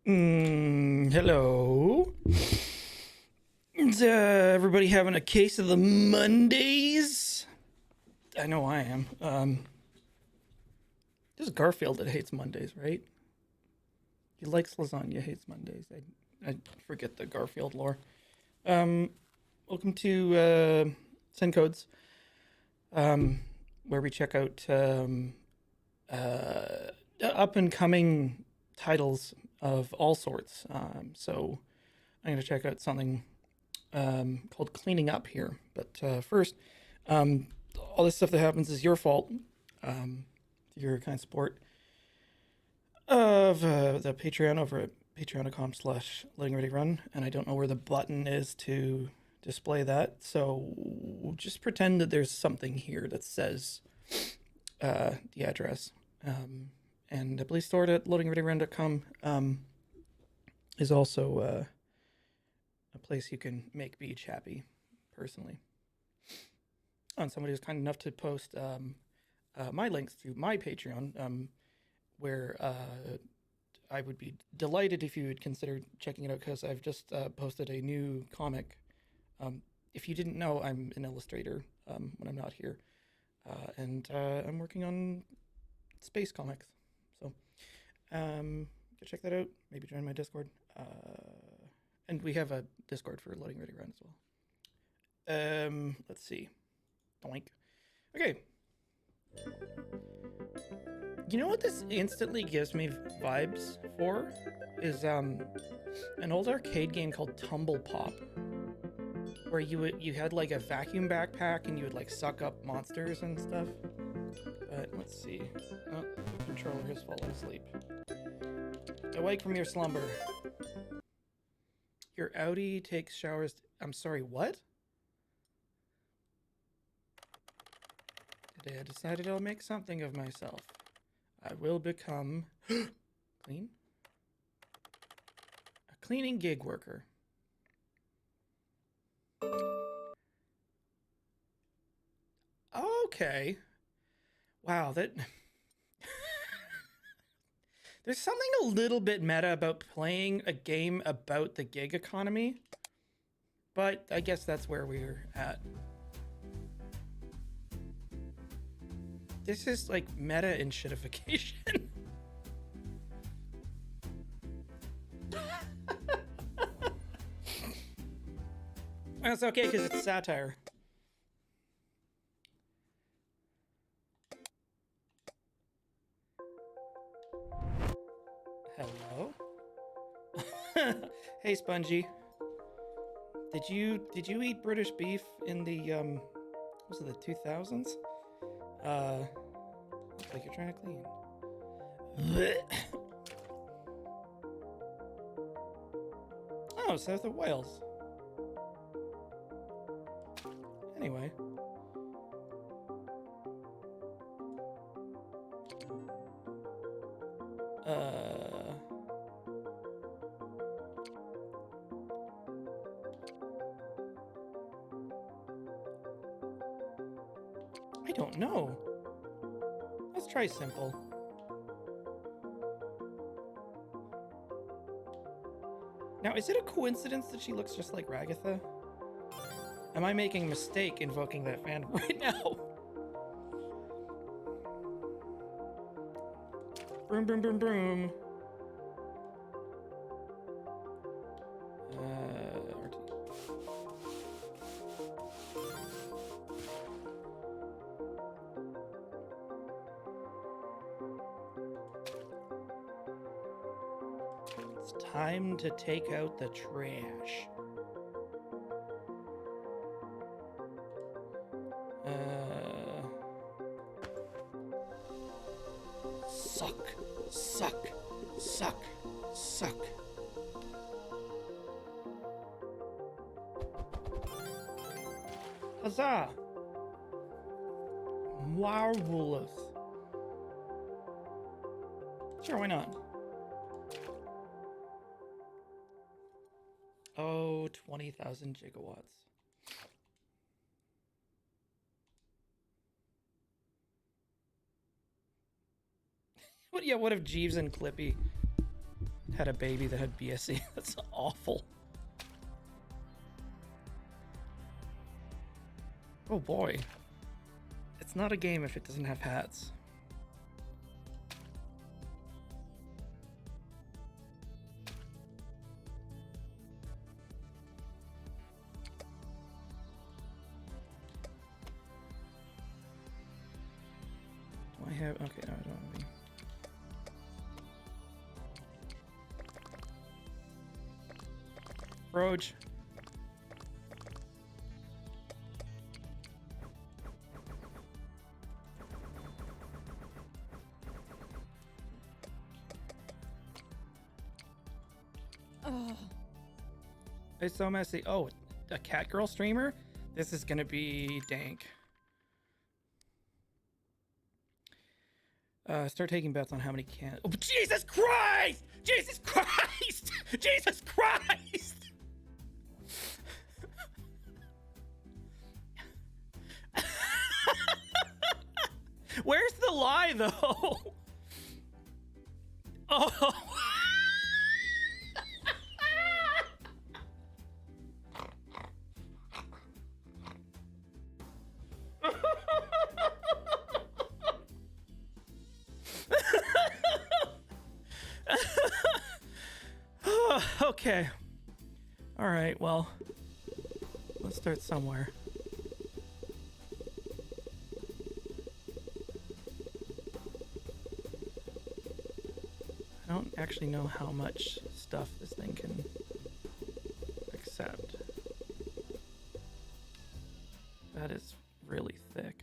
Hello. Is everybody having a case of the Mondays? I know I am. This is Garfield that hates Mondays, right? He likes lasagna, hates Mondays. I forget the Garfield lore. Um, Welcome to Send Codes, um, where we check out up and coming titles of all sorts. So I'm going to check out something called Cleaning Up here. But first, um, all this stuff that happens is your fault. Your kind support of the Patreon over at patreon.com/lettingreadyrun, and I don't know where the button is to display that. So just pretend that there's something here that says the address. And I believe stored at loadingreadyrun.com is also a place you can make Beach happy, personally. And somebody was kind enough to post my links to my Patreon, where I would be delighted if you would consider checking it out, because I've just posted a new comic. If you didn't know, I'm an illustrator when I'm not here, and I'm working on space comics. So go check that out. Maybe join my Discord. And we have a Discord for Loading Ready Run as well. Let's see. Doink. Okay. You know what this instantly gives me vibes for? Is an old arcade game called Tumble Pop, where you had like a vacuum backpack and you would like suck up monsters and stuff. But let's see. Oh, the controller has fallen asleep. Awake from your slumber. Your Audi takes showers. I'm sorry, what? Today I decided I'll make something of myself. I will become clean? A cleaning gig worker. Okay. Wow, that there's something a little bit meta about playing a game about the gig economy, but I guess that's where we're at. This is like meta and shitification. That's okay because it's satire. Hello? Hey, Spongy. Did you eat British beef in the was it the 2000s? Looks like you're trying to clean. Oh, south of Wales. Anyway. I don't know. Let's try simple. Now, is it a coincidence that she looks just like Ragatha? Am I making a mistake invoking that fandom right now? Broom, broom, broom, broom. RT. It's time to take out the trash. Suck, suck, suck, suck. Huzzah! Marvelous. Sure, why not? Oh, 20,000 gigawatts. What? Yeah, what if Jeeves and Clippy had a baby that had BSE. That's awful. Oh boy. It's not a game if it doesn't have hats. Do I have... Okay, no, I don't have any. Roach. Oh. It's so messy. Oh, a cat girl streamer? This is gonna be dank. Start taking bets on how many can. Oh, Jesus Christ! Jesus Christ! Jesus Christ! Where's the lie, though? Oh. Okay. All right, well, let's start somewhere. I don't actually know how much stuff this thing can accept. That is really thick.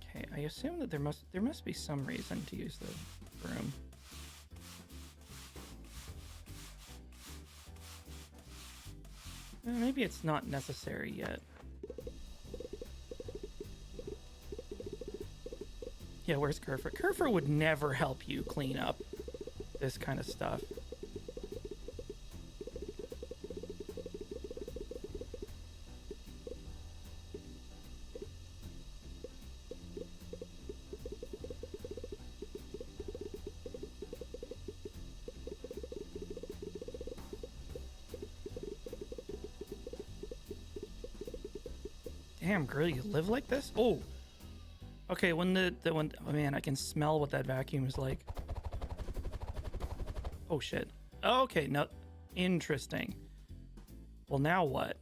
Okay, I assume that there must be some reason to use the broom. Maybe it's not necessary yet. Yeah, where's Kerfer? Kerfer would never help you clean up this kind of stuff. Damn, girl, you live like this? Oh. Okay, when oh man, I can smell what that vacuum is like. Oh shit. Okay, no, interesting. Well, now what?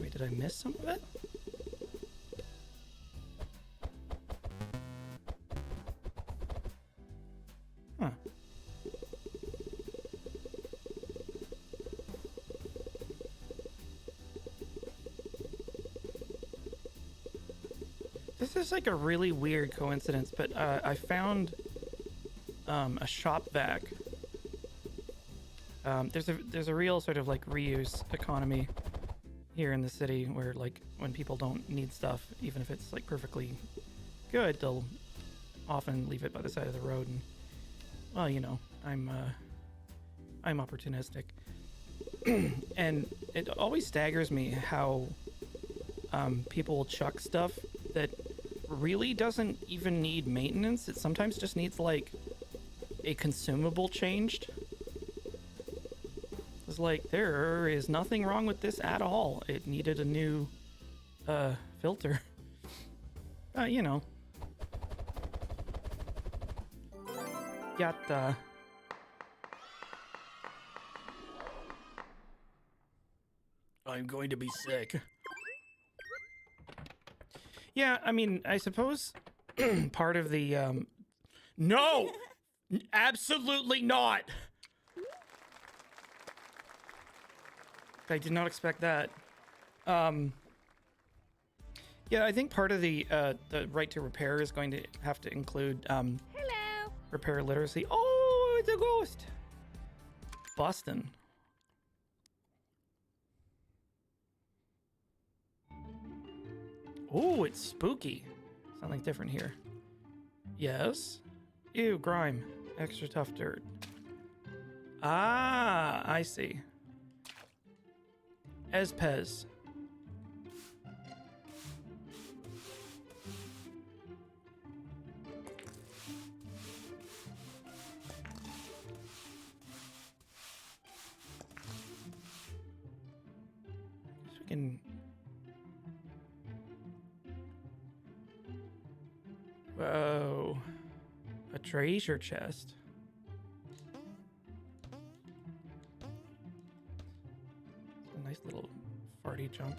Wait, did I miss some of it? Huh. This is like a really weird coincidence, but I found a shop vac. There's a real sort of like reuse economy here in the city where like when people don't need stuff, even if it's like perfectly good, they'll often leave it by the side of the road. And well, you know, I'm opportunistic, and it always staggers me how people will chuck stuff that really doesn't even need maintenance. It sometimes just needs like a consumable changed. It's like there is nothing wrong with this at all. It needed a new filter. You know. Yatta. I'm going to be sick. Yeah, I mean, I suppose part of the no, absolutely not. I did not expect that. Yeah, I think part of the right to repair is going to have to include Hello. repair literacy. Oh, it's a ghost. Boston. Oh, it's spooky. Something different here. Yes. Ew, grime. Extra tough dirt. Ah, I see. Espez. We can. Whoa. A treasure chest. A nice little farty jump.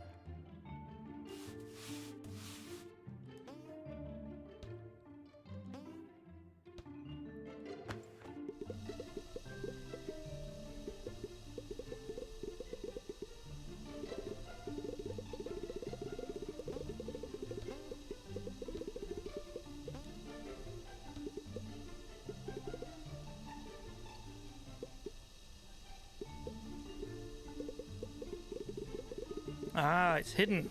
Ah, it's hidden.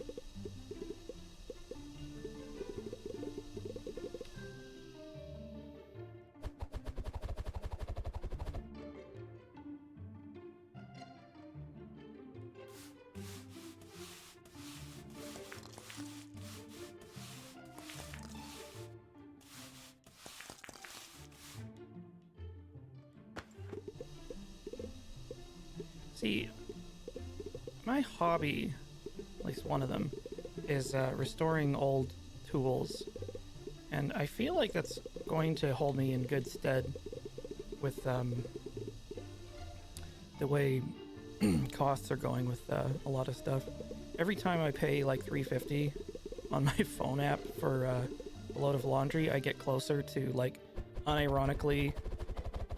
See, my hobby, at least one of them, is restoring old tools. And I feel like that's going to hold me in good stead with the way costs are going with a lot of stuff. Every time I pay like $3.50 on my phone app for a load of laundry, I get closer to like unironically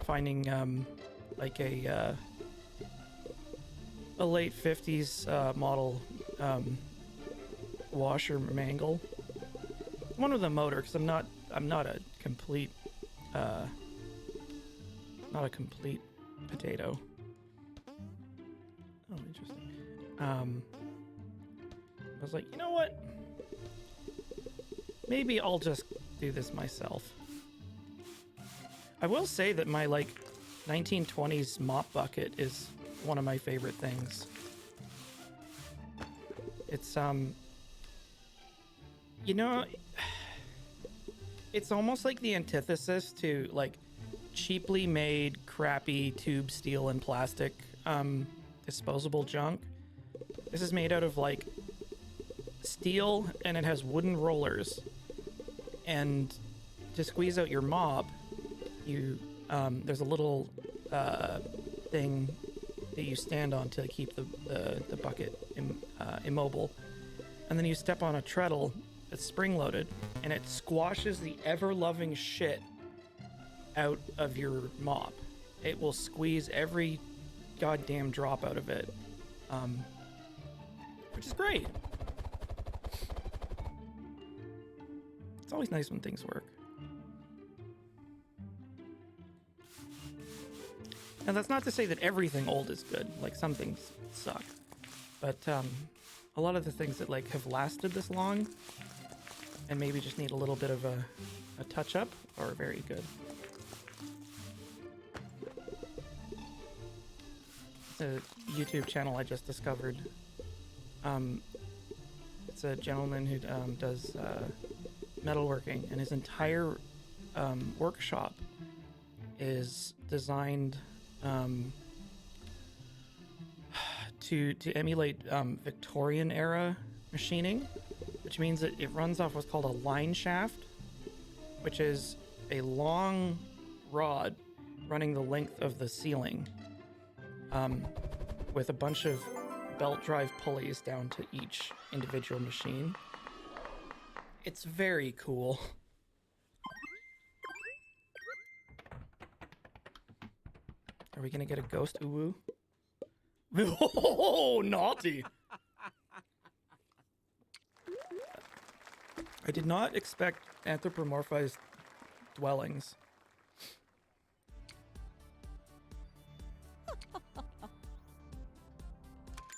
finding like a late 50s model washer mangle. One with a motor, because I'm not a complete potato. Oh, interesting. I was like, you know what? Maybe I'll just do this myself. I will say that my like 1920s mop bucket is one of my favorite things. It's you know, it's almost like the antithesis to like cheaply made crappy tube steel and plastic disposable junk. This is made out of like steel, and it has wooden rollers, and to squeeze out your mop, you there's a little thing that you stand on to keep the bucket immobile, and then you step on a treadle that's spring-loaded, and it squashes the ever-loving shit out of your mop. It will squeeze every goddamn drop out of it, which is great. It's always nice when things work. Now, that's not to say that everything old is good. Like, some things suck. But a lot of the things that like have lasted this long and maybe just need a little bit of a touch-up are very good. A YouTube channel I just discovered. It's a gentleman who does metalworking, and his entire workshop is designed to emulate Victorian era machining, which means that it runs off what's called a line shaft, which is a long rod running the length of the ceiling, with a bunch of belt drive pulleys down to each individual machine. It's very cool. Are we gonna get a ghost uwu? Oh, naughty! I did not expect anthropomorphized dwellings.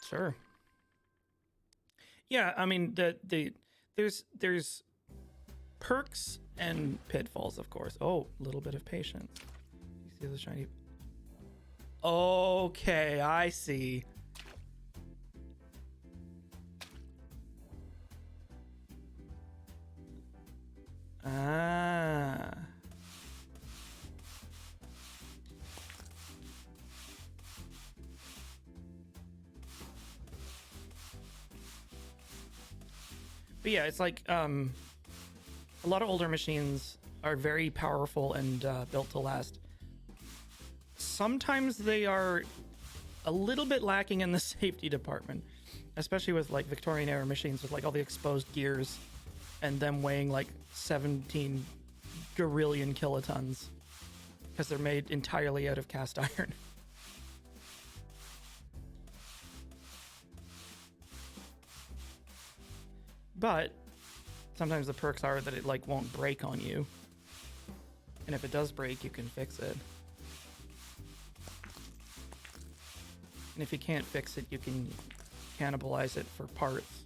Sure. Yeah, I mean, there's perks and pitfalls, of course. Oh, a little bit of patience. You see the shiny... Okay, I see. Ah. But yeah, it's like a lot of older machines are very powerful and built to last. Sometimes they are a little bit lacking in the safety department, especially with like Victorian era machines with like all the exposed gears and them weighing like 17 gorillion kilotons because they're made entirely out of cast iron. But sometimes the perks are that it like won't break on you. And if it does break, you can fix it. And if you can't fix it, you can cannibalize it for parts.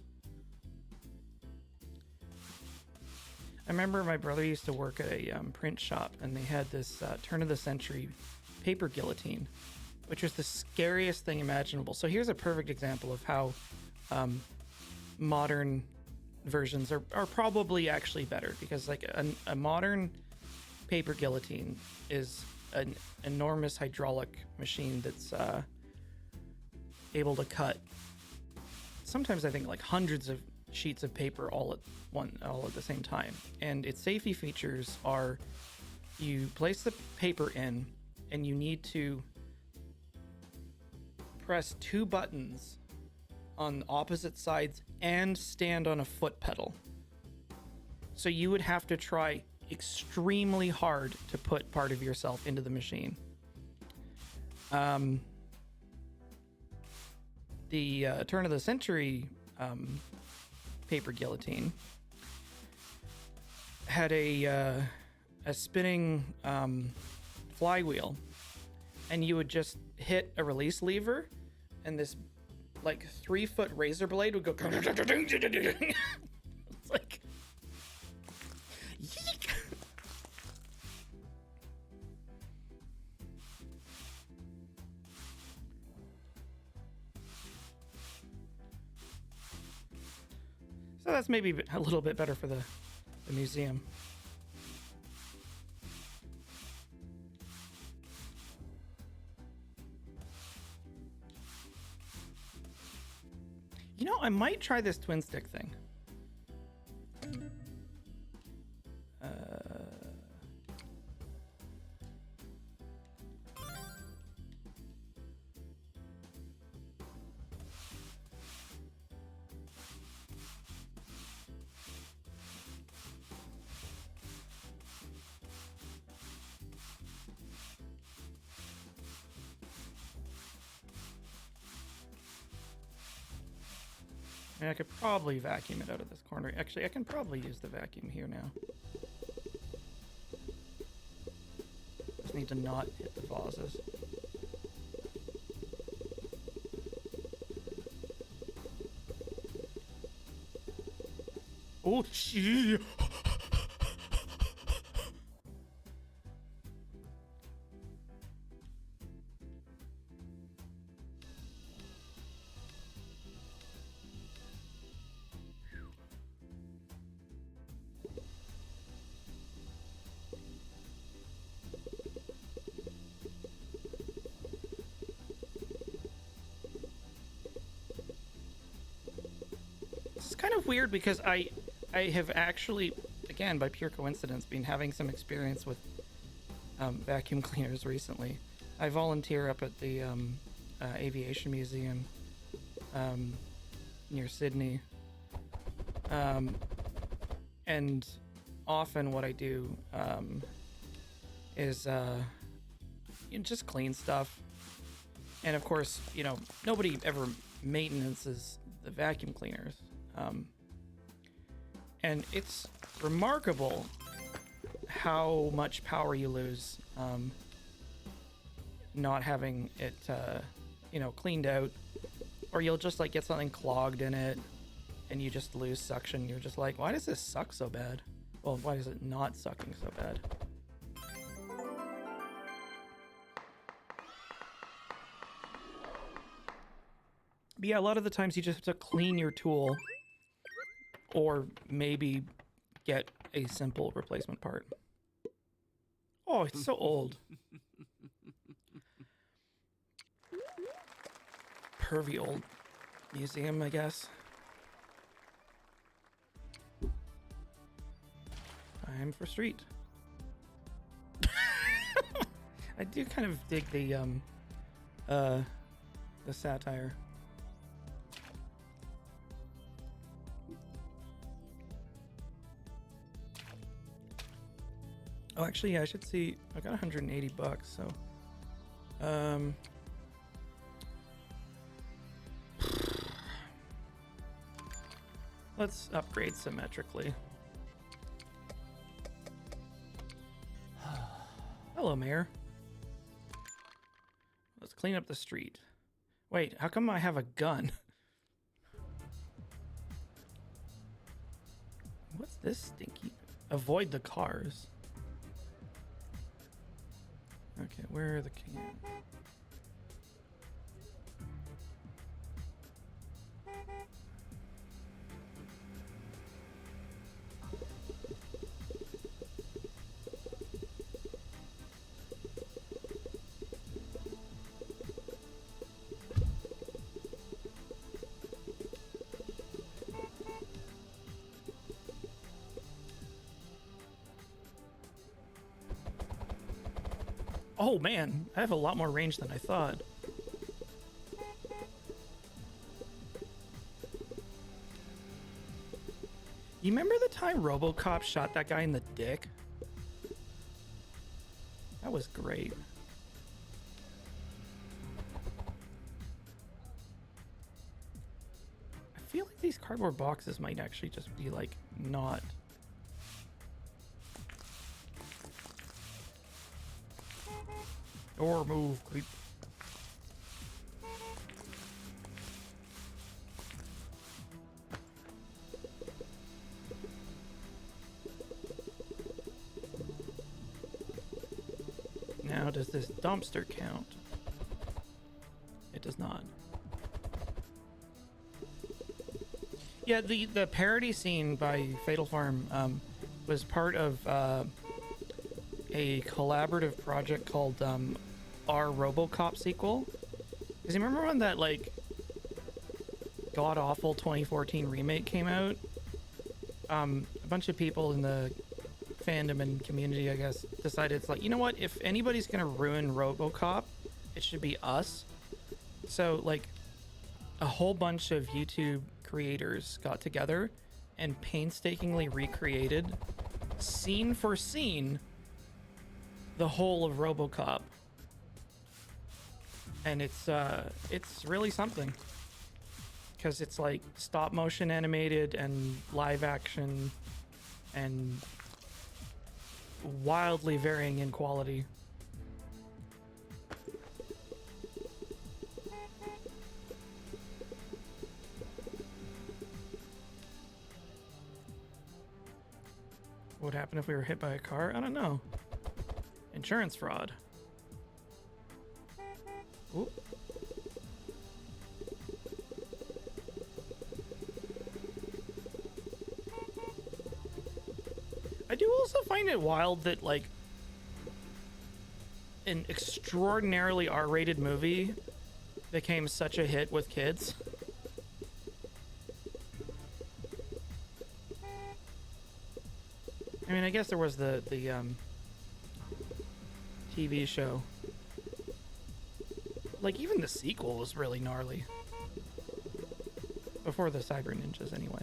I remember my brother used to work at a print shop, and they had this turn of the century paper guillotine, which was the scariest thing imaginable. So here's a perfect example of how modern versions are probably actually better, because like a modern paper guillotine is an enormous hydraulic machine that's able to cut sometimes I think like hundreds of sheets of paper all at the same time. And its safety features are you place the paper in and you need to press 2 buttons on opposite sides and stand on a foot pedal. So you would have to try extremely hard to put part of yourself into the machine. The turn of the century paper guillotine had a spinning flywheel, and you would just hit a release lever, and this like 3-foot razor blade would go. It's like, yeek. So that's maybe a little bit better for the museum. You know, I might try this twin stick thing. I could probably vacuum it out of this corner. Actually, I can probably use the vacuum here now. Just need to not hit the vases. Oh, gee. Kind of weird because I have actually, again by pure coincidence, been having some experience with vacuum cleaners recently. I volunteer up at the Aviation Museum near Sydney, and often what I do is just clean stuff. And of course, nobody ever maintenances the vacuum cleaners. And it's remarkable how much power you lose not having it, cleaned out. Or you'll just like get something clogged in it and you just lose suction. You're just like, why does this suck so bad? Well, why is it not sucking so bad? But yeah, a lot of the times you just have to clean your tool or maybe get a simple replacement part. Oh, it's so old. Pervy old museum, I guess. Time for street. I do kind of dig the satire. Oh, actually, yeah, I should see. I got 180 bucks, so let's upgrade symmetrically. Hello, Mayor. Let's clean up the street. Wait, how come I have a gun? What's this stinky? Avoid the cars. Okay, where are the cans? Oh man, I have a lot more range than I thought. You remember the time RoboCop shot that guy in the dick? That was great. I feel like these cardboard boxes might actually just be like not. Door move, creep. Now, does this dumpster count? It does not. Yeah, the parody scene by Fatal Farm was part of a collaborative project called our RoboCop sequel. Because you remember when that like god awful 2014 remake came out? A bunch of people in the fandom and community, I guess, decided it's like, you know what? If anybody's gonna ruin RoboCop, it should be us. So like a whole bunch of YouTube creators got together and painstakingly recreated scene for scene the whole of RoboCop, and it's really something because it's like stop motion animated and live action and wildly varying in quality. What would happen if we were hit by a car? I don't know. Insurance fraud. Ooh. I do also find it wild that like an extraordinarily R-rated movie became such a hit with kids. I mean, I guess there was the TV show. Like, even the sequel was really gnarly. Before the Cyber Ninjas, anyway.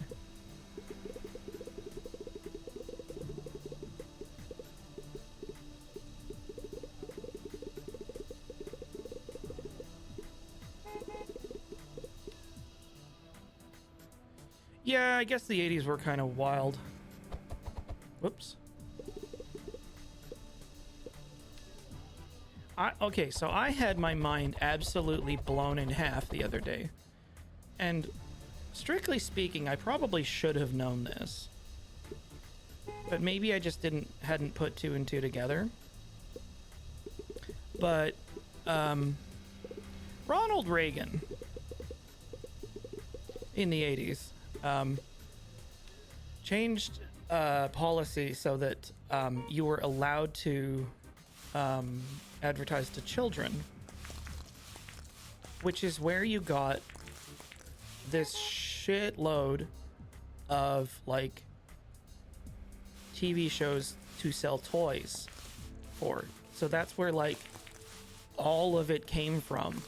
Yeah, I guess the 80s were kind of wild. Whoops. Okay, so I had my mind absolutely blown in half the other day. And strictly speaking, I probably should have known this. But maybe I just hadn't put two and two together. But Ronald Reagan in the 80s, changed policy so that you were allowed to advertise to children, which is where you got this shitload of like TV shows to sell toys for. So that's where like all of it came from.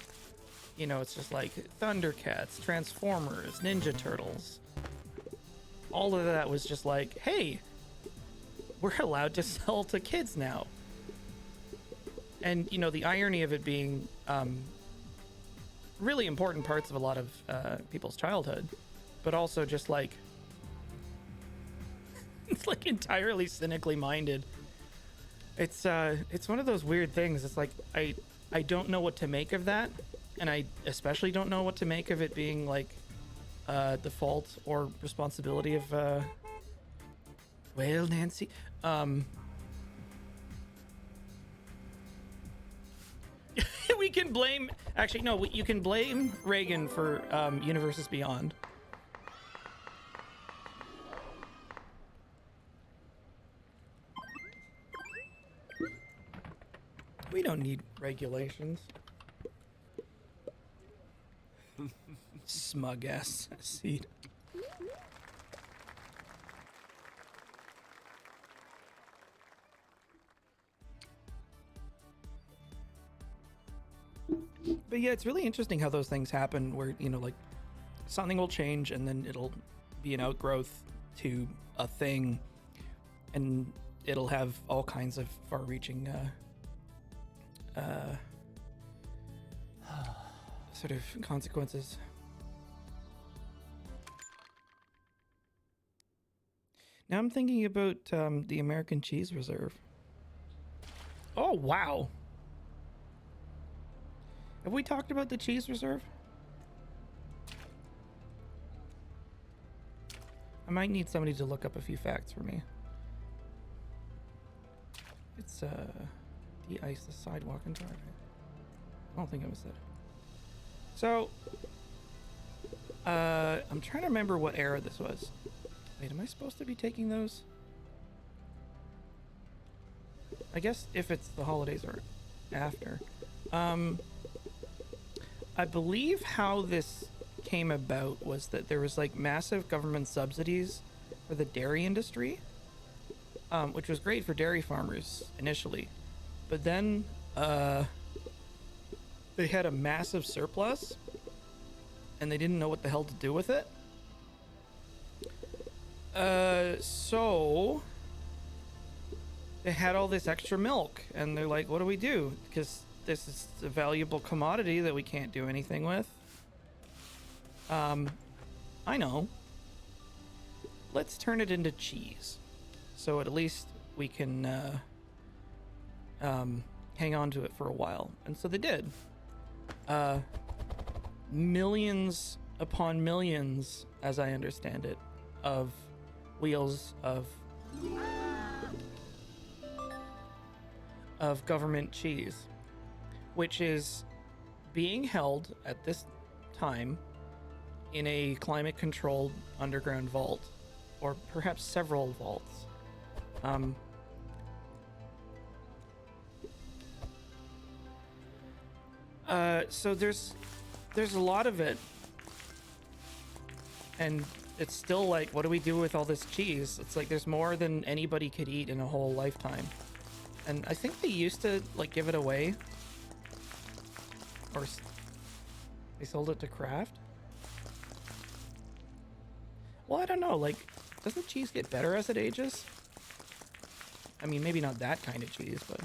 You know, it's just like Thundercats, Transformers, Ninja Turtles. All of that was just like, hey, we're allowed to sell to kids now. And, you know, the irony of it being really important parts of a lot of people's childhood, but also just like, it's like entirely cynically minded. It's one of those weird things. It's like, I don't know what to make of that. And I especially don't know what to make of it being like the fault or responsibility of, well, Nancy, we can blame, actually, no, you can blame Reagan for Universes Beyond. We don't need regulations. Smug ass seed. But yeah, it's really interesting how those things happen where, you know, like something will change and then it'll be an outgrowth to a thing and it'll have all kinds of far-reaching sort of consequences. Now I'm thinking about the American Cheese Reserve. Oh, wow. Have we talked about the Cheese Reserve? I might need somebody to look up a few facts for me. It's de-ice the sidewalk and driveway. I don't think I missed that. So, I'm trying to remember what era this was. Wait, am I supposed to be taking those? I guess if it's the holidays or after. I believe how this came about was that there was like massive government subsidies for the dairy industry, which was great for dairy farmers initially. But then they had a massive surplus and they didn't know what the hell to do with it. So they had all this extra milk and they're like, what do we do? Because this is a valuable commodity that we can't do anything with. I know. Let's turn it into cheese. So at least we can hang on to it for a while. And so they did. Millions upon millions, as I understand it, of wheels of government cheese, which is being held at this time in a climate-controlled underground vault, or perhaps several vaults. So there's a lot of it, and it's still like, what do we do with all this cheese? It's like there's more than anybody could eat in a whole lifetime. And I think they used to like give it away, or they sold it to Kraft. Well, I don't know, like, doesn't cheese get better as it ages? I mean, maybe not that kind of cheese, but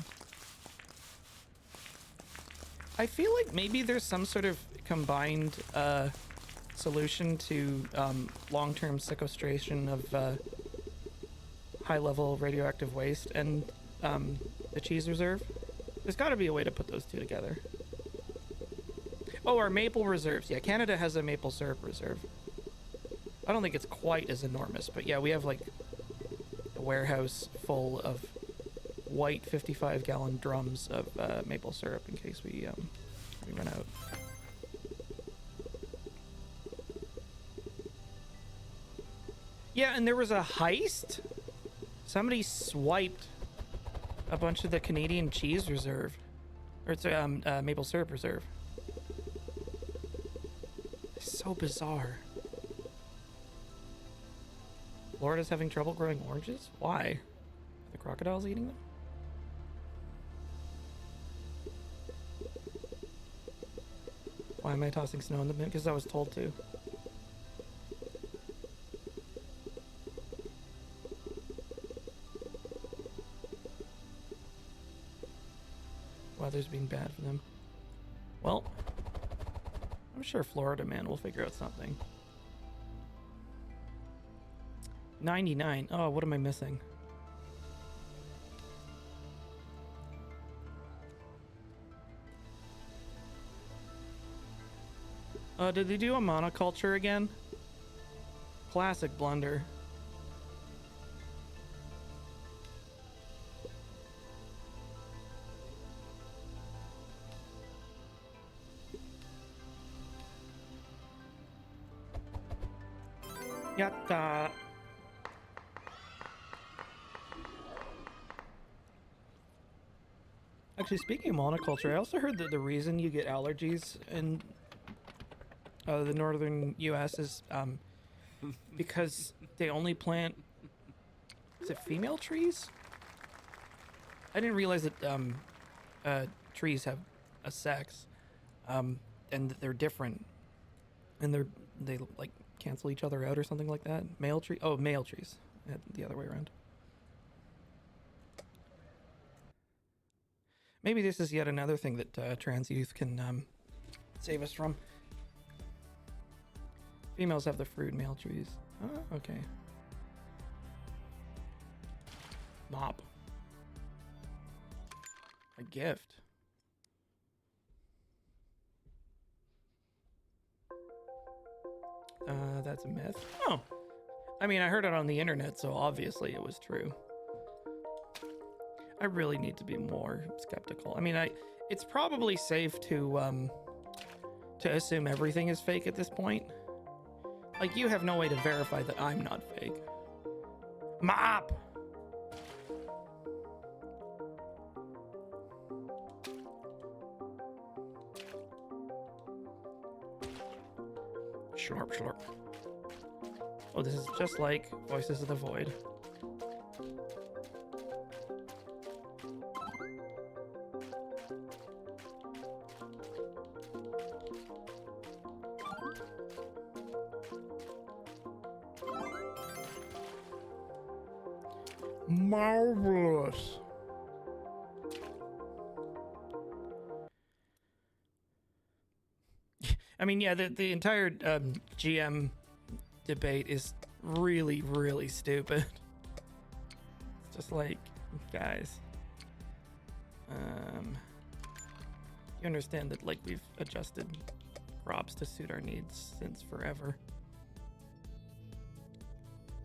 I feel like maybe there's some sort of combined solution to long-term sequestration of high-level radioactive waste and the cheese reserve. There's got to be a way to put those two together. Oh, our maple reserves. Yeah, Canada has a maple syrup reserve. I don't think it's quite as enormous, but yeah, we have like a warehouse full of white 55-gallon drums of maple syrup in case we run out. Yeah, and there was a heist. Somebody swiped a bunch of the Canadian cheese reserve, or it's maple syrup reserve. It's so bizarre. Florida's having trouble growing oranges? Why? Are the crocodiles eating them? Why am I tossing snow in the bin? Because I was told to. Weather's been bad for them. Well, I'm sure Florida man will figure out something. 99. Oh, what am I missing? Did they do a monoculture again? Classic blunder. Yatta. Actually, speaking of monoculture, I also heard that the reason you get allergies in the northern U.S. is because they only plant, is it female trees? I didn't realize that trees have a sex, and that they're different, and they like cancel each other out or something like that. Male tree, oh, male trees, the other way around. Maybe this is yet another thing that trans youth can save us from. Females have the fruit, male trees. Oh, okay. Mop. A gift. That's a myth. Oh. I mean, I heard it on the internet, so obviously it was true. I really need to be more skeptical. I mean, it's probably safe to assume everything is fake at this point. Like, you have no way to verify that I'm not fake. Mop! Slurp, slurp. Oh, this is just like Voices of the Void. Marvelous. I mean, yeah, the entire GM debate is really, really stupid. It's just like, guys, you understand that, like, we've adjusted crops to suit our needs since forever.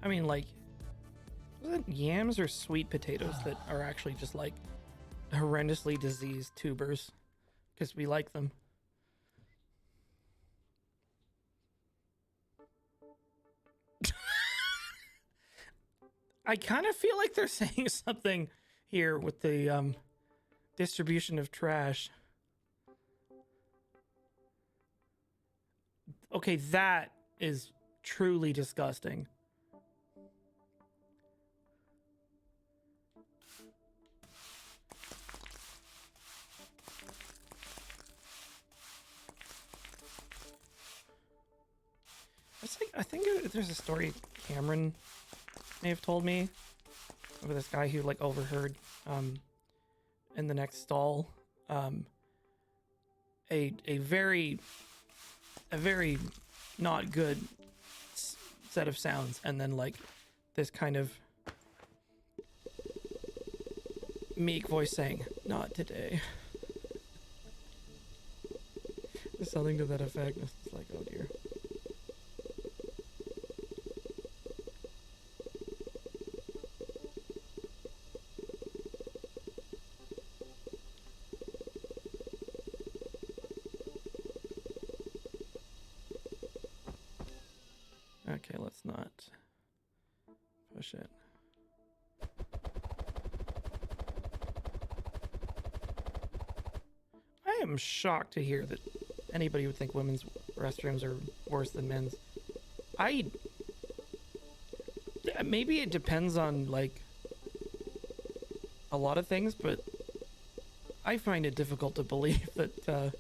I mean, like, was it yams or sweet potatoes that are actually just like horrendously diseased tubers because we like them? I kind of feel like they're saying something here with the distribution of trash. Okay, that is truly disgusting. I think there's a story Cameron may have told me of this guy who, like, overheard in the next stall a very not good set of sounds, and then, like, this kind of meek voice saying, "Not today." There's something to that effect. It's like, oh dear. Okay, let's not shit. I am shocked to hear that anybody would think women's restrooms are worse than men's. Maybe it depends on, like, a lot of things, but I find it difficult to believe that the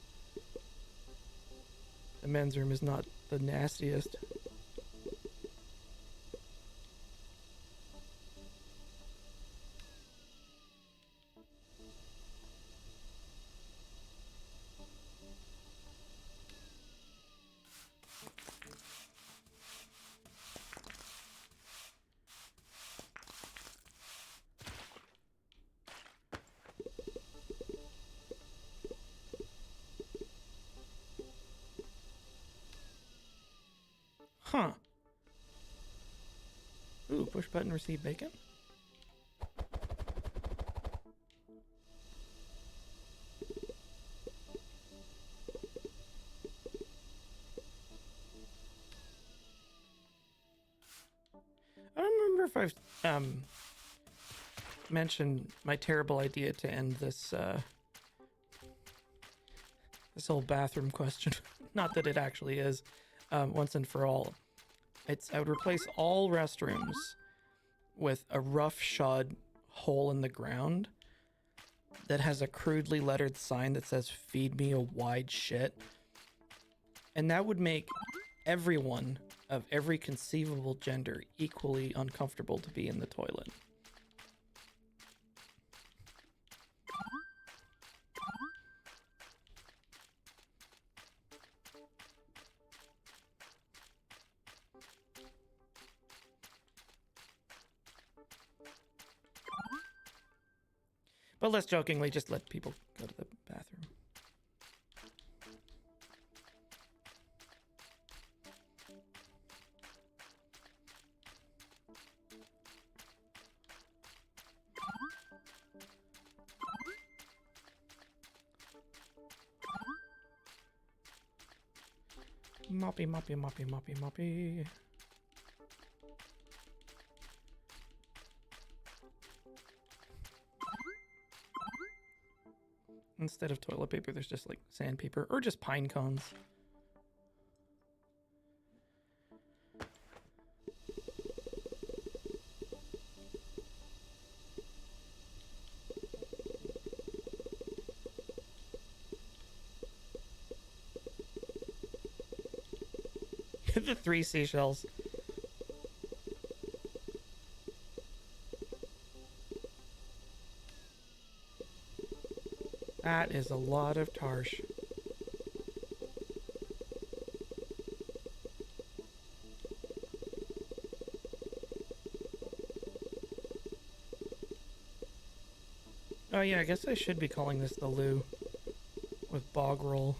men's room is not the nastiest. Huh. Ooh, push button, receive bacon? I don't remember if I've mentioned my terrible idea to end this this whole bathroom question. Not that it actually is, once and for all. I would replace all restrooms with a roughshod hole in the ground that has a crudely lettered sign that says "Feed me a wide shit," and that would make everyone of every conceivable gender equally uncomfortable to be in the toilet. But less jokingly, just let people go to the bathroom. Moppy, moppy, moppy, moppy, moppy. Instead of toilet paper, there's just like sandpaper or just pine cones. The 3 seashells. That is a lot of tarsh. Oh yeah, I guess I should be calling this the loo with bog roll.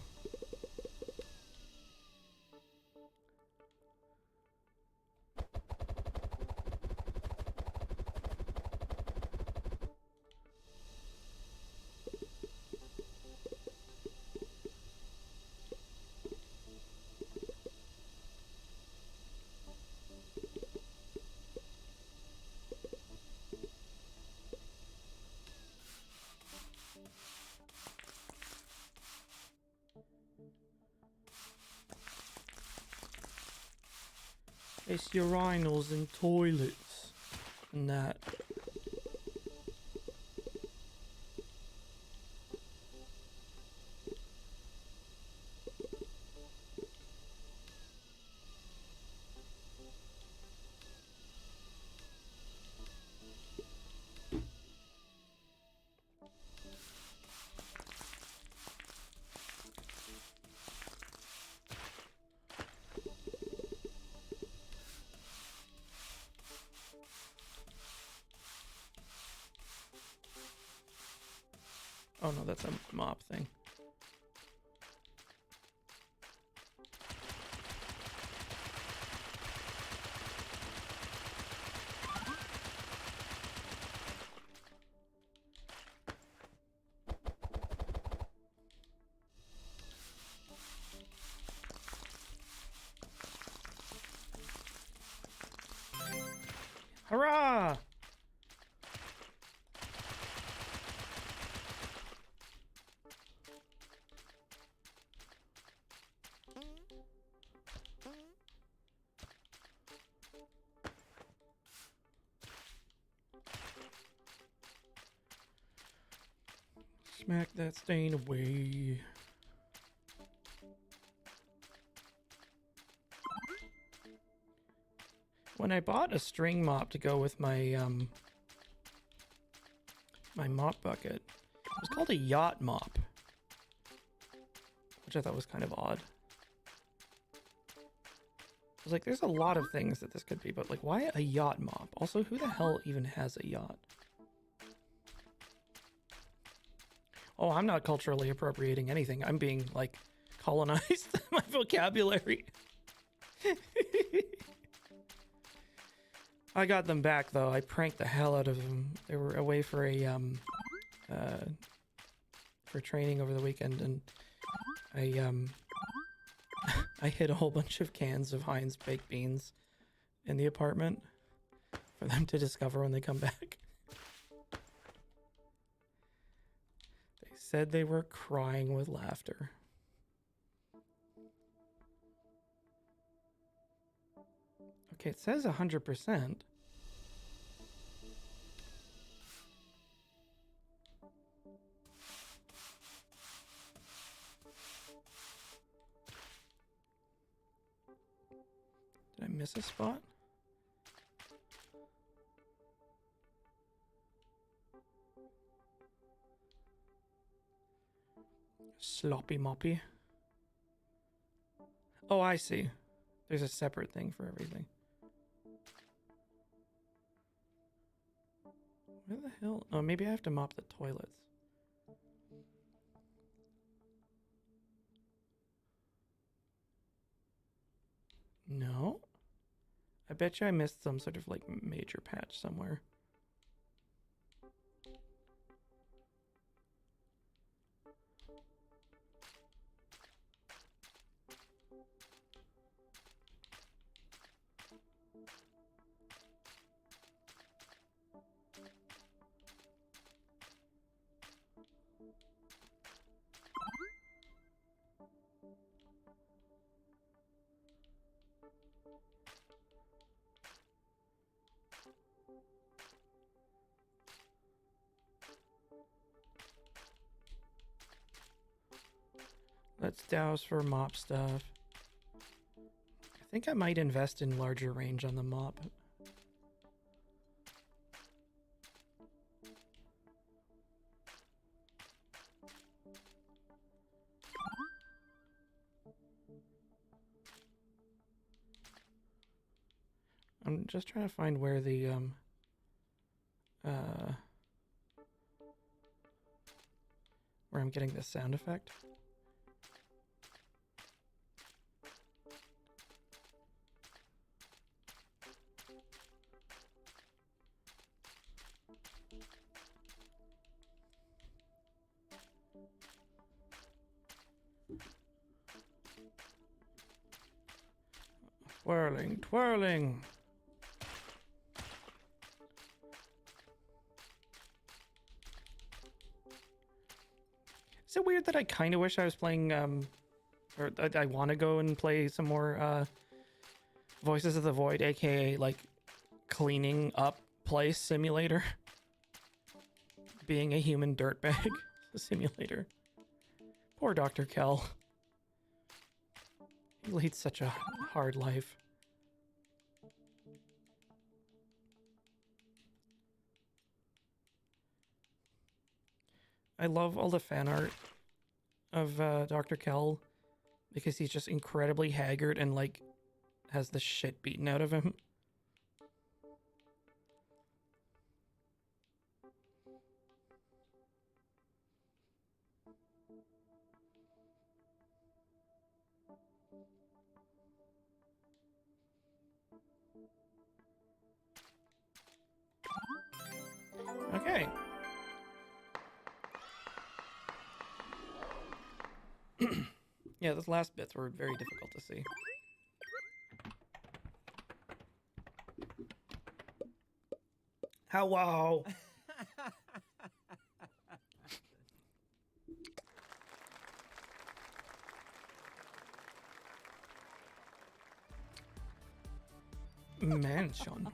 It's urinals and toilets and that. Oh no, that's a mop thing. Hurrah! Smack that stain away. When I bought a string mop to go with my my mop bucket, it was called a yacht mop, which I thought was kind of odd. I was like, there's a lot of things that this could be, but like, why a yacht mop? Also, who the hell even has a yacht? Oh, I'm not culturally appropriating anything. I'm being, like, colonized my vocabulary. I got them back, though. I pranked the hell out of them. They were away for for training over the weekend, and I hid a whole bunch of cans of Heinz baked beans in the apartment for them to discover when they come back. They said they were crying with laughter. Okay, it says 100%. Did I miss a spot? Sloppy moppy. Oh, I see. There's a separate thing for everything. Where the hell? Oh, maybe I have to mop the toilets. No? I bet you I missed some sort of like major patch somewhere. Let's douse for mop stuff. I think I might invest in larger range on the mop. I'm just trying to find where the where I'm getting this sound effect. Twirling, twirling. Is it weird that I kind of wish I was playing, or I want to go and play some more, Voices of the Void, aka, like, cleaning up place simulator? Being a human dirtbag simulator. Poor Dr. Kell. He leads such a hard life. I love all the fan art of Dr. Kell because he's just incredibly haggard and like has the shit beaten out of him. Okay. Yeah, those last bits were very difficult to see. Hello. Mansion.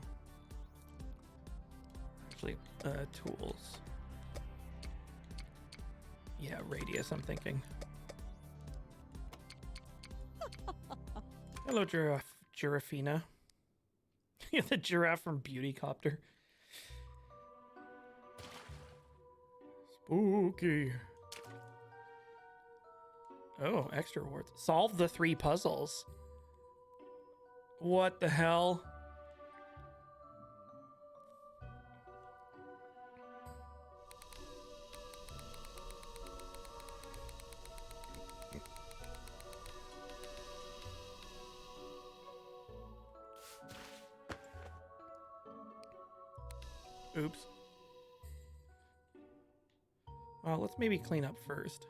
Actually, tools. Yeah, radius, I'm thinking. Hello, Giraffina. Yeah, the giraffe from Beauty Copter. Spooky. Oh, extra rewards. Solve the 3 puzzles. What the hell? Oops. Well, let's maybe clean up first.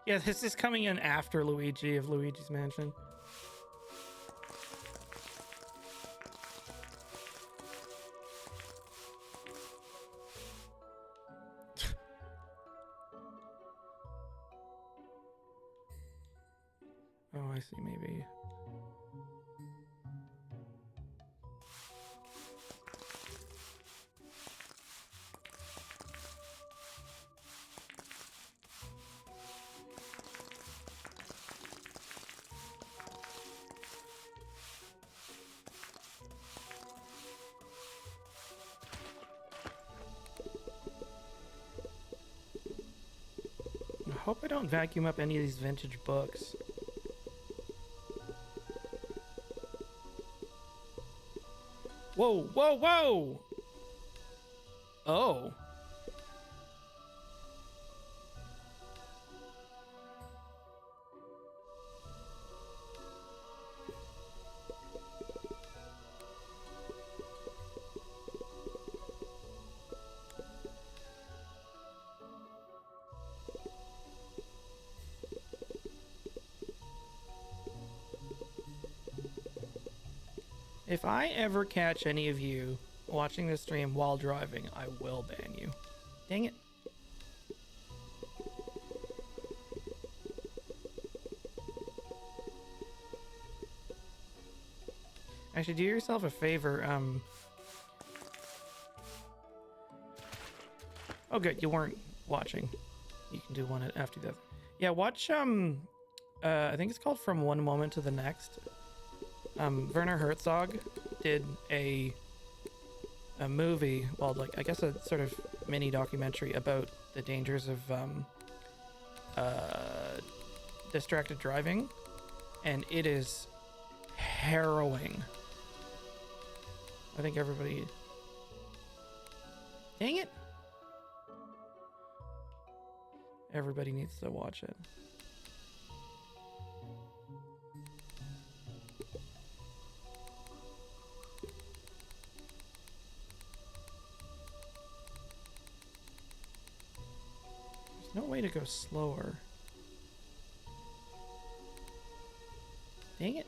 Yeah, this is coming in after Luigi of Luigi's Mansion. Oh, I see, maybe. I hope I don't vacuum up any of these vintage books. Whoa, whoa, whoa! Oh. If I ever catch any of you watching this stream while driving, I will ban you. Dang it. Actually, do yourself a favor. Oh, good. You weren't watching. You can do one after that. Yeah, watch, I think it's called From One Moment to the Next. Werner Herzog did a movie, well, like, I guess a sort of mini documentary about the dangers of, distracted driving. And it is harrowing. I think everybody... Dang it! Everybody needs to watch it. There's no way to go slower. Dang it.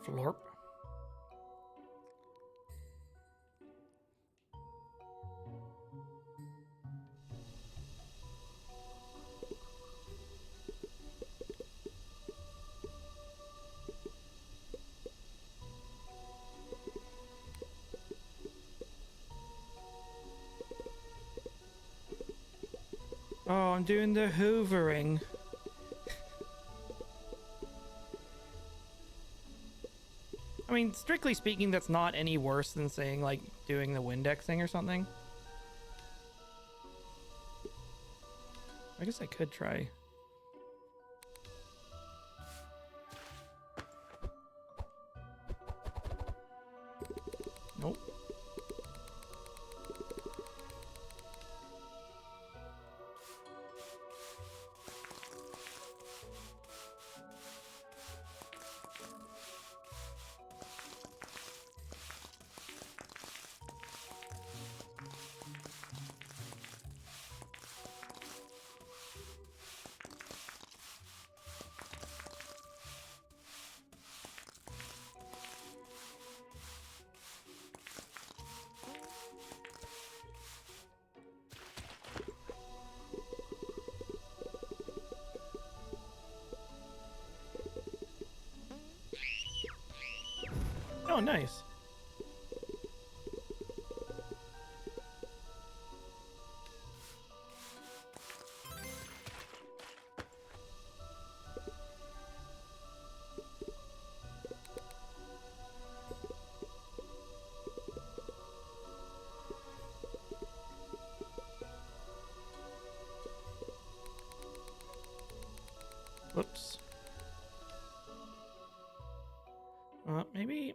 Florp. I'm doing the hoovering. I mean, strictly speaking, that's not any worse than saying, like, doing the Windexing or something. I guess I could try. Nope. Oh, nice. Whoops. Maybe,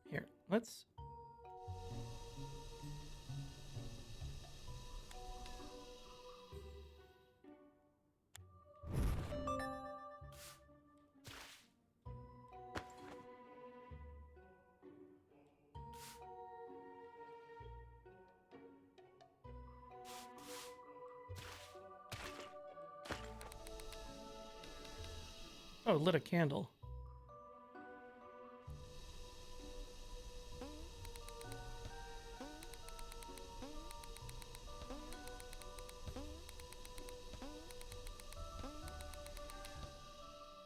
here, let's... Oh, lit a candle.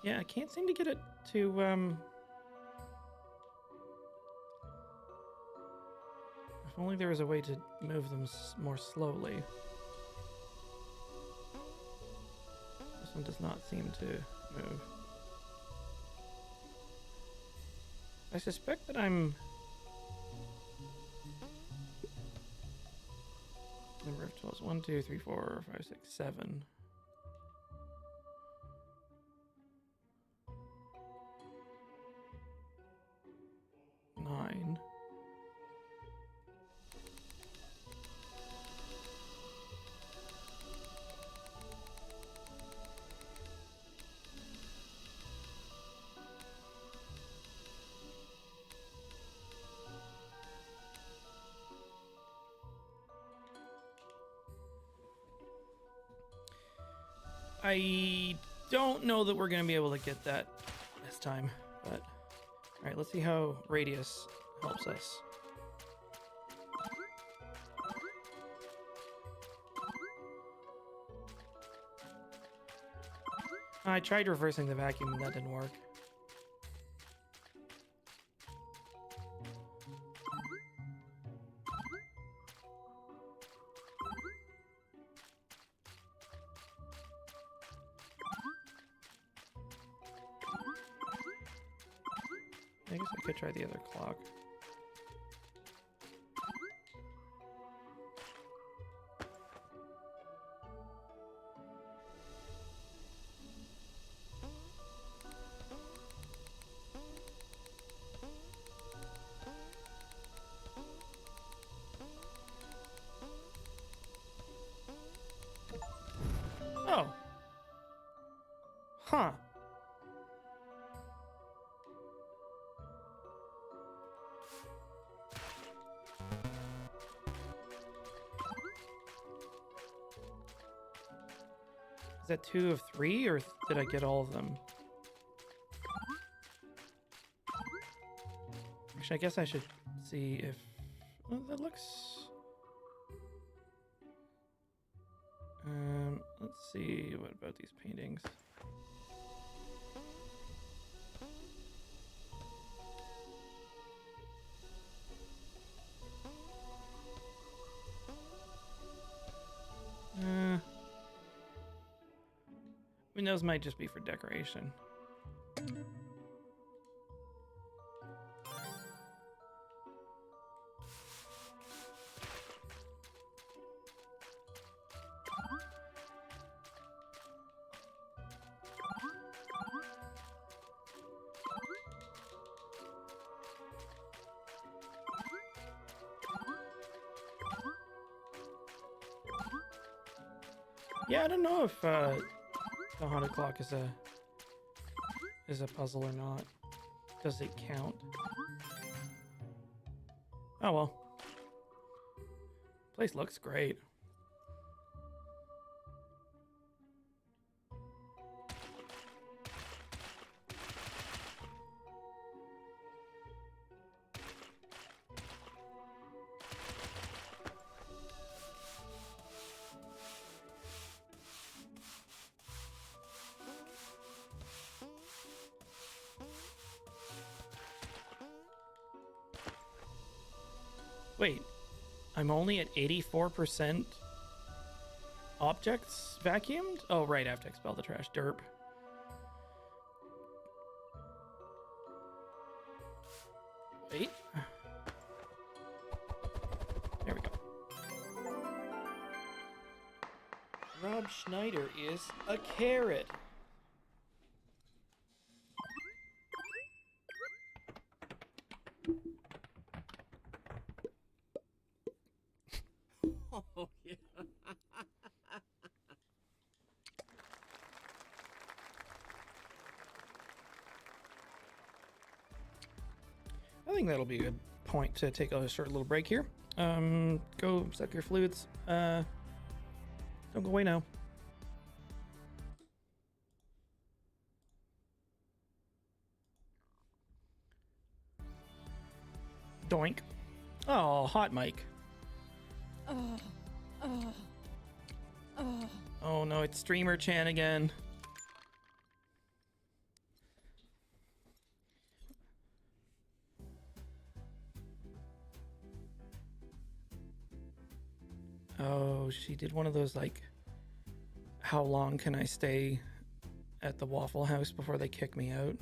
Yeah, I can't seem to get it to, If only there was a way to move them more slowly. This one does not seem to move. I suspect that I'm... Number of 12s. 1, 2, 3, 4, 5, 6, 7. Nine. I don't know that we're going to be able to get that this time, but... Alright, let's see how radius helps us. I tried reversing the vacuum and that didn't work. I guess I could try the other clock. Oh. Huh. Is that 2 of 3, or did I get all of them? Actually, I guess I should see if... Well, that looks... Let's see, what about these paintings? mean, those might just be for decoration. Yeah, I don't know if the haunted clock is a puzzle or not. Does it count? Oh well. Place looks great. Wait, I'm only at 84% objects vacuumed? Oh, right, I have to expel the trash. Derp. Wait. There we go. Rob Schneider is a carrot. Oh, yeah. I think that'll be a good point to take a short little break here. Go suck your fluids. Don't go away now. Doink. Oh, hot mic. Oh, oh, oh. Oh no, it's Streamer Chan again. Oh, she did one of those, like, how long can I stay at the Waffle House before they kick me out?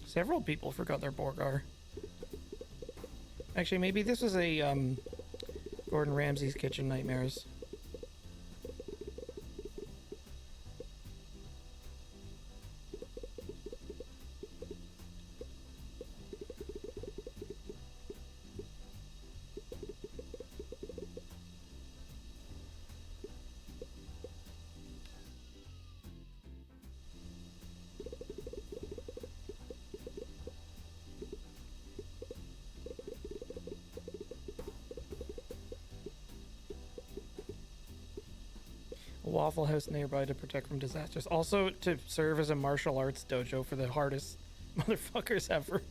Several people forgot their Borgar. Actually, maybe this was a Gordon Ramsay's Kitchen Nightmares. A Waffle House nearby to protect from disasters. Also to serve as a martial arts dojo for the hardest motherfuckers ever.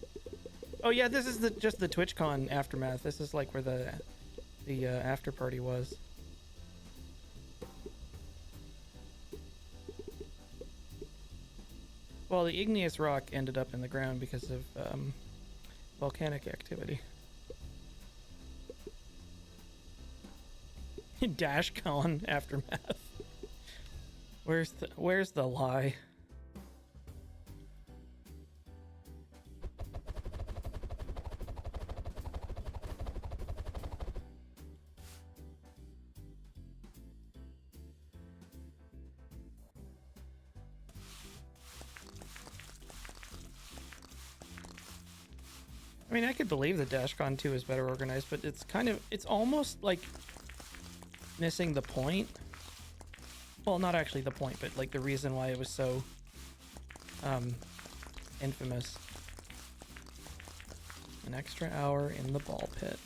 Oh yeah, this is just the TwitchCon aftermath. This is like where the after party was. Well, the igneous rock ended up in the ground because of volcanic activity. DashCon aftermath. Where's the lie? I mean, I could believe that DashCon 2 is better organized, but it's almost like missing the point. Well, not actually the point, but like the reason why it was so infamous. An extra hour in the ball pit.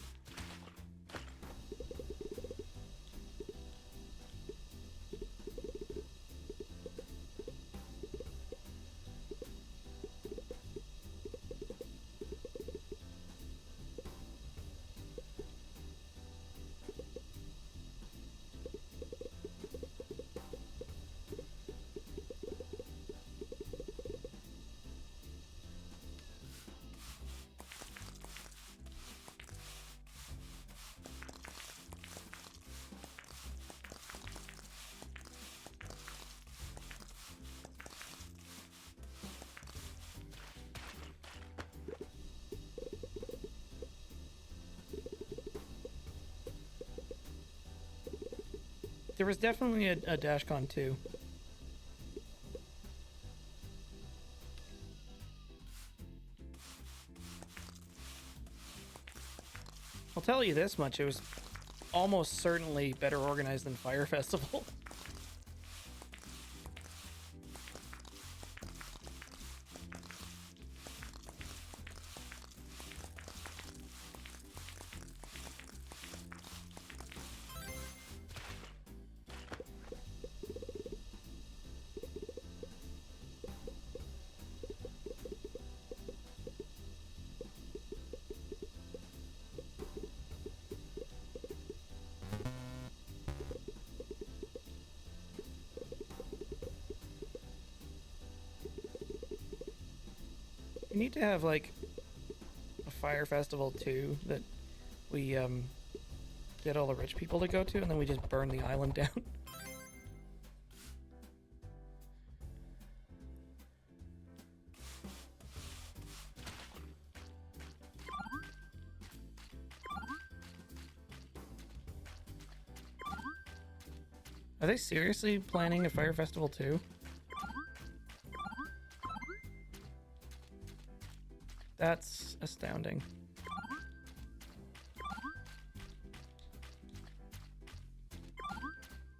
There was definitely a DashCon 2. I'll tell you this much, it was almost certainly better organized than Fire Festival. We need to have like a Fire Festival too that we get all the rich people to go to, and then we just burn the island down. Are they seriously planning a Fire Festival too? That's astounding.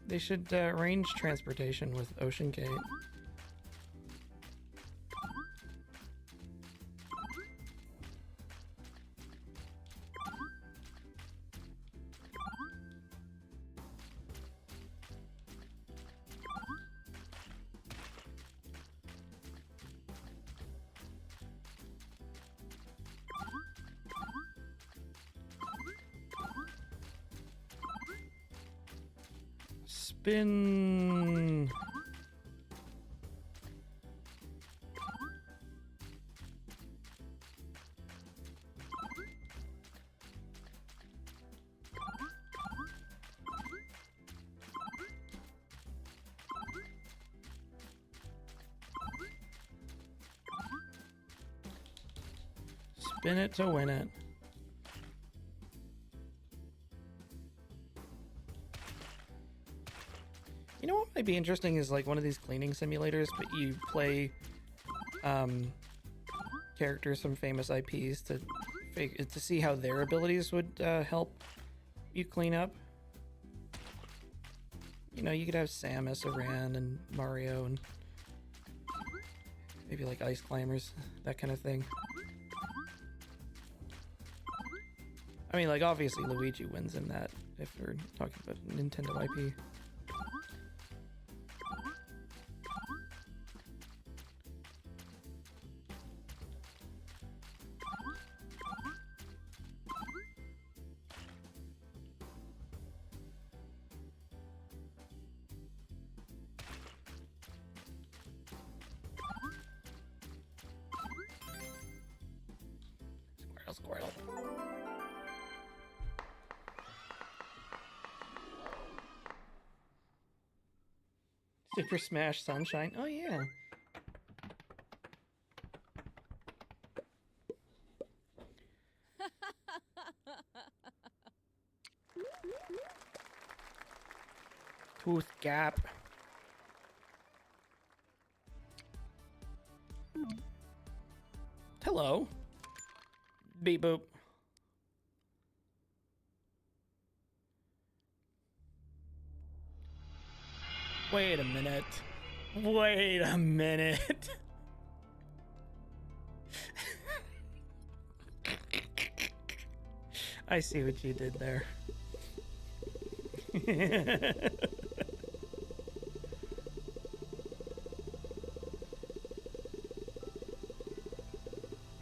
They should arrange transportation with Ocean Gate. Spin. Spin it to win it. You know what might be interesting is like one of these cleaning simulators, but you play characters from famous IPs to see how their abilities would help you clean up. You know, you could have Samus Aran and Mario and maybe like Ice Climbers, that kind of thing. I mean, like, obviously Luigi wins in that if we're talking about Nintendo IP. Squirtle, Squirtle. Super Smash Sunshine. Oh, yeah. Tooth Gap. Hello. Beep boop. Wait a minute. Wait a minute. I see what you did there.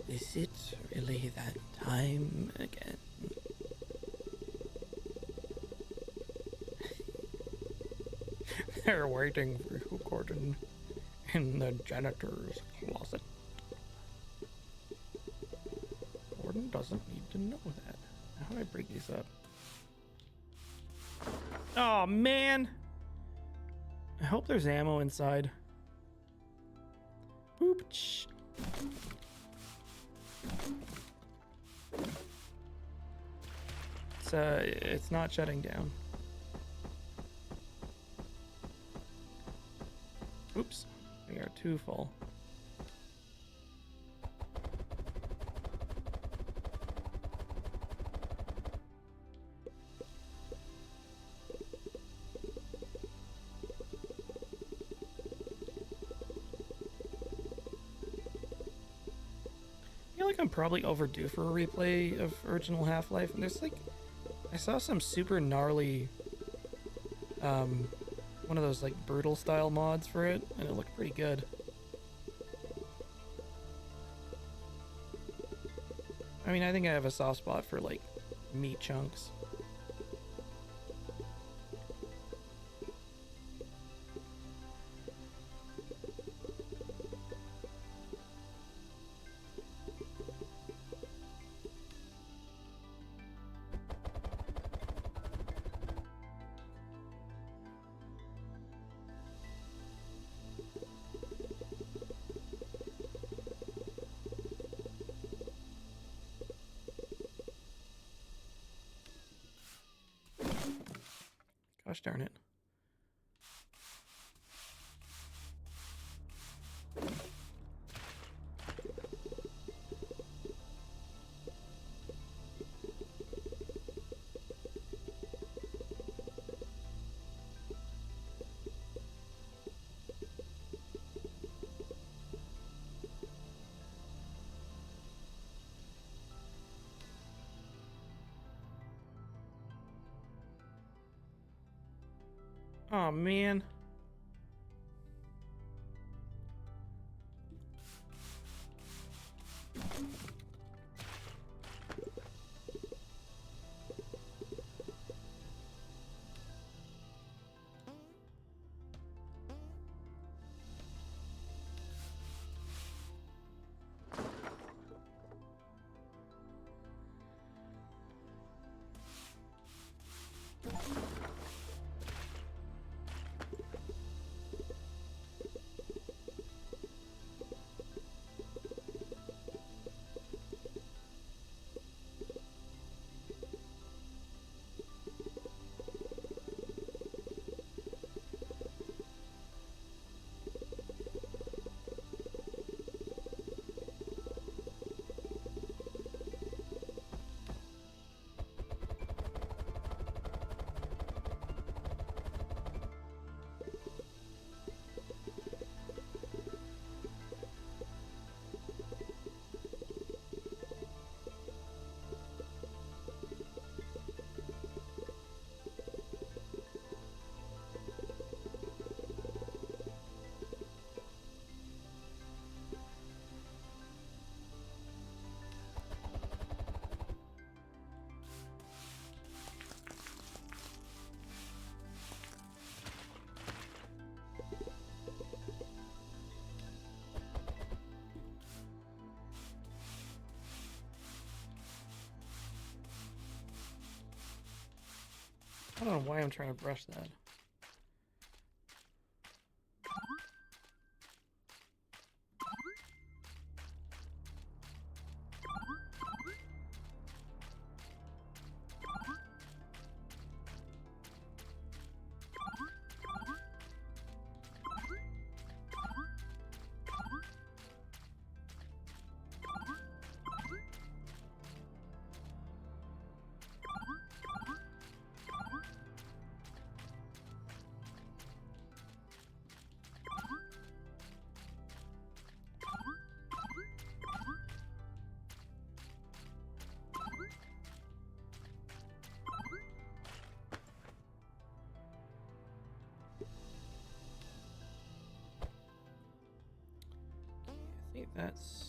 Is it really that time again? They're waiting for you, Gordon, in the janitor's closet. Gordon doesn't need to know that. How do I break these up? Oh, man! I hope there's ammo inside. Boop. It's not shutting down. Oops, we are too full. I feel like I'm probably overdue for a replay of original Half-Life, and there's like, I saw some super gnarly, one of those like brutal style mods for it, and it looked pretty good. I mean, I think I have a soft spot for like meat chunks. Gosh darn it. Oh man. I don't know why I'm trying to brush that. Okay, that's...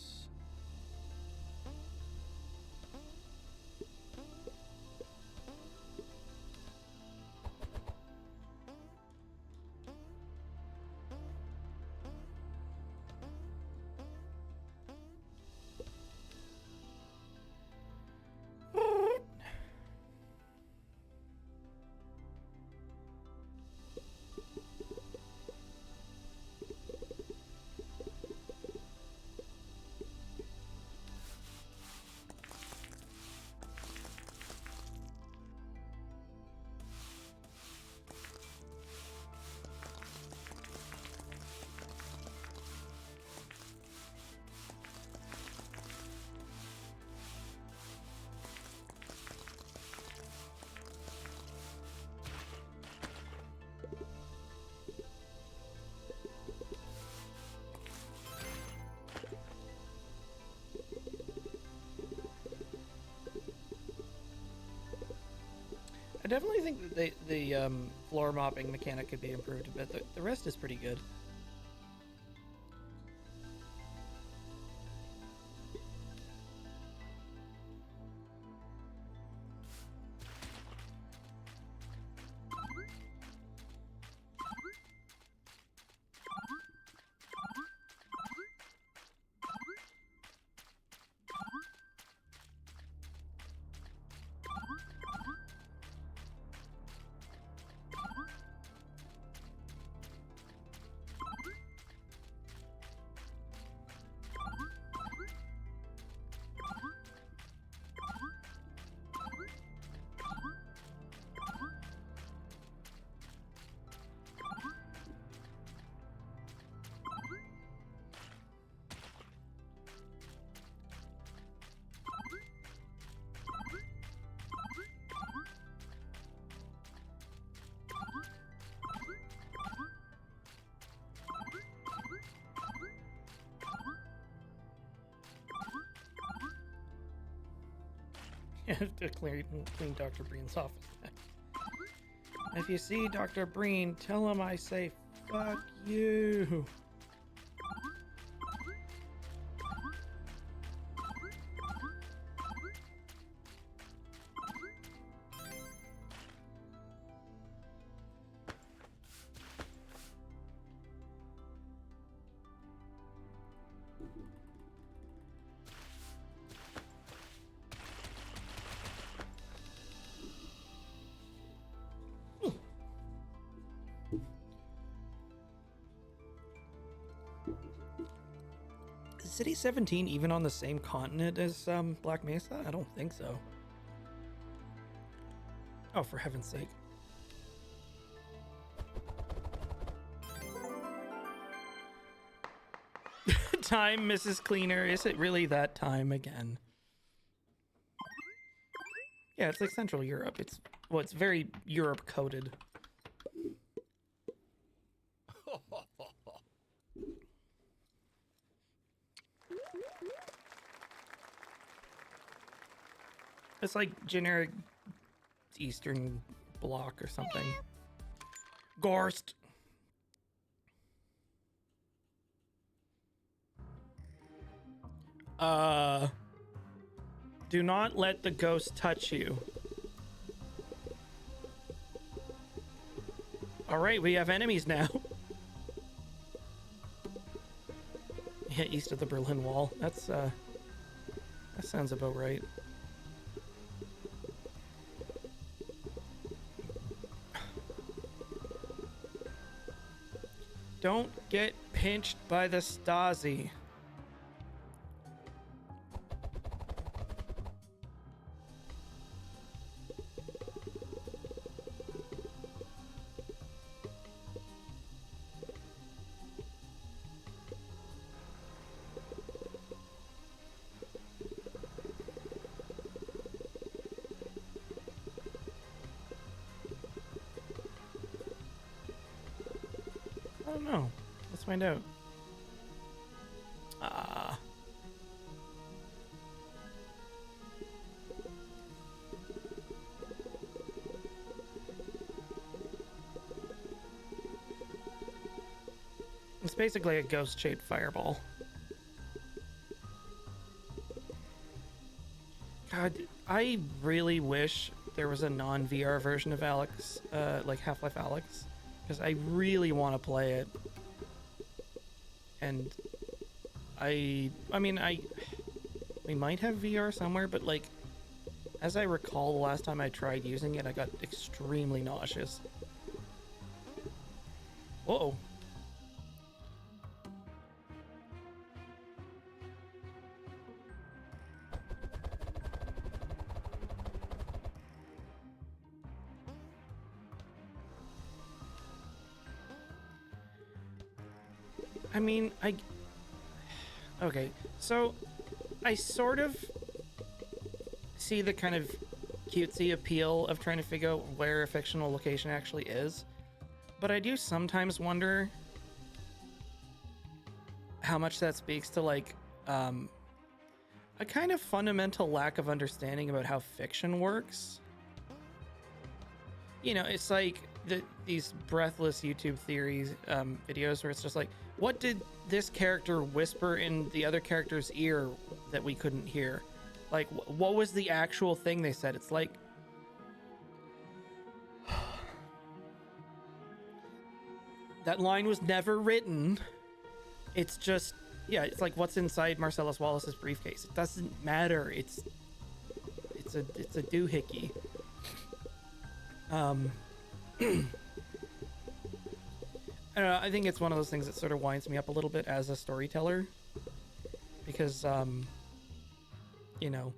I definitely think that the floor mopping mechanic could be improved a bit. The rest is pretty good. To clean Dr. Breen's office. If you see Dr. Breen, tell him I say fuck you. Is City 17 even on the same continent as Black Mesa? I don't think so. Oh, for heaven's sake. Time, Mrs. Cleaner. Is it really that time again? Yeah, it's like Central Europe. It's very Europe coded. It's like generic Eastern Bloc or something. Gorst. Do not let the ghost touch you. All right, we have enemies now. Yeah, east of the Berlin Wall. That sounds about right. Don't get pinched by the Stasi. I don't know. Let's find out. It's basically a ghost-shaped fireball. God, I really wish there was a non-VR version of Alex, like Half-Life Alex, because I really want to play it. And I mean, we might have VR somewhere, but like, as I recall, the last time I tried using it, I got extremely nauseous. Whoa. I mean, okay, so I sort of see the kind of cutesy appeal of trying to figure out where a fictional location actually is, but I do sometimes wonder how much that speaks to like a kind of fundamental lack of understanding about how fiction works. You know, it's like these breathless YouTube theories videos where it's just like, what did this character whisper in the other character's ear that we couldn't hear? Like, what was the actual thing they said? It's like, that line was never written. It's just, yeah, it's like what's inside Marcellus Wallace's briefcase. It doesn't matter. It's a doohickey. I don't know, I think it's one of those things that sort of winds me up a little bit as a storyteller, because you know,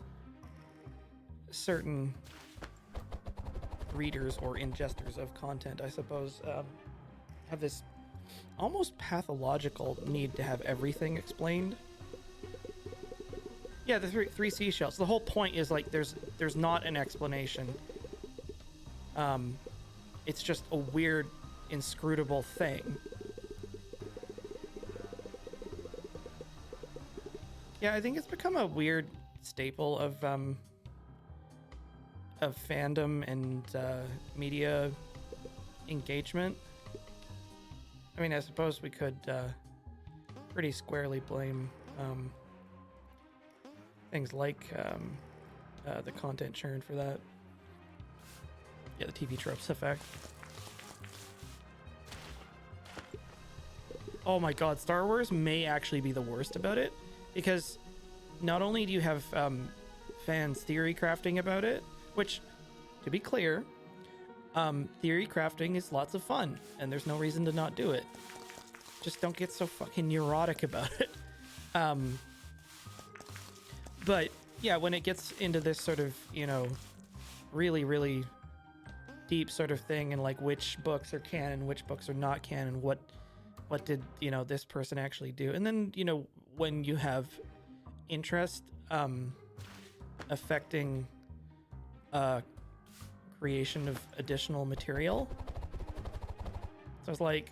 certain readers or ingesters of content, I suppose, have this almost pathological need to have everything explained. Yeah, the three seashells. The whole point is like there's not an explanation. It's just a weird, inscrutable thing. Yeah, I think it's become a weird staple of fandom and media engagement. I mean, I suppose we could pretty squarely blame things like the content churn for that. Yeah, the TV tropes effect. Oh my god, Star Wars may actually be the worst about it, because not only do you have fans theory crafting about it, which, to be clear, theory crafting is lots of fun, and there's no reason to not do it. Just don't get so fucking neurotic about it. But yeah, when it gets into this sort of, you know, really, really deep sort of thing, and like which books are canon, which books are not canon, what did, you know, this person actually do, and then, you know, when you have interest affecting creation of additional material. So it's like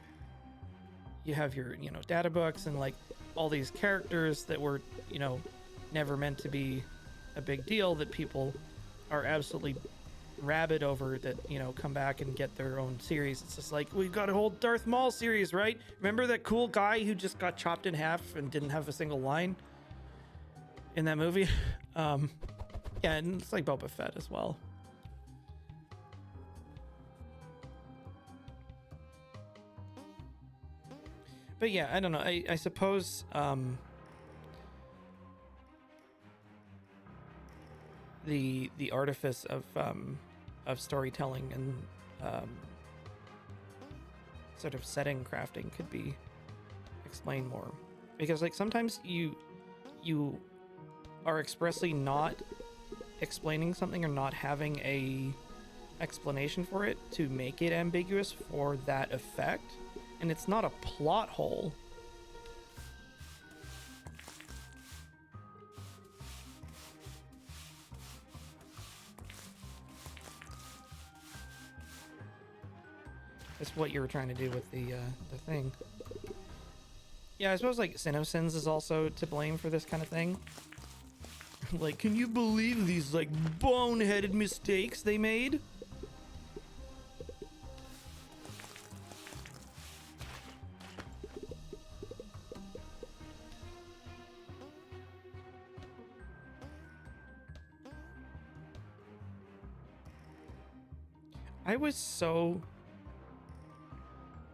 you have your, you know, data books and like all these characters that were, you know, never meant to be a big deal that people are absolutely rabid over, that, you know, come back and get their own series. It's just like, we've got a whole Darth Maul series, right? Remember that cool guy who just got chopped in half and didn't have a single line in that movie? Yeah, and it's like Boba Fett as well. But yeah, I don't know. I suppose the artifice of storytelling and sort of setting crafting could be explained more, because like sometimes you are expressly not explaining something or not having a explanation for it to make it ambiguous for that effect, and it's not a plot hole. That's what you were trying to do with the thing. Yeah, I suppose like CinemaSins is also to blame for this kind of thing. Like, can you believe these like boneheaded mistakes they made? I was so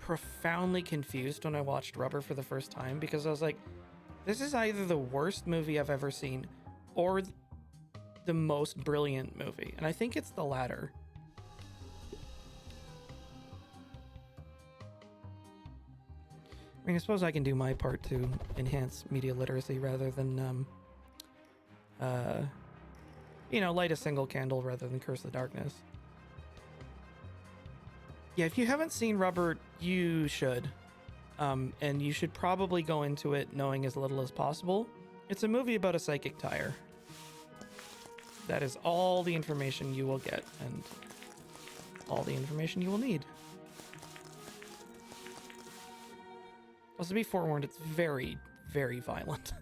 profoundly confused when I watched Rubber for the first time because I was like, this is either the worst movie I've ever seen or the most brilliant movie. And I think it's the latter. I mean, I suppose I can do my part to enhance media literacy rather than, light a single candle rather than curse the darkness. Yeah, if you haven't seen Rubber, you should. And you should probably go into it knowing as little as possible. It's a movie about a psychic tire. That is all the information you will get and all the information you will need. Also, be forewarned, it's very, very violent.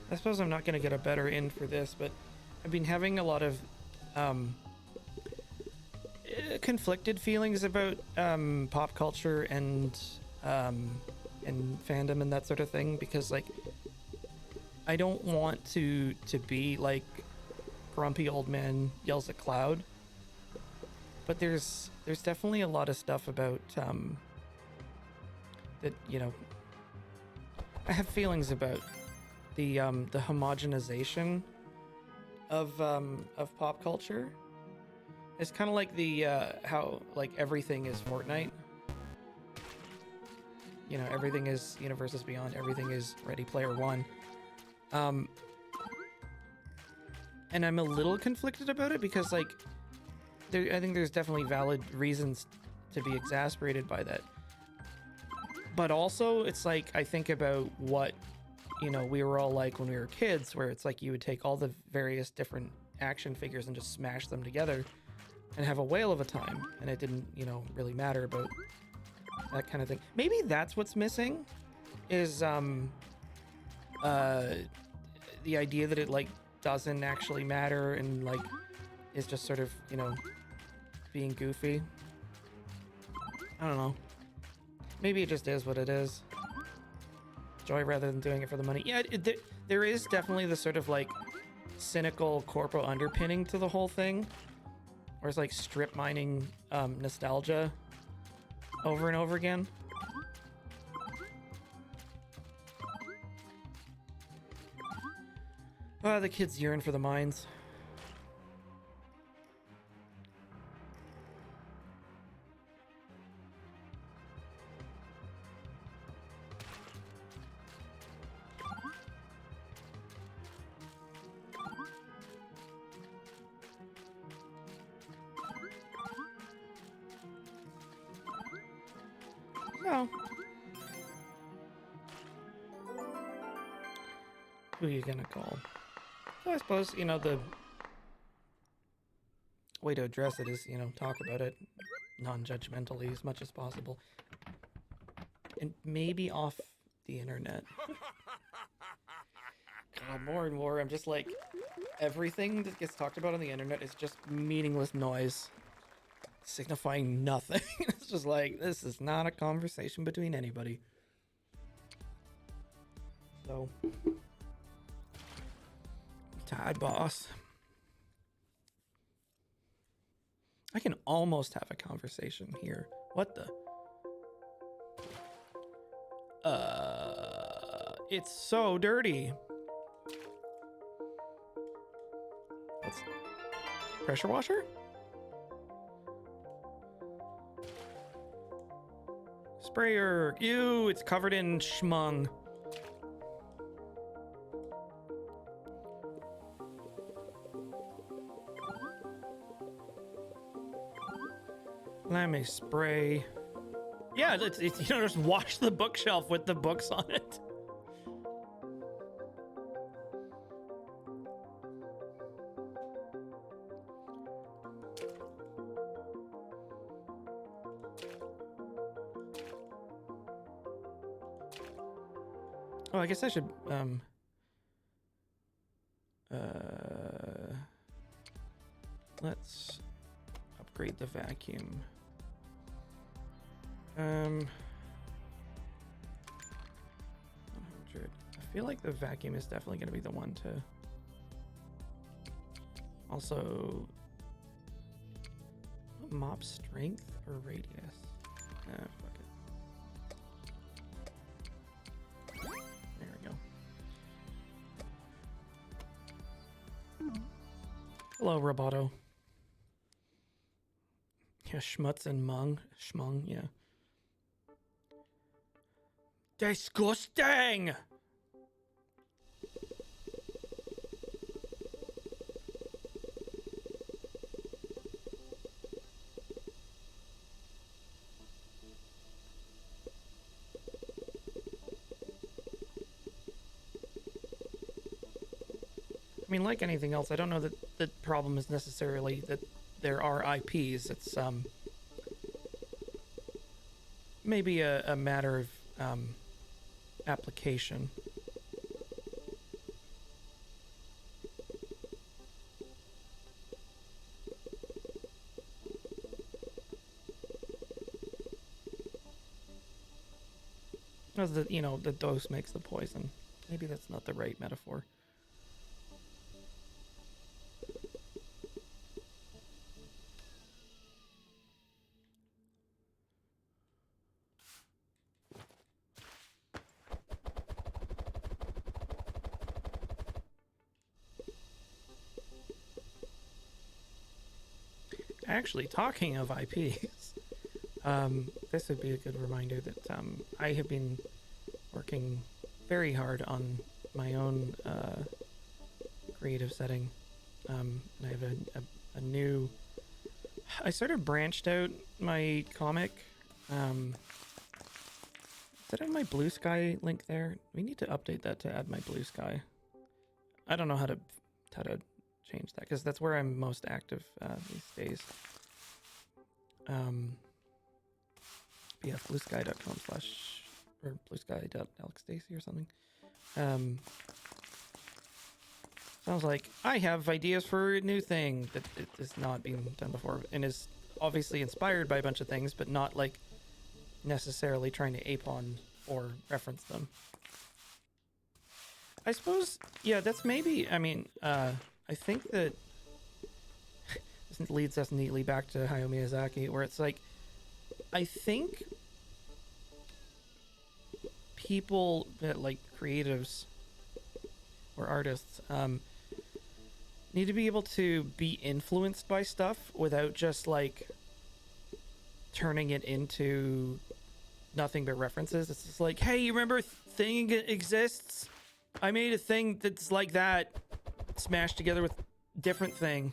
I suppose I'm not going to get a better in for this, but I've been having a lot of conflicted feelings about pop culture and fandom and that sort of thing, because like I don't want to be like grumpy old man yells at cloud, but there's definitely a lot of stuff about that, you know, I have feelings about the homogenization of pop culture. It's kind of like the how like everything is Fortnite. You know, everything is Universes Beyond. Everything is Ready Player One. And I'm a little conflicted about it because like I think there's definitely valid reasons to be exasperated by that. But also, it's like I think about what, you know, we were all like when we were kids, where it's like you would take all the various different action figures and just smash them together and have a whale of a time, and it didn't, you know, really matter about that kind of thing. Maybe that's what's missing, is the idea that it like doesn't actually matter and like is just sort of, you know, being goofy. I don't know. Maybe it just is what it is. Joy rather than doing it for the money. Yeah, there is definitely the sort of like cynical corpo underpinning to the whole thing, where it's like strip mining nostalgia over and over again. The kids yearn for the mines. No. Who are you gonna call? So I suppose, you know, the way to address it is, you know, talk about it non-judgmentally as much as possible. And maybe off the internet. God, more and more, I'm just like, everything that gets talked about on the internet is just meaningless noise, signifying nothing. It's just like, this is not a conversation between anybody. So, Todd Boss. I can almost have a conversation here. What the? It's so dirty. What's pressure washer? Sprayer. Ew, it's covered in schmung. Let me spray Yeah, it's you know, just wash the bookshelf with the books on it. Oh, I guess I should let's upgrade the vacuum. 100. I feel like the vacuum is definitely going to be the one to also mop strength or radius. Fuck it. There we go. Hello, Roboto. Yeah, Schmutz and Schmung, yeah. Disgusting! I mean, like anything else, I don't know that the problem is necessarily that there are IPs. It's maybe a matter of application. As the, you know, the dose makes the poison. Maybe that's not the right metaphor. Actually, talking of IPs, this would be a good reminder that I have been working very hard on my own creative setting. And I have a new... I sort of branched out my comic. Did I have my Blue Sky link there? We need to update that to add my Blue Sky. I don't know how to change that because that's where I'm most active these days. Yeah, bluesky.com/ or bluesky.alexstacy or something. Sounds like I have ideas for a new thing that is not being done before and is obviously inspired by a bunch of things, but not like necessarily trying to ape on or reference them. I suppose, yeah, that's maybe, I mean, I think that this leads us neatly back to Hayao Miyazaki, where it's like, I think people that like creatives or artists need to be able to be influenced by stuff without just like turning it into nothing but references. It's just like, hey, you remember thing exists? I made a thing that's like that smashed together with different thing.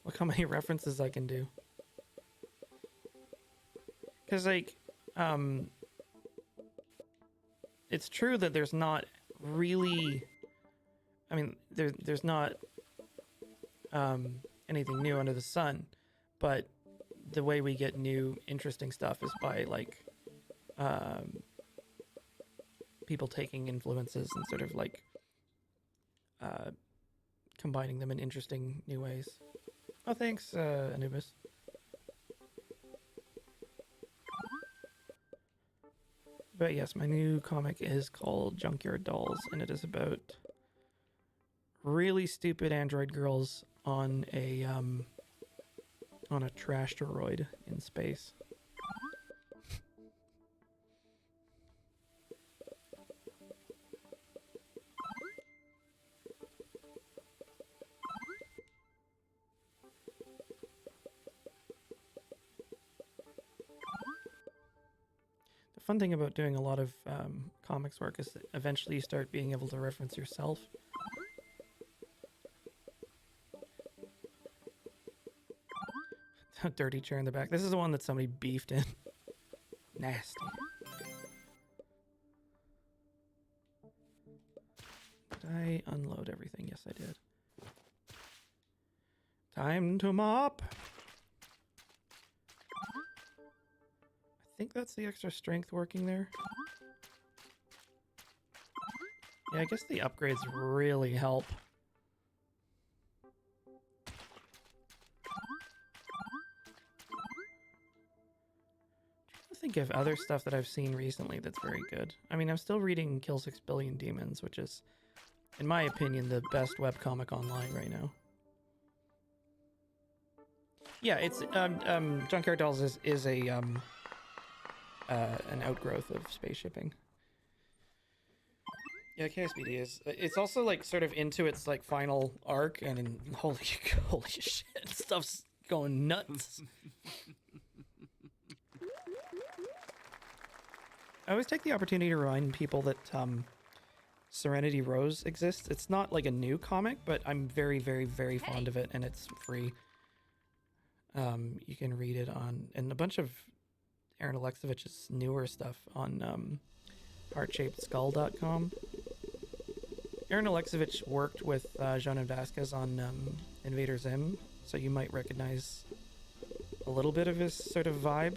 Look how many references I can do. Because like it's true that there's not really, I mean, there's not anything new under the sun, but the way we get new interesting stuff is by like people taking influences and sort of like combining them in interesting new ways. Oh, thanks, Anubis. But yes, my new comic is called Junkyard Dolls, and it is about really stupid android girls on a trash toroid in space. The fun thing about doing a lot of comics work is that eventually you start being able to reference yourself. A dirty chair in the back. This is the one that somebody beefed in. Nasty. Did I unload everything? Yes, I did. Time to mop. I think that's the extra strength working there. Yeah, I guess the upgrades really help. I think of other stuff that I've seen recently that's very good. I mean, I'm still reading Kill 6 Billion Demons, which is, in my opinion, the best webcomic online right now. Yeah, it's Junkyard Dolls is a an outgrowth of space shipping. Yeah, KSBD is. It's also like sort of into its like final arc, and holy shit, stuff's going nuts. I always take the opportunity to remind people that Serenity Rose exists. It's not like a new comic, but I'm very, very, very fond of it, and it's free. You can read it on, and a bunch of Aaron Alexiewicz's newer stuff on heartshapedSkull.com. Aaron Alexievich worked with Jhonen Vasquez on Invader Zim, so you might recognize a little bit of his sort of vibe.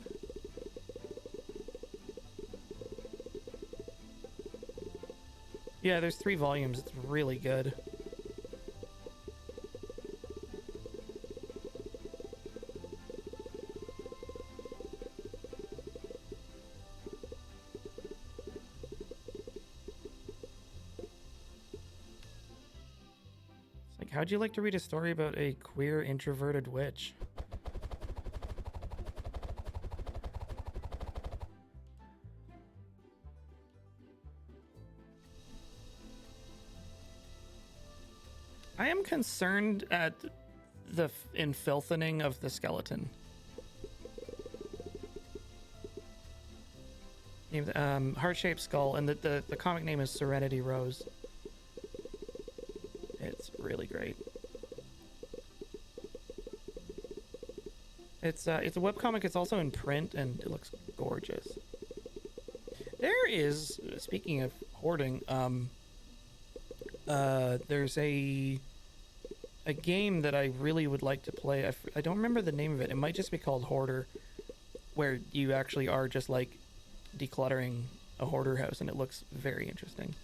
Yeah, there's 3 volumes. It's really good. It's like, how'd you like to read a story about a queer introverted witch? I am concerned at the infilthening of the skeleton. Heart-shaped skull, and the comic name is Serenity Rose. It's really great. It's a webcomic. It's also in print, and it looks gorgeous. There is, speaking of hoarding, there's a game that I really would like to play. I don't remember the name of it. It might just be called Hoarder, where you actually are just like decluttering a hoarder house, and it looks very interesting.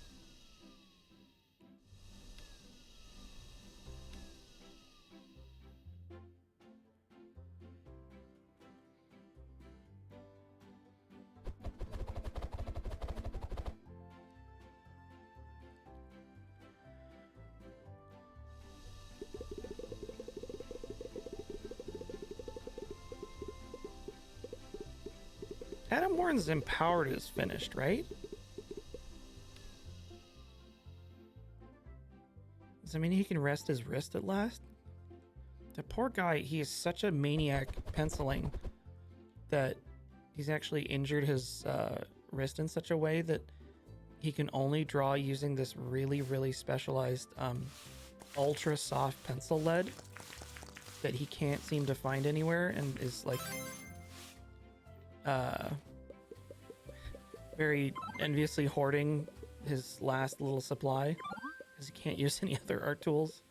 Adam Warren's Empowered is finished, right? Does that mean he can rest his wrist at last? The poor guy, he is such a maniac penciling that he's actually injured his wrist in such a way that he can only draw using this really, really specialized ultra soft pencil lead that he can't seem to find anywhere, and is like very enviously hoarding his last little supply because he can't use any other art tools.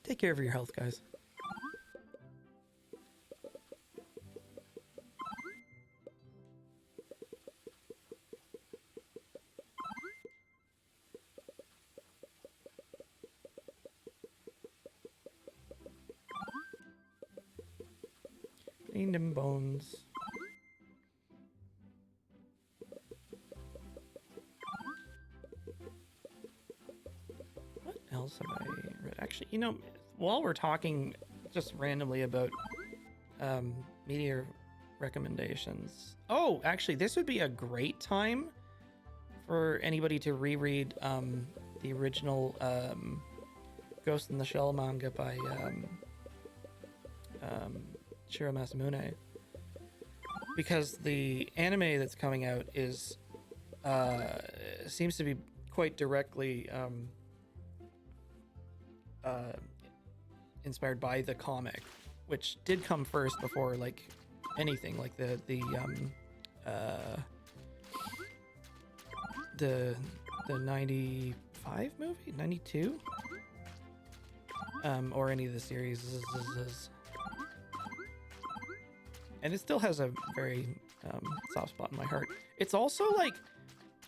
Take care of your health, guys. Clean them bones. What else have I read? Actually, you know, while we're talking just randomly about media recommendations. Oh, actually, this would be a great time for anybody to reread the original Ghost in the Shell manga by Shiro Masamune, because the anime that's coming out is seems to be quite directly inspired by the comic, which did come first before like anything, like the 95 movie, 92, or any of the series. And it still has a very soft spot in my heart. It's also like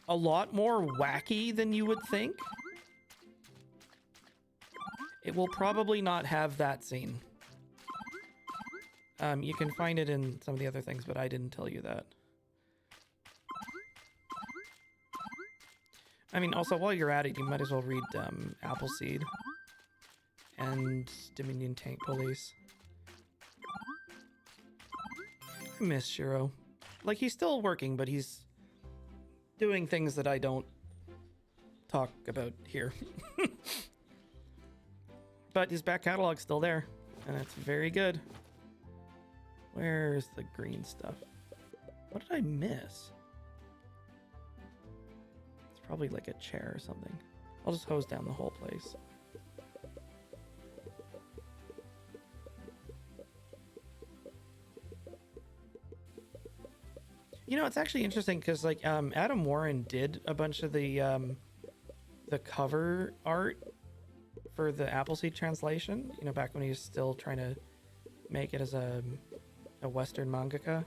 a lot more wacky than you would think. It will probably not have that scene. You can find it in some of the other things, but I didn't tell you that. I mean, also, while you're at it, you might as well read Appleseed and Dominion Tank Police. I miss Shiro. Like, he's still working, but he's doing things that I don't talk about here. But his back catalog's still there, and it's very good. Where's the green stuff? What did I miss? It's probably like a chair or something. I'll just hose down the whole place. You know, it's actually interesting because like Adam Warren did a bunch of the cover art for the Appleseed translation, you know, back when he was still trying to make it as a Western mangaka.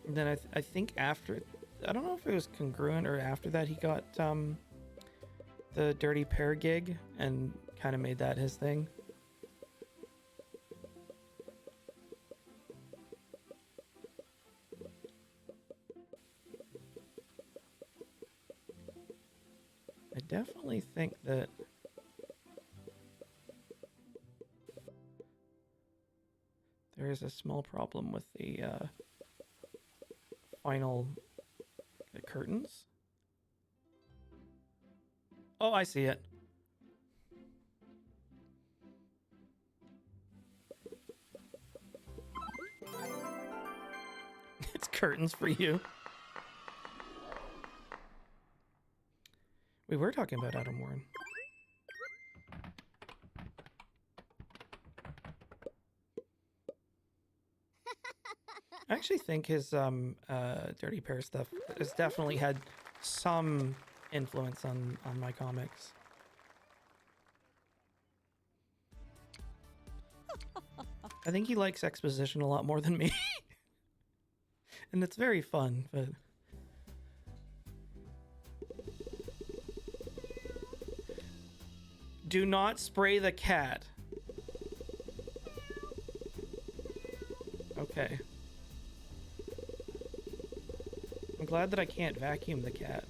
And then I think after, I don't know if it was congruent or after that, he got the Dirty Pair gig and kind of made that his thing. I definitely think that there is a small problem with the final curtains. Oh, I see it. It's curtains for you. We were talking about Adam Warren. I actually think his Dirty Pair stuff has definitely had some influence on my comics. I think he likes exposition a lot more than me. And it's very fun, but... Do not spray the cat. Okay. I'm glad that I can't vacuum the cat.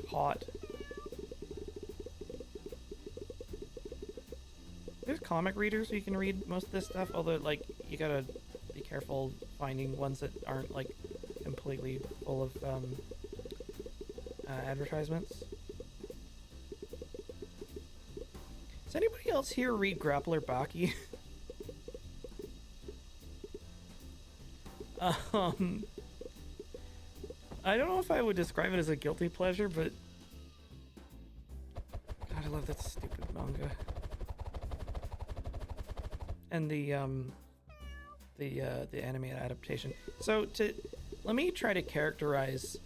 Hot. There's comic readers so you can read most of this stuff, although, like, you gotta be careful finding ones that aren't, like, completely full of advertisements. Does anybody else here read Grappler Baki? I don't know if I would describe it as a guilty pleasure, but God, I love that stupid manga. And the anime adaptation. So let me try to characterize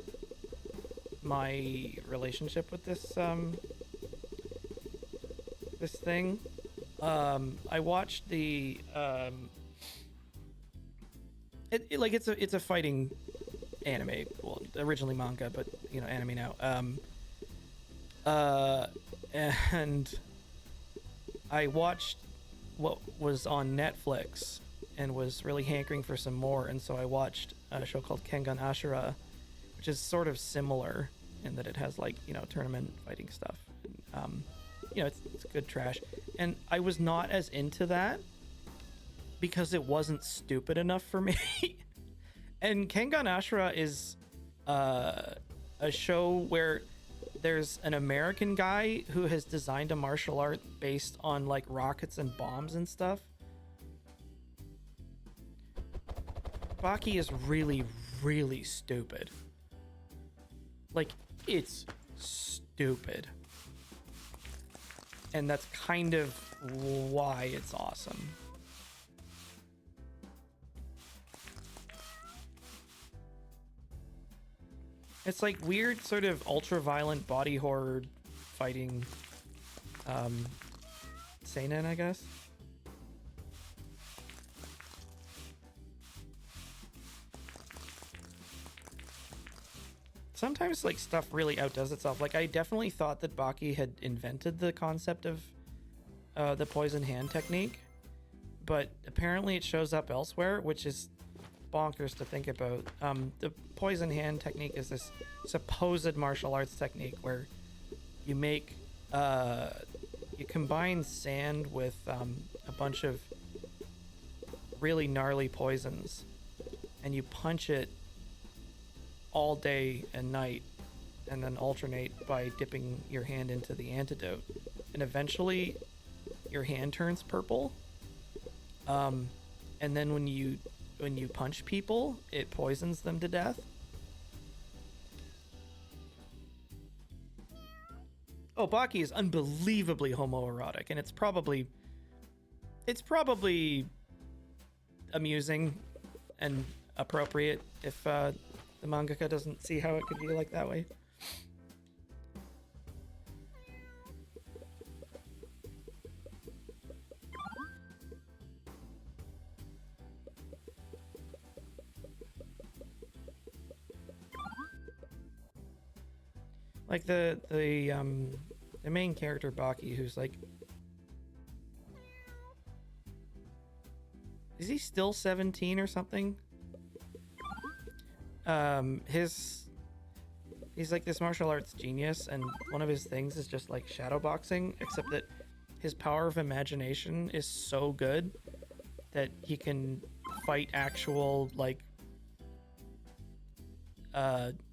my relationship with this this thing. I watched the it's a fighting anime. Well, originally manga, but you know, anime now. And I watched what was on Netflix and was really hankering for some more, and so I watched a show called Kengan Ashura, which is sort of similar in that it has, like, you know, tournament fighting stuff. And, you know, it's good trash. And I was not as into that because it wasn't stupid enough for me. And Kengan Ashura is a show where there's an American guy who has designed a martial art based on, like, rockets and bombs and stuff. Baki is really, really stupid. Like, it's stupid. And that's kind of why it's awesome. It's like weird sort of ultra-violent body horror fighting seinen, I guess. Sometimes like stuff really outdoes itself. Like I definitely thought that Baki had invented the concept of the poison hand technique, but apparently it shows up elsewhere, which is bonkers to think about. The poison hand technique is this supposed martial arts technique where you make you combine sand with a bunch of really gnarly poisons, and you punch it all day and night, and then alternate by dipping your hand into the antidote, and eventually your hand turns purple. And then when you punch people, it poisons them to death. Oh, Baki is unbelievably homoerotic, and it's probably amusing and appropriate if the mangaka doesn't see how it could be like that way. Like the main character Baki, who's like, is he still 17 or something? He's like this martial arts genius, and one of his things is just like shadowboxing, except that his power of imagination is so good that he can fight actual like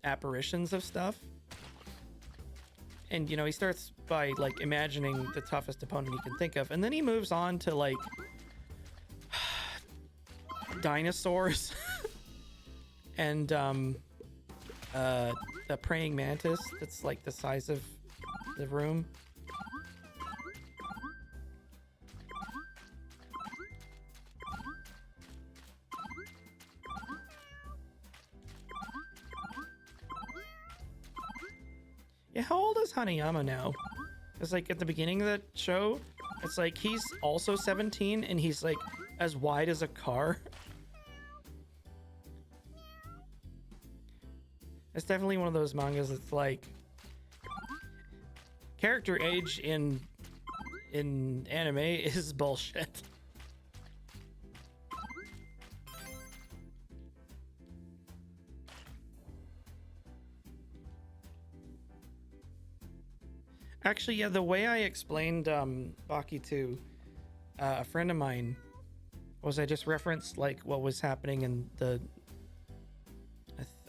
apparitions of stuff. And, you know, he starts by, like, imagining the toughest opponent he can think of. And then he moves on to, like, dinosaurs. And, the praying mantis that's, like, the size of the room. Yeah, how old is Hanayama now? It's like at the beginning of the show, it's like he's also 17 and he's like as wide as a car. It's definitely one of those mangas that's like character age in anime is bullshit. Actually, yeah, the way I explained Baki to a friend of mine was I just referenced like what was happening in the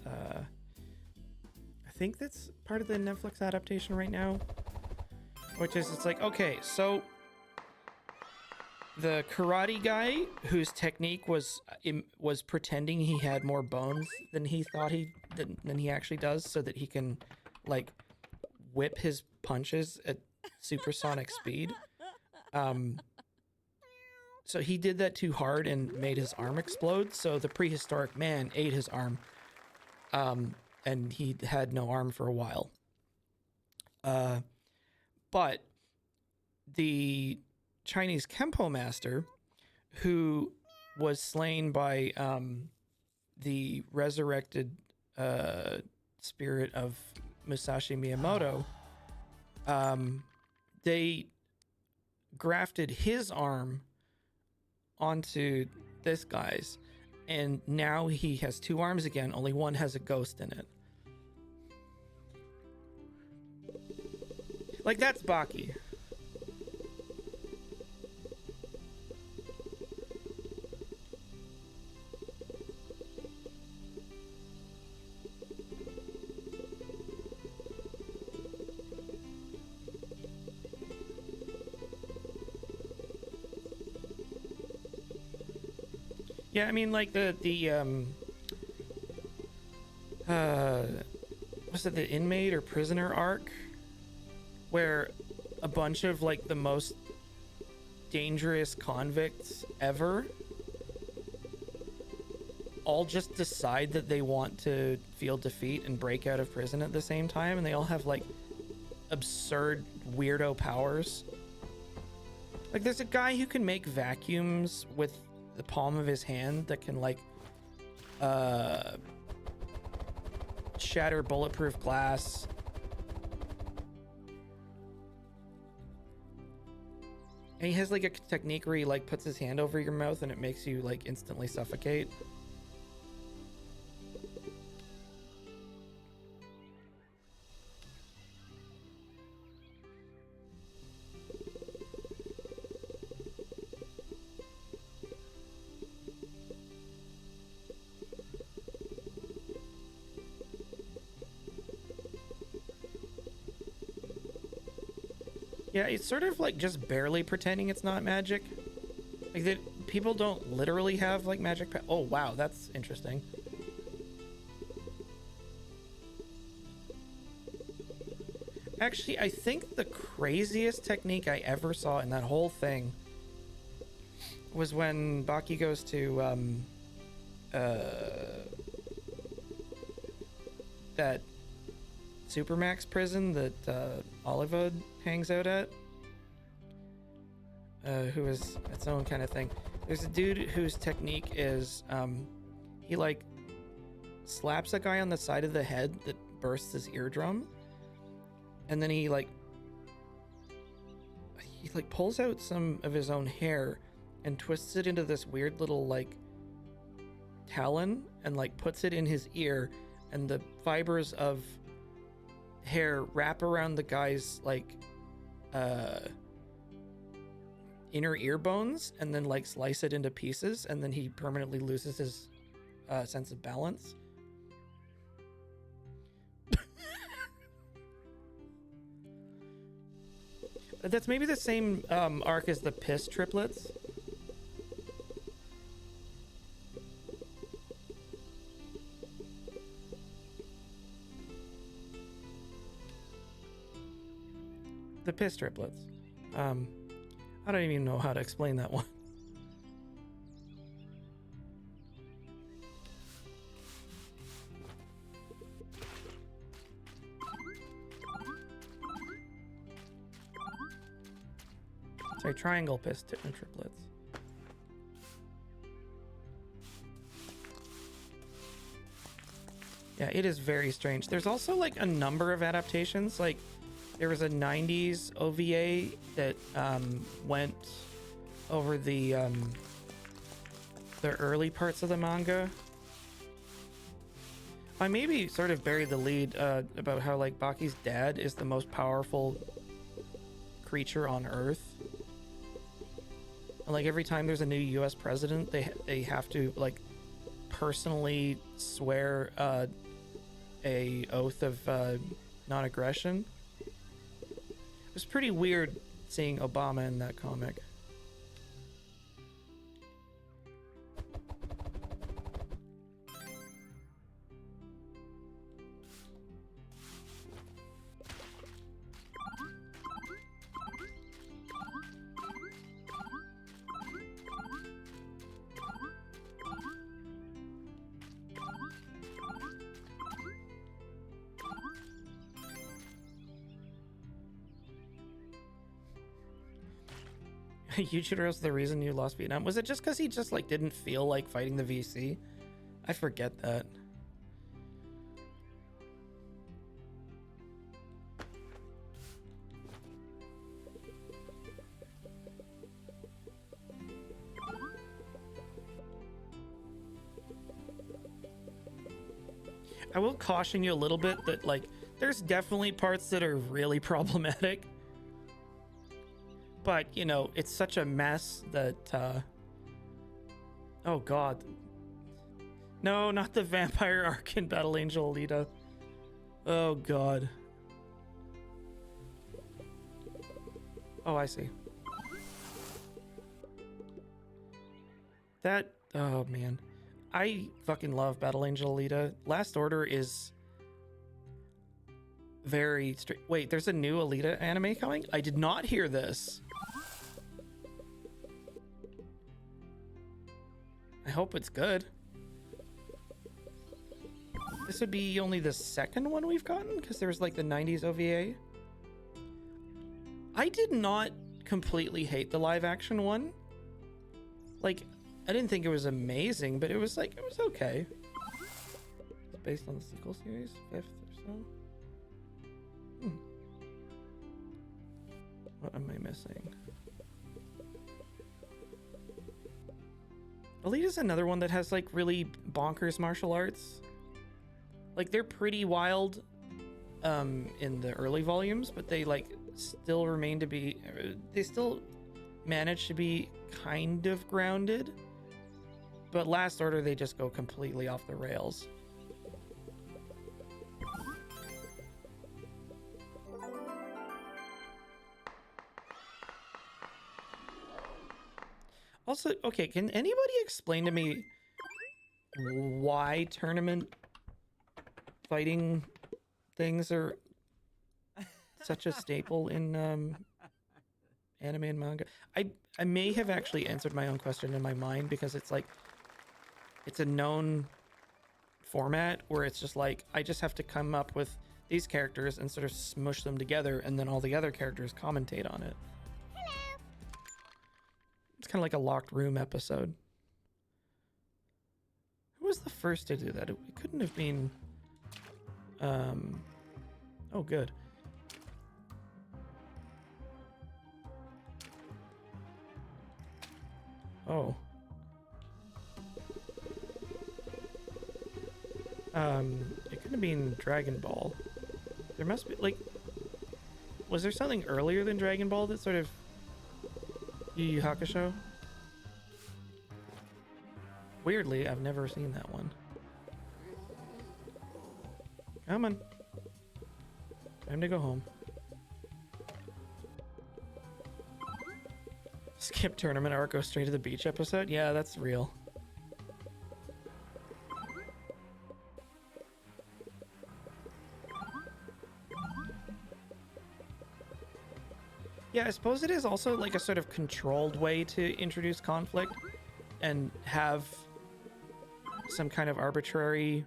I think that's part of the Netflix adaptation right now, which is it's like, okay, so the karate guy whose technique was pretending he had more bones than he thought than he actually does, so that he can like whip his punches at supersonic speed. So he did that too hard and made his arm explode. So the prehistoric man ate his arm, and he had no arm for a while. But the Chinese Kempo master, who was slain by the resurrected spirit of Musashi Miyamoto, they grafted his arm onto this guy's, and now he has two arms again, only one has a ghost in it. Like, that's Baki. Yeah, I mean, like the was it the inmate or prisoner arc, where a bunch of like the most dangerous convicts ever all just decide that they want to feel defeat and break out of prison at the same time, and they all have like absurd weirdo powers. Like there's a guy who can make vacuums with the palm of his hand that can like shatter bulletproof glass. And he has like a technique where he like puts his hand over your mouth and it makes you like instantly suffocate. Yeah, it's sort of like just barely pretending it's not magic. Like that people don't literally have like magic oh wow, that's interesting. Actually, I think the craziest technique I ever saw in that whole thing was when Baki goes to that Supermax prison that Oliva hangs out at, who is its own kind of thing. There's a dude whose technique is he like slaps a guy on the side of the head that bursts his eardrum, and then he pulls out some of his own hair and twists it into this weird little like talon and like puts it in his ear, and the fibers of hair wrap around the guy's like inner ear bones and then like slice it into pieces, and then he permanently loses his sense of balance. That's maybe the same arc as the piss triplets. The piss triplets. I don't even know how to explain that one. Sorry, triangle piss triplets. Yeah, it is very strange. There's also like a number of adaptations. Like there was a 90s OVA that went over the early parts of the manga. I maybe sort of buried the lead about how like Baki's dad is the most powerful creature on Earth. And, like every time there's a new U.S. president, they have to like personally swear a oath of non-aggression. It was pretty weird seeing Obama in that comic. Yujiro's the reason you lost Vietnam. Was it just because he just like didn't feel like fighting the VC? I forget that. I will caution you a little bit that like there's definitely parts that are really problematic. But, you know, it's such a mess that, oh god. No, not the vampire arc in Battle Angel Alita. Oh god. Oh, I see. That, oh man. I fucking love Battle Angel Alita. Last Order is very strict. Wait, there's a new Alita anime coming? I did not hear this. I hope it's good. This would be only the second one we've gotten because there's like the 90s OVA. I did not completely hate the live action one. Like, I didn't think it was amazing, but it was like, it was okay. It's based on the sequel series, 5th or so. What am I missing? Alita's another one that has like really bonkers martial arts. Like they're pretty wild in the early volumes, but they like still remain to be, they still manage to be kind of grounded. But Last Order, they just go completely off the rails. Also, okay, can anybody explain to me why tournament fighting things are such a staple in anime and manga? I may have actually answered my own question in my mind because it's like, it's a known format where it's just like, I just have to come up with these characters and sort of smush them together and then all the other characters commentate on it. It's kind of like a locked room episode. Who was the first to do that? It couldn't have been... Oh, good. Oh. It couldn't have been Dragon Ball. There must be, like... Was there something earlier than Dragon Ball that sort of... Yu Yu Hakusho? Weirdly, I've never seen that one. Come on. Time to go home. Skip tournament arc, go straight to the beach episode? Yeah, that's real. Yeah, I suppose it is also like a sort of controlled way to introduce conflict and have some kind of arbitrary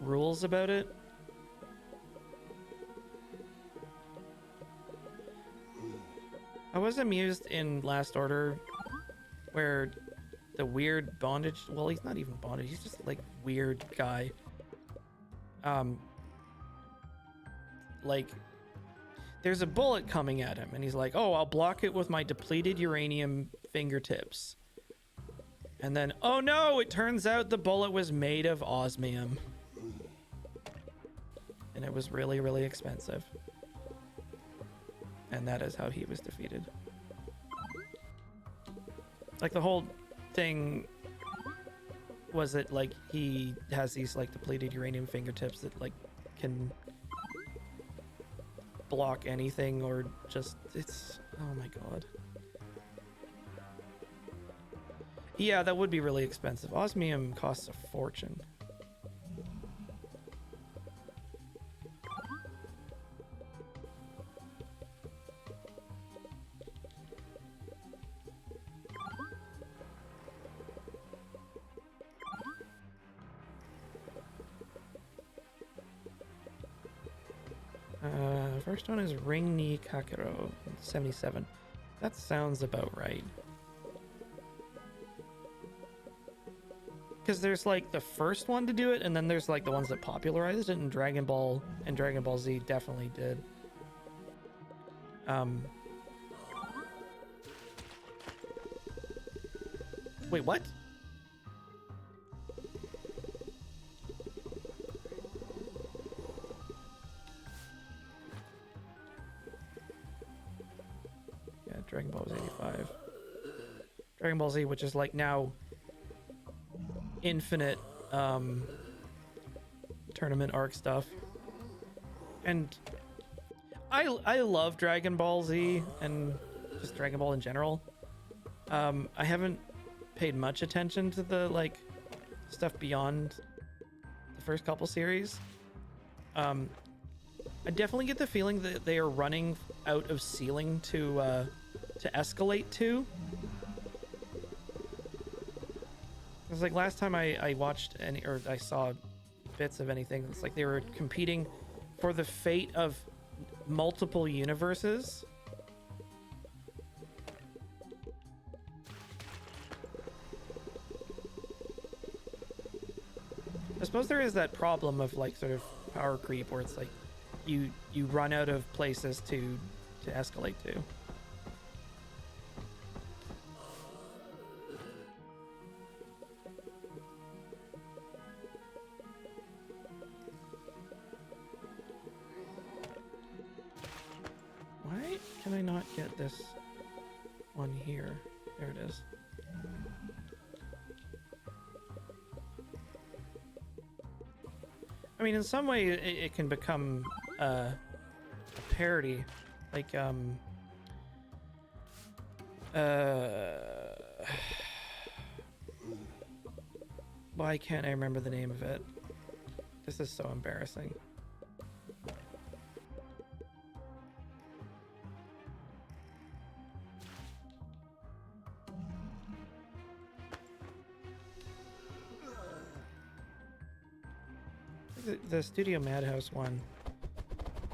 rules about it. I was amused in Last Order where the weird bondage, well, he's not even bondage, he's just like weird guy. Like, there's a bullet coming at him, and he's like, oh, I'll block it with my depleted uranium fingertips. And then, oh no, it turns out the bullet was made of osmium. And it was really, really expensive. And that is how he was defeated. Like, the whole thing was that, like, he has these, like, depleted uranium fingertips that, like, can... block anything or just it's oh my god. Yeah, that would be really expensive. Osmium costs a fortune. First one is Ring ni Kakero, 77. That sounds about right. Because there's like the first one to do it, and then there's like the ones that popularized it, and Dragon Ball and Dragon Ball Z definitely did. Wait, what? Dragon Ball was 85. Dragon Ball Z, which is like now infinite tournament arc stuff. And I love Dragon Ball Z and just Dragon Ball in general. I haven't paid much attention to the like stuff beyond the first couple series. I definitely get the feeling that they are running out of ceiling to escalate to. It's like last time I watched any, or I saw bits of anything, it's like they were competing for the fate of multiple universes. I suppose there is that problem of like sort of power creep where it's like you run out of places to escalate to. Why can I not get this one here? There it is. I mean, in some way, it can become a parody, like why can't I remember the name of it? This is so embarrassing. The Studio Madhouse one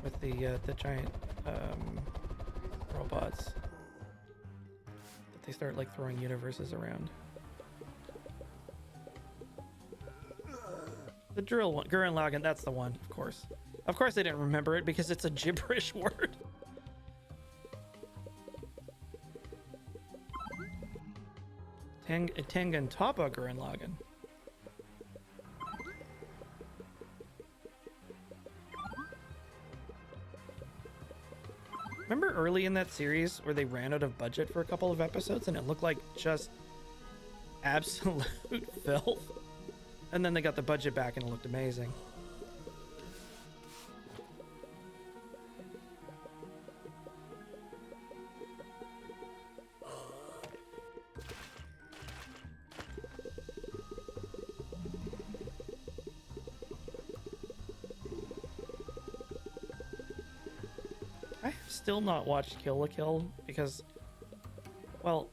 with the giant robots that they start like throwing universes around. The drill one, Gurren Lagann, that's the one, of course. Of course I didn't remember it because it's a gibberish word. Tengen Toppa Gurren Lagann. Remember early in that series where they ran out of budget for a couple of episodes and it looked like just absolute filth? And then they got the budget back and it looked amazing. I have still not watched Kill la Kill because, well,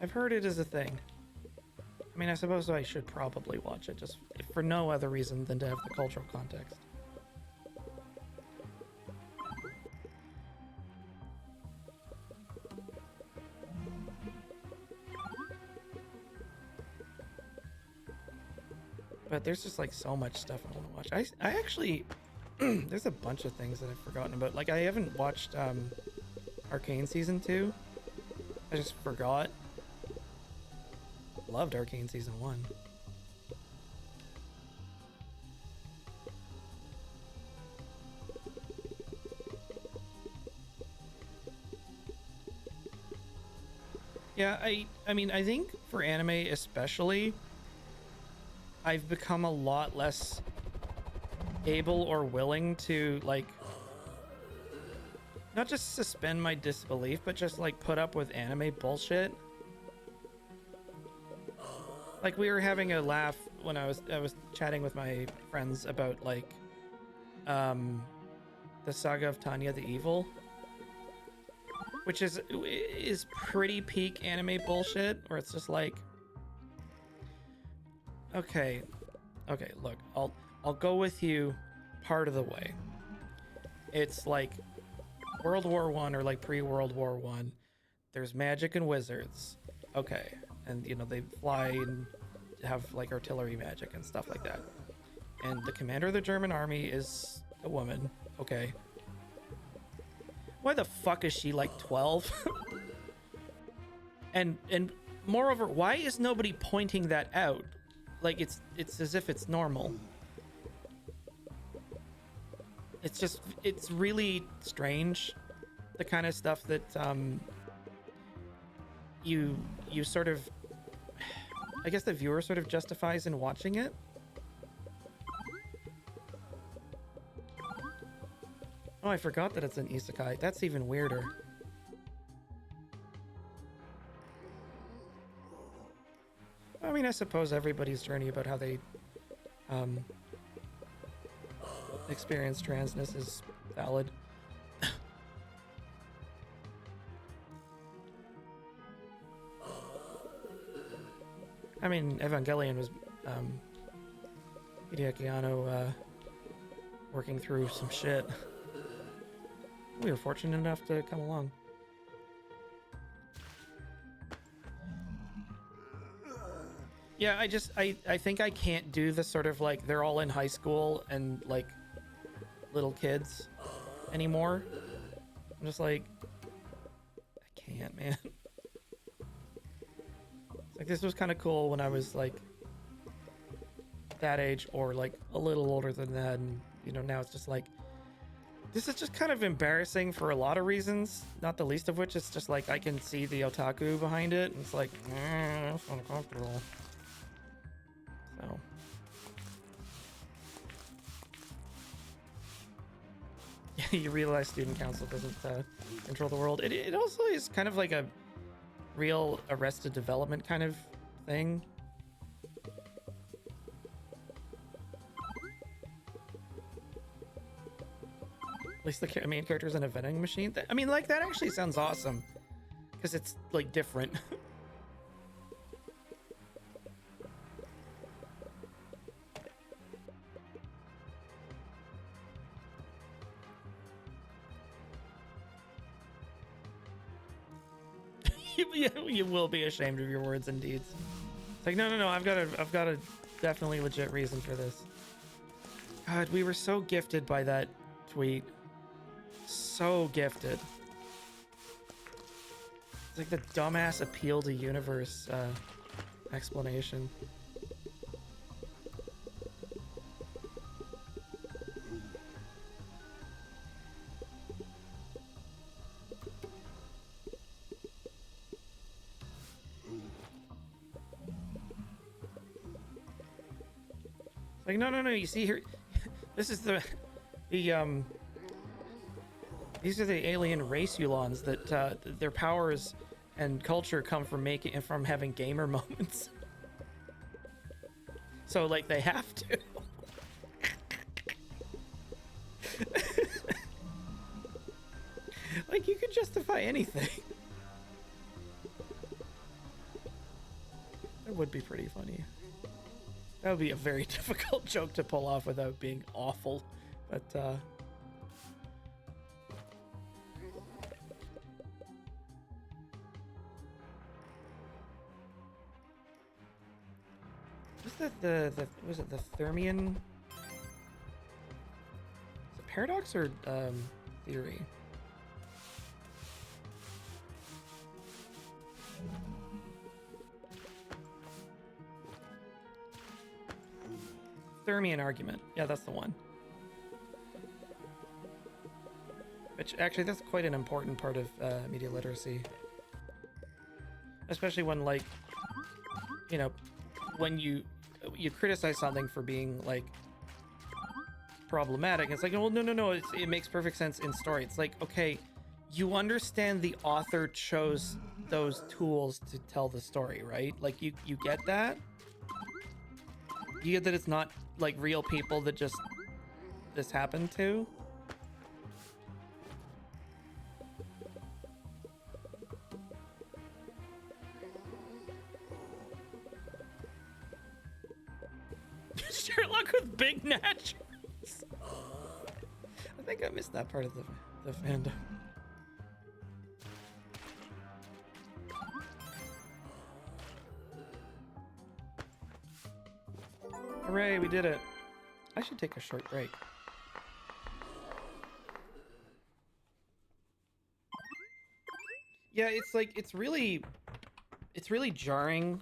I've heard it is a thing. I mean, I suppose I should probably watch it just for no other reason than to have the cultural context. But there's just like so much stuff I want to watch. I actually there's a bunch of things that I've forgotten about. Like I haven't watched Arcane season 2. I just forgot. Loved Arcane season 1. Yeah, I mean, I think for anime especially, I've become a lot less able or willing to like not just suspend my disbelief, but just like put up with anime bullshit. Like we were having a laugh when I was chatting with my friends about like the Saga of Tanya the Evil, which is pretty peak anime bullshit, where it's just like, okay, look, I'll go with you part of the way. It's like World War One or like pre-World War One. There's magic and wizards. Okay. And, you know, they fly and have, like, artillery magic and stuff like that. And the commander of the German army is a woman. Okay. Why the fuck is she, like, 12? and moreover, why is nobody pointing that out? Like, it's as if it's normal. It's just, it's really strange. The kind of stuff that, you sort of, I guess the viewer sort of justifies in watching it. Oh, I forgot that it's an isekai. That's even weirder. I mean, mean, I suppose everybody's journey about how they experience transness is valid. I mean, Evangelion was Hideaki Anno working through some shit. We were fortunate enough to come along. Yeah, I think I can't do the sort of like they're all in high school and like little kids anymore. I'm just like, I can't, man. It's like this was kind of cool when I was like that age or like a little older than that, and you know, now it's just like this is just kind of embarrassing for a lot of reasons, not the least of which it's just like I can see the otaku behind it and it's like that's uncomfortable. So you realize student council doesn't control the world. It also is kind of like a real Arrested Development kind of thing. At least the main character is in a vending machine. I mean, like, that actually sounds awesome. Because it's, like, different. You will be ashamed of your words and deeds. It's like, no, I've got a definitely legit reason for this. God, we were so gifted by that tweet. So gifted. It's like the dumbass appeal to universe explanation. It's like, no, you see here, this is these are the alien race Ulons that their powers and culture come from from having gamer moments. So like they have to. Like you could justify anything. That would be pretty funny. That would be a very difficult joke to pull off without being awful, but was that was it the Thermian? Is it paradox or theory? Thermian argument. Yeah, that's the one. Which actually, that's quite an important part of media literacy. Especially when, like, you know, when you criticize something for being, like, problematic, it's like, well, no, it makes perfect sense in story. It's like, okay, you understand the author chose those tools to tell the story, right? Like, you get that? You get that it's not, like, real people that just this happened to? Sherlock with big naturals. I think I missed that part of the fandom. Hooray, we did it. I should take a short break. Yeah, it's like it's really jarring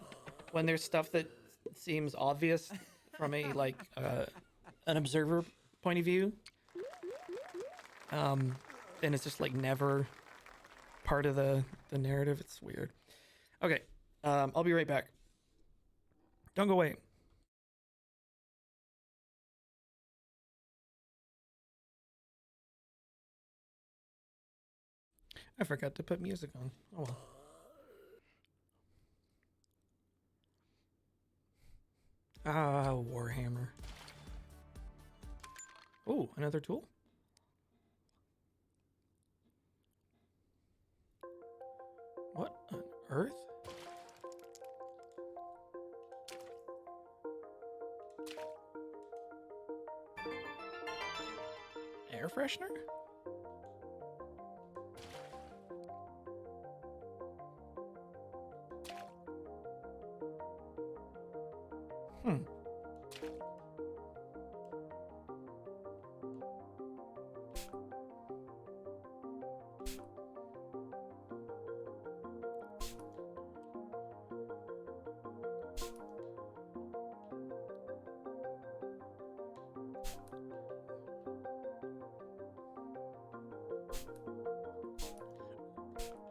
when there's stuff that seems obvious from a like an observer point of view. And it's just like never part of the narrative. It's weird. Okay, I'll be right back. Don't go away. I forgot to put music on. Oh well. Ah, Warhammer. Oh, another tool. What on earth? Air freshener? Hmm.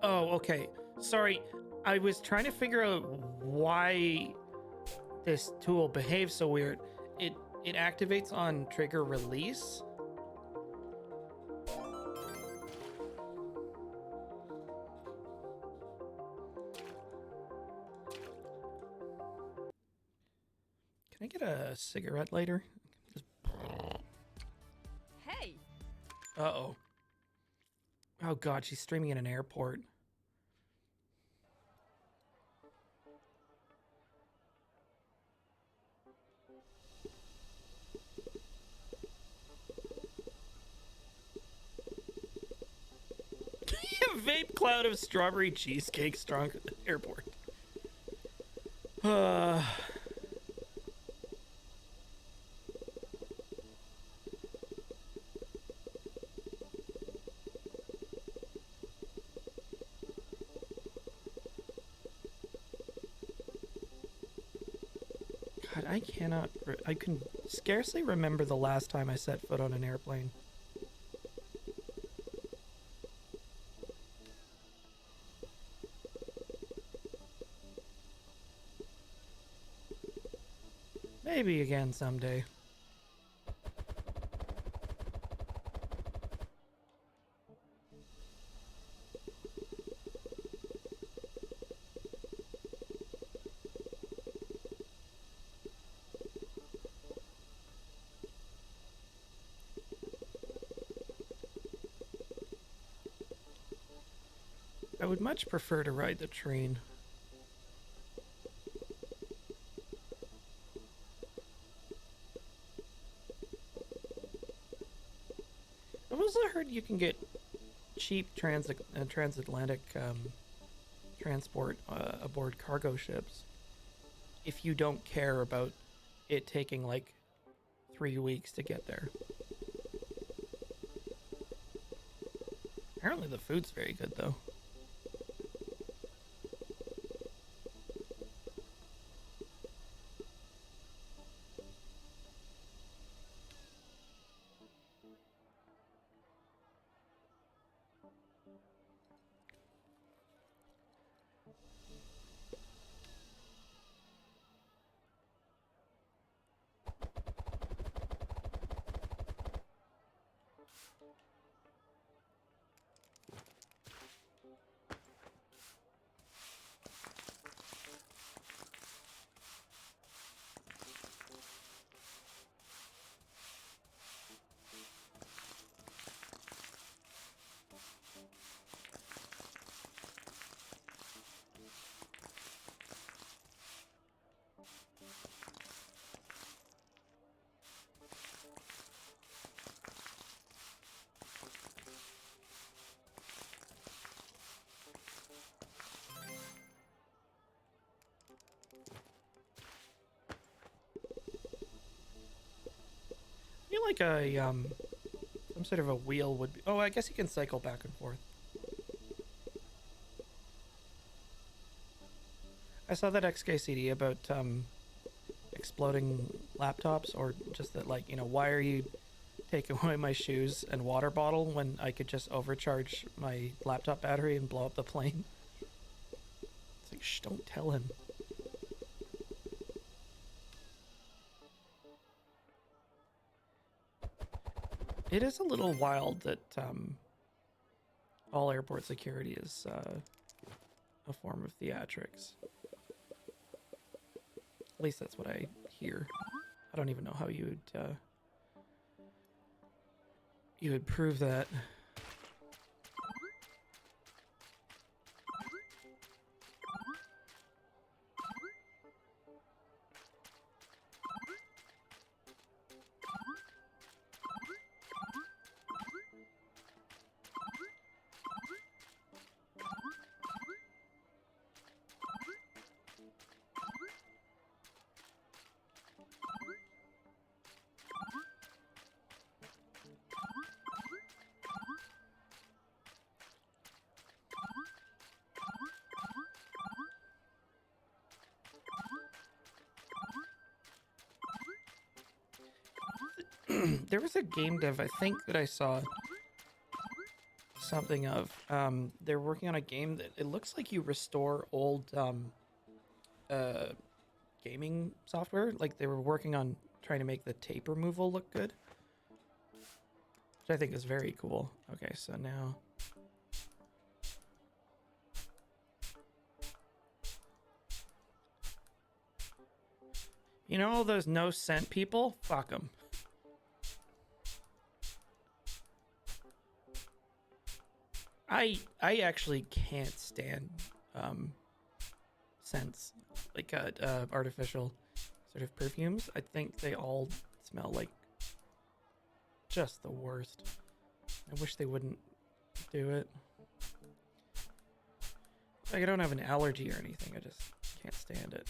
Oh, okay. Sorry. I was trying to figure out why this tool behaves so weird. It activates on trigger release. Can I get a cigarette lighter? Just... Hey! Uh-oh. Oh god, she's streaming in an airport. Vape cloud of strawberry cheesecake strong at the airport. God, I cannot. I can scarcely remember the last time I set foot on an airplane. Maybe again someday. I would much prefer to ride the train. I've also heard you can get cheap transatlantic transport aboard cargo ships if you don't care about it taking like 3 weeks to get there. Apparently the food's very good though. I feel like a some sort of a wheel would be. Oh, I guess you can cycle back and forth. I saw that XKCD about exploding laptops, or just that, like, why are you taking away my shoes and water bottle when I could just overcharge my laptop battery and blow up the plane? It's like, shh, don't tell him. It is a little wild that all airport security is a form of theatrics. At least that's what I here. I don't even know how you would prove that. There was a game dev, I think, that I saw something of. They're working on a game that it looks like you restore old gaming software. Like they were working on trying to make the tape removal look good, which I think is very cool. Okay, so now. You know all those no scent people? Fuck them. I actually can't stand scents, like artificial sort of perfumes. I think they all smell like just the worst. I wish they wouldn't do it. Like I don't have an allergy or anything. I just can't stand it.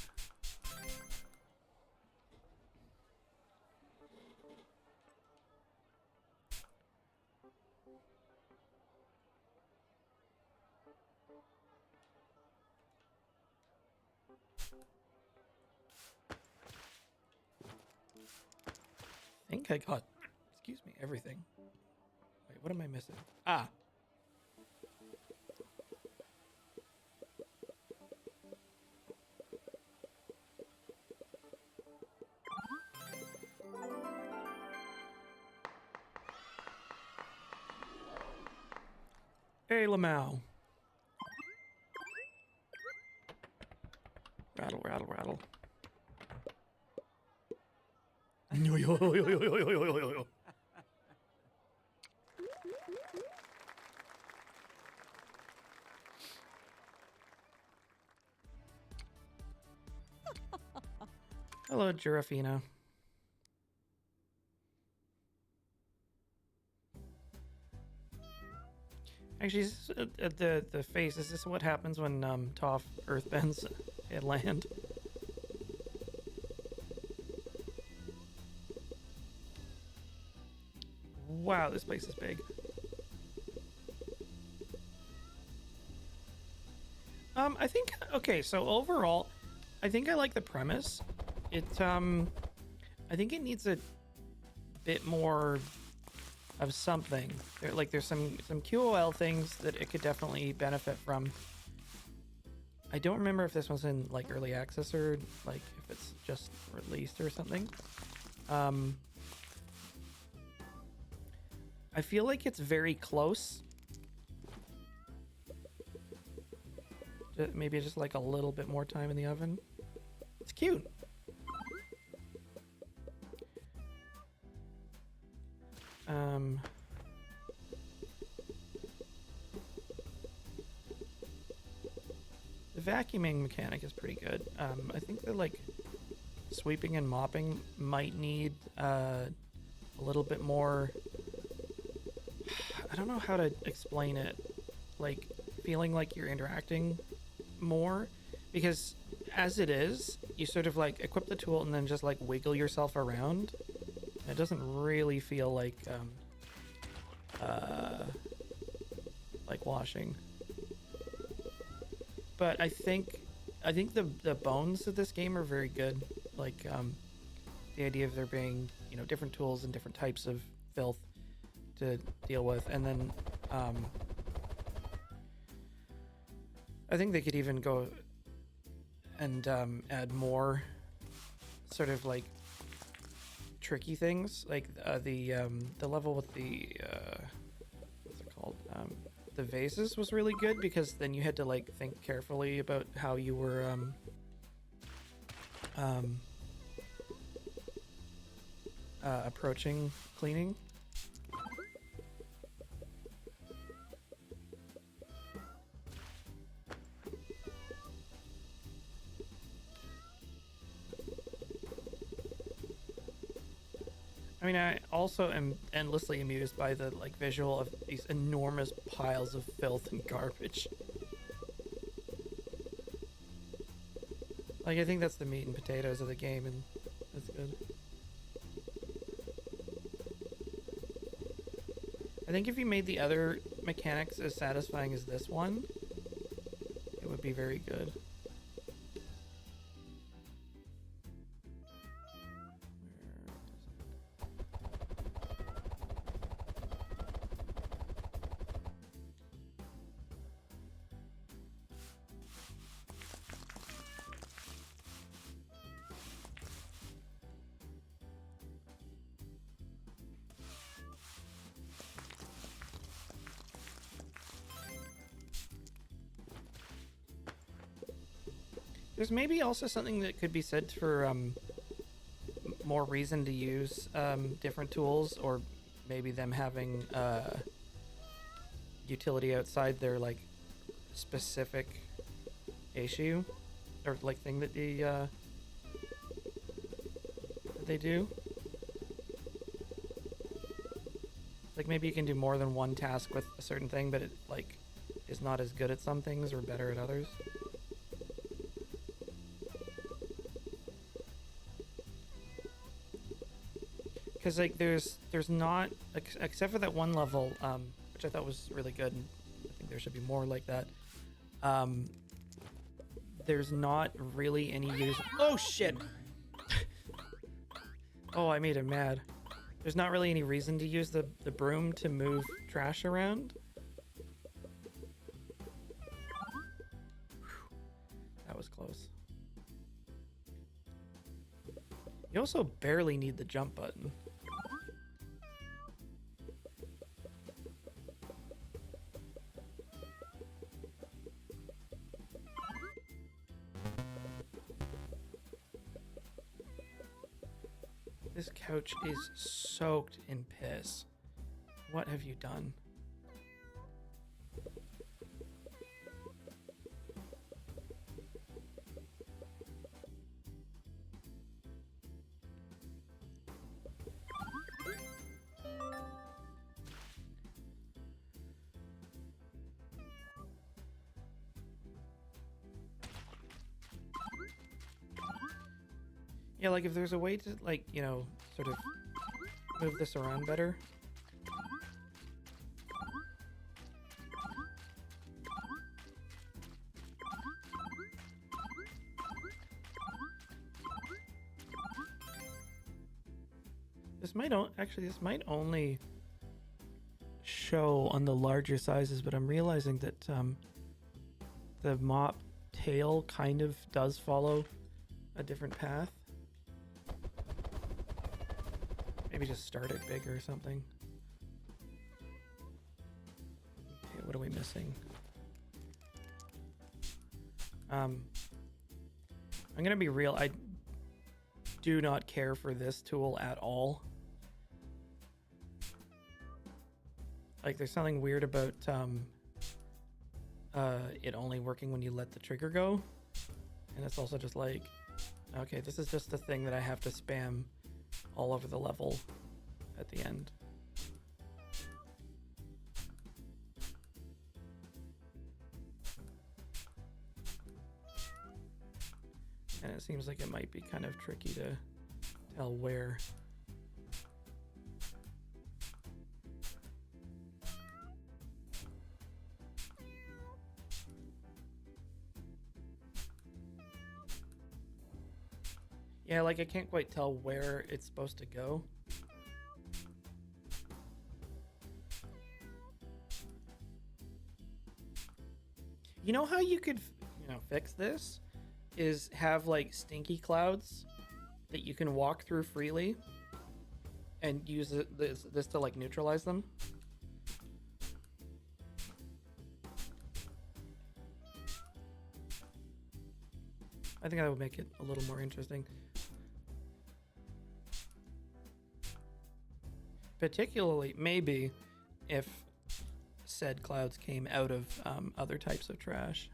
I think I got, excuse me, everything. Wait, what am I missing? Ah. Hey, Lamau. Rattle, rattle, rattle. Yo, yo, yo, yo, yo, yo, yo, yo, yo. Hello, Girafina. Actually, the face, is this what happens when Toph earthbends at land? Wow, this place is big. I think, okay, so overall, I think I like the premise. It, I think it needs a bit more of something. There's some QOL things that it could definitely benefit from. I don't remember if this was in, like, early access or, like, if it's just released or something. I feel like it's very close. Maybe just like a little bit more time in the oven. It's cute. The vacuuming mechanic is pretty good. I think that like sweeping and mopping might need a little bit more. I don't know how to explain it. Like feeling like you're interacting more, because as it is, you sort of like equip the tool and then just like wiggle yourself around. It doesn't really feel like washing. But I think the bones of this game are very good. Like the idea of there being, you know, different tools and different types of filth to deal with, and then I think they could even go and add more sort of like tricky things, like the level with the what's it called? The vases was really good, because then you had to like think carefully about how you were approaching cleaning. I mean, I also am endlessly amused by the like visual of these enormous piles of filth and garbage. Like, I think that's the meat and potatoes of the game, and that's good. I think if you made the other mechanics as satisfying as this one, it would be very good. There's maybe also something that could be said for more reason to use different tools, or maybe them having utility outside their like specific issue or like thing that they do. Like maybe you can do more than one task with a certain thing, but it like is not as good at some things or better at others. Because like there's not, except for that one level, which I thought was really good, and I think there should be more like that. There's not really any use. Oh shit! Oh, I made him mad. There's not really any reason to use the broom to move trash around. Whew. That was close. You also barely need the jump button. This couch is soaked in piss. What have you done? Yeah, like if there's a way to like, you know, sort of move this around better. This might this might only show on the larger sizes, but I'm realizing that the mop tail kind of does follow a different path. Maybe just start it big or something. Okay, what are we missing? I'm gonna be real. I do not care for this tool at all. Like, there's something weird about it only working when you let the trigger go, and it's also just like, okay, this is just the thing that I have to spam all over the level at the end. And it seems like it might be kind of tricky to tell where. Yeah, like I can't quite tell where it's supposed to go. You know how you could, fix this? Is have like stinky clouds that you can walk through freely and use this to like neutralize them. I think that would make it a little more interesting. particularly maybe if said clouds came out of other types of trash.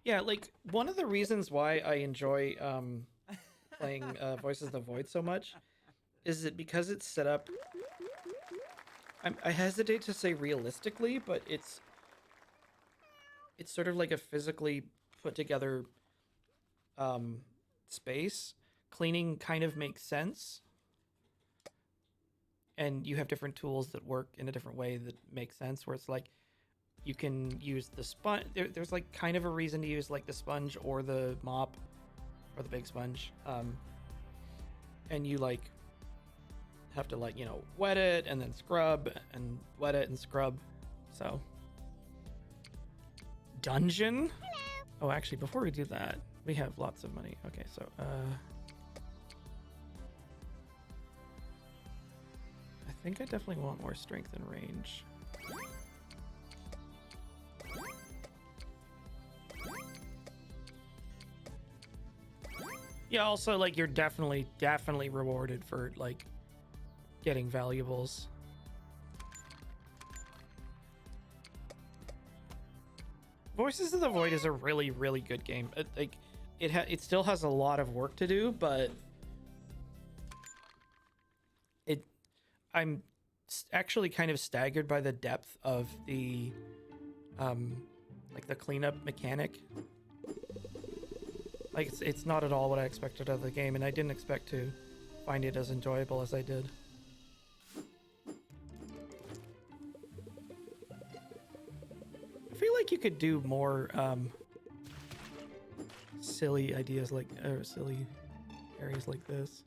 Yeah, like one of the reasons why I enjoy playing Voices of the Void so much is that because it's set up. I hesitate to say realistically, but it's sort of like a physically put together space. Cleaning kind of makes sense, and you have different tools that work in a different way that make sense. Where it's like you can use the sponge. There's like kind of a reason to use like the sponge or the mop or the big sponge, and you like have to like wet it and then scrub and wet it and scrub. So dungeon. Hello. Oh, actually, before we do that, we have lots of money. Okay, so I think I definitely want more strength and range. Yeah, also like you're definitely rewarded for like getting valuables. Voices of the Void is a really, really good game. It still has a lot of work to do, but I'm actually kind of staggered by the depth of the like the cleanup mechanic. Like it's not at all what I expected of the game, and I didn't expect to find it as enjoyable as I did. I feel like you could do more silly ideas like or silly areas like this.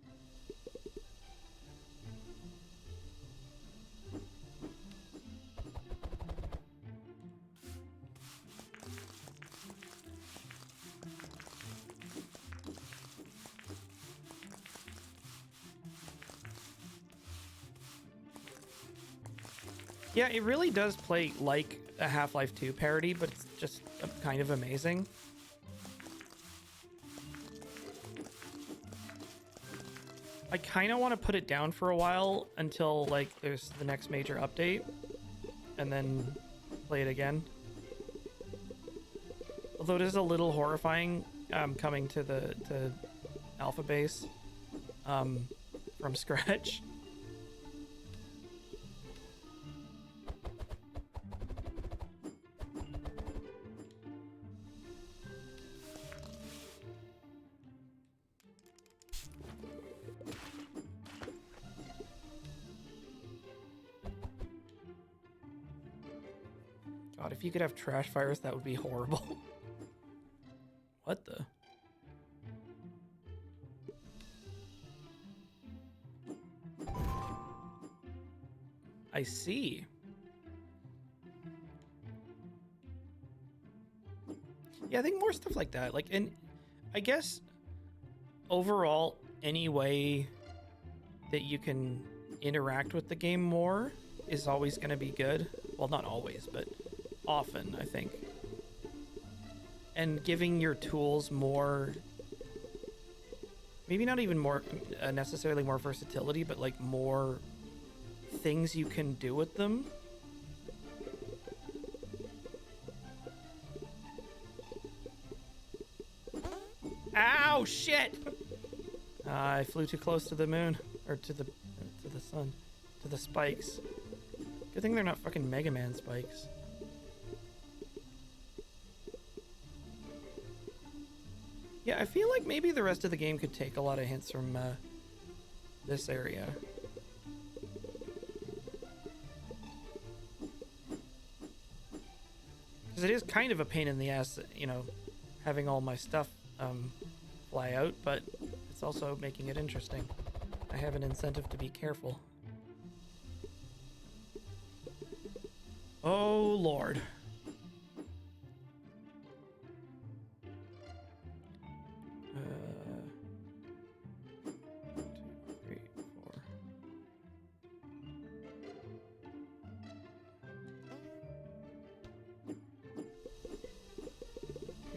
Yeah, it really does play like a Half-Life 2 parody, but it's just kind of amazing. I kind of want to put it down for a while until like there's the next major update and then play it again. Although it is a little horrifying coming to Alpha Base from scratch. God, if you could have trash fires, that would be horrible. What the? I see. Yeah, I think more stuff like that. Like, and I guess overall, any way that you can interact with the game more is always going to be good. Well, not always, but often, I think. And giving your tools more, maybe not even more necessarily more versatility, but like more things you can do with them. Ow, shit! I flew too close to the moon, or to the sun, to the spikes. Good thing they're not fucking Mega Man spikes. Yeah, I feel like maybe the rest of the game could take a lot of hints from this area. Because it is kind of a pain in the ass, having all my stuff fly out, but it's also making it interesting. I have an incentive to be careful. Oh, Lord.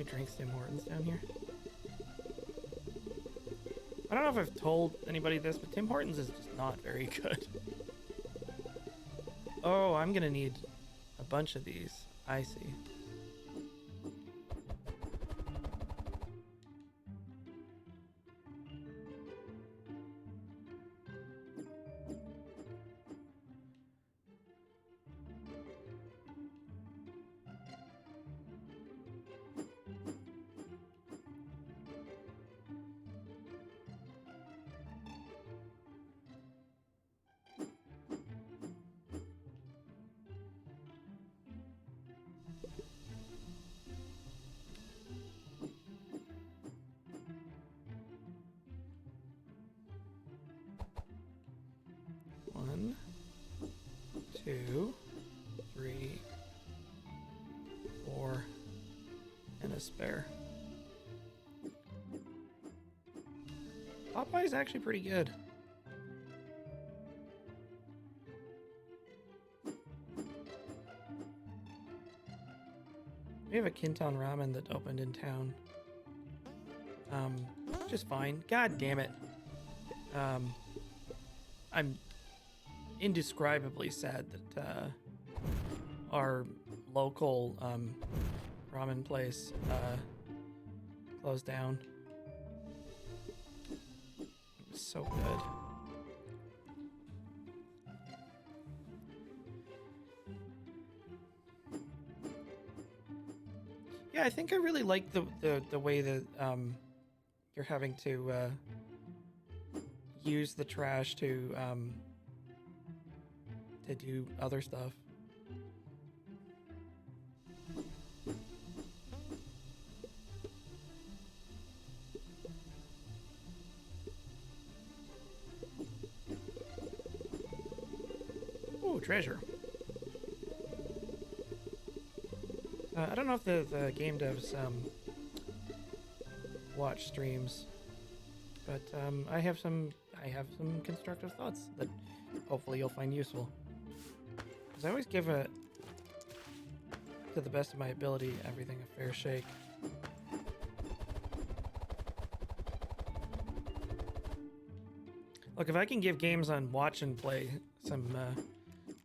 Who drinks Tim Hortons down here? I don't know if I've told anybody this, but Tim Hortons is just not very good. Oh, I'm gonna need a bunch of these. I see. One, two, three, four, and a spare. Popeye's actually pretty good. We have a Kinton Ramen that opened in town. Which is fine. God damn it. I'm indescribably sad that our local ramen place closed down. It was so good. Yeah, I think I really like the way that you're having to use the trash to do other stuff. Ooh, treasure. I don't know if the game devs watch streams, but I have some constructive thoughts that hopefully you'll find useful. Because I always give to the best of my ability, everything a fair shake. Look, if I can give games on watch and play some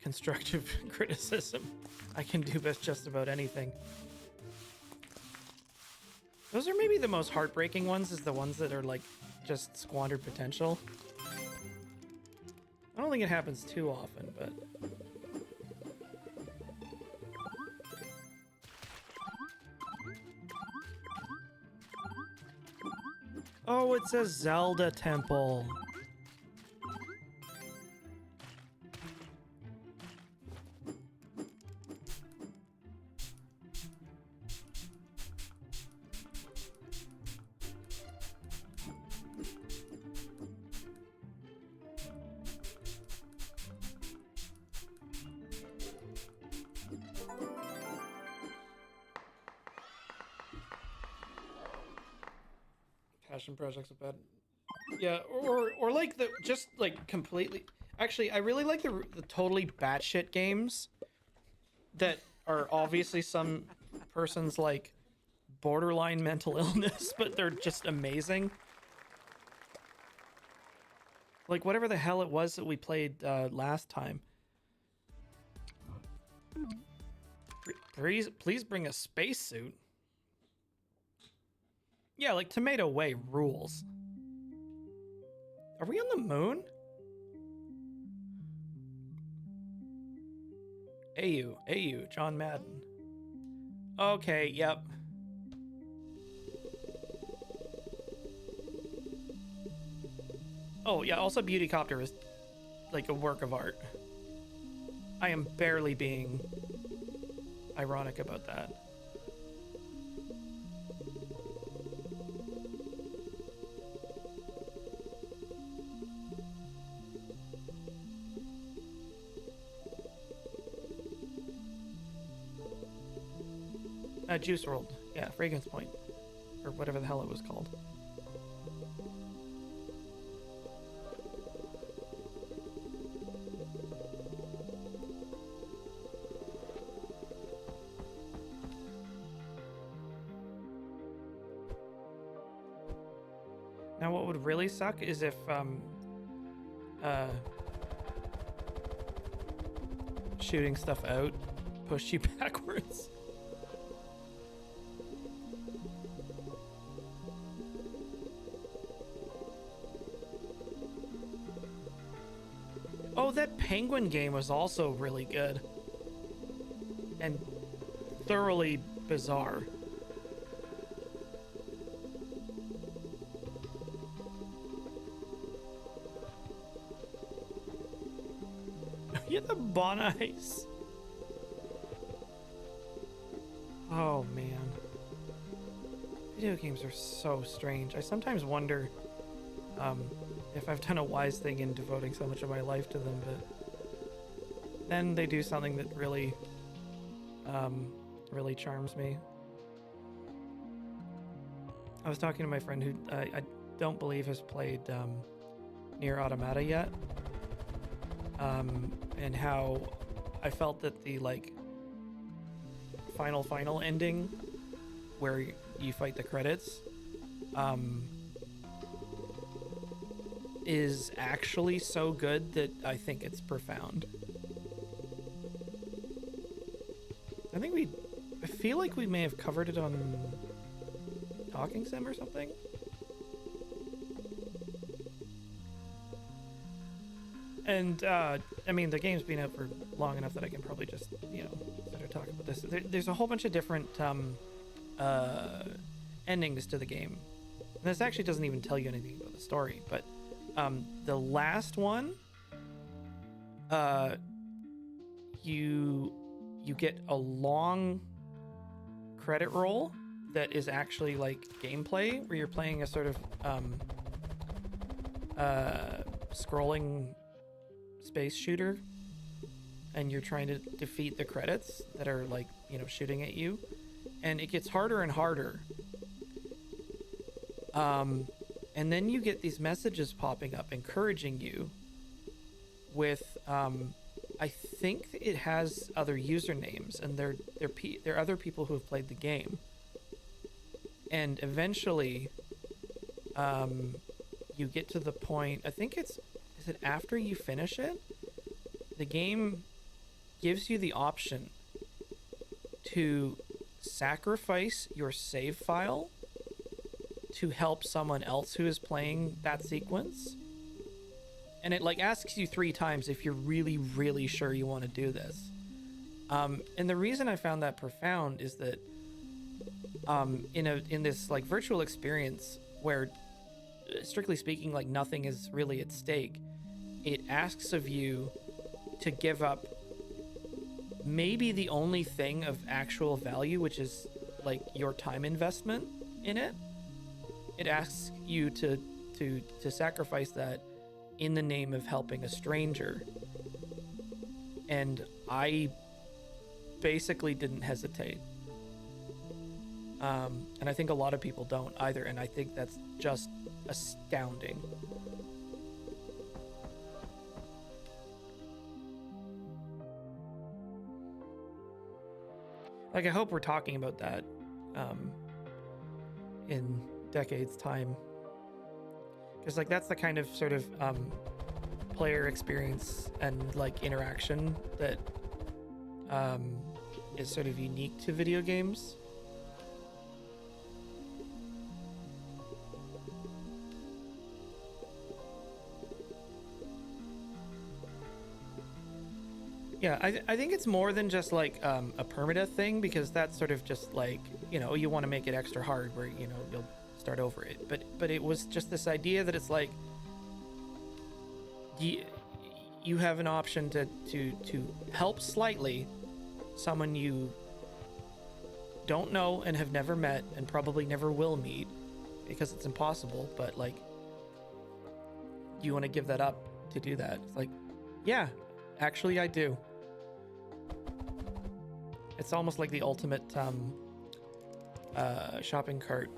constructive criticism, I can do just about anything. Those are maybe the most heartbreaking ones, is the ones that are like just squandered potential. I don't think it happens too often, but... Oh, it's a Zelda temple. Passion projects are bad. Yeah, or like the just like completely. Actually, I really like the totally batshit games that are obviously some person's like borderline mental illness, but they're just amazing. Like whatever the hell it was that we played last time. Please bring a spacesuit. Yeah, like Tomato Way rules. Are we on the moon? AU, John Madden. Okay, yep. Oh, yeah, also Beautycopter is like a work of art. I am barely being ironic about that. Juice WRLD. Yeah, Fragrance Point. Or whatever the hell it was called. Now, what would really suck is if shooting stuff out pushed you backwards. Oh, that penguin game was also really good. And thoroughly bizarre. Yeah, the Bon Ice. Oh, man. Video games are so strange. I sometimes wonder if I've done a wise thing in devoting so much of my life to them, but then they do something that really, really charms me. I was talking to my friend who I don't believe has played Nier Automata yet, and how I felt that the like final ending where you fight the credits is actually so good that I think it's profound. I feel like we may have covered it on Talking Sim or something. And, I mean, the game's been out for long enough that I can probably just, you know, better talk about this. There's a whole bunch of different, endings to the game. And this actually doesn't even tell you anything about the story, but, the last one, you get a long credit roll that is actually like gameplay, where you're playing a sort of, scrolling space shooter, and you're trying to defeat the credits that are like, you know, shooting at you, and it gets harder and harder. And then you get these messages popping up encouraging you with, I think it has other usernames, and they're other people who have played the game. And eventually, you get to the point, I think is it after you finish it? The game gives you the option to sacrifice your save file to help someone else who is playing that sequence. And it like asks you 3 times if you're really, really sure you want to do this. And the reason I found that profound is that in this like virtual experience where, strictly speaking, like nothing is really at stake, it asks of you to give up maybe the only thing of actual value, which is like your time investment in it. It asks you to sacrifice that in the name of helping a stranger. And I basically didn't hesitate. And I think a lot of people don't either, and I think that's just astounding. Like, I hope we're talking about that in decades time, because like that's the kind of sort of player experience and like interaction that is sort of unique to video games. Yeah, I think it's more than just like a permadeath thing, because that's sort of just like, you know, you want to make it extra hard where, you know, you'll start over it. But it was just this idea that it's like you have an option to help slightly someone you don't know and have never met and probably never will meet because it's impossible, but like you want to give that up to do that. It's like, yeah, actually I do. It's almost like the ultimate shopping cart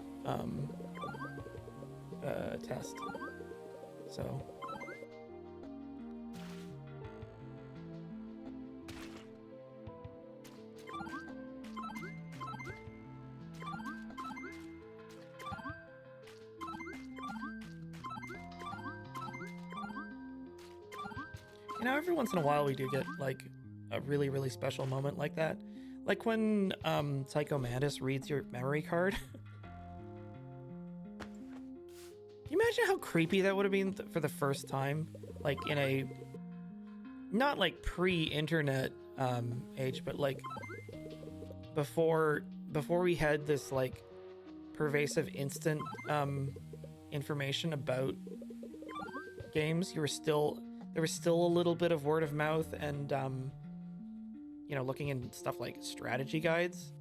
test. So You know, every once in a while we do get like a really, really special moment like that. Like when Psycho Mantis reads your memory card. Can you imagine how creepy that would have been for the first time? Like in a not like pre-internet age, but like before we had this like pervasive instant information about games. There was still a little bit of word of mouth and you know, looking in stuff like strategy guides.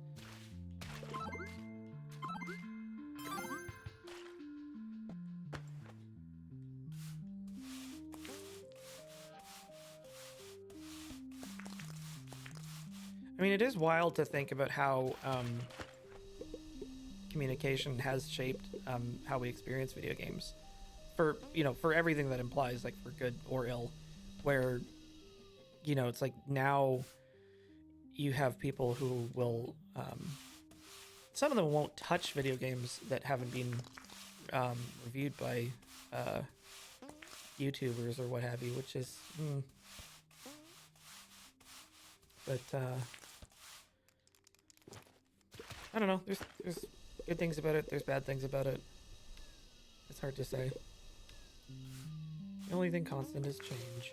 I mean, it is wild to think about how communication has shaped how we experience video games, for you know, for everything that implies, like for good or ill. Where, you know, it's like now you have people who will some of them won't touch video games that haven't been reviewed by YouTubers or what have you, which is but I don't know. There's good things about it. There's bad things about it. It's hard to say. The only thing constant is change.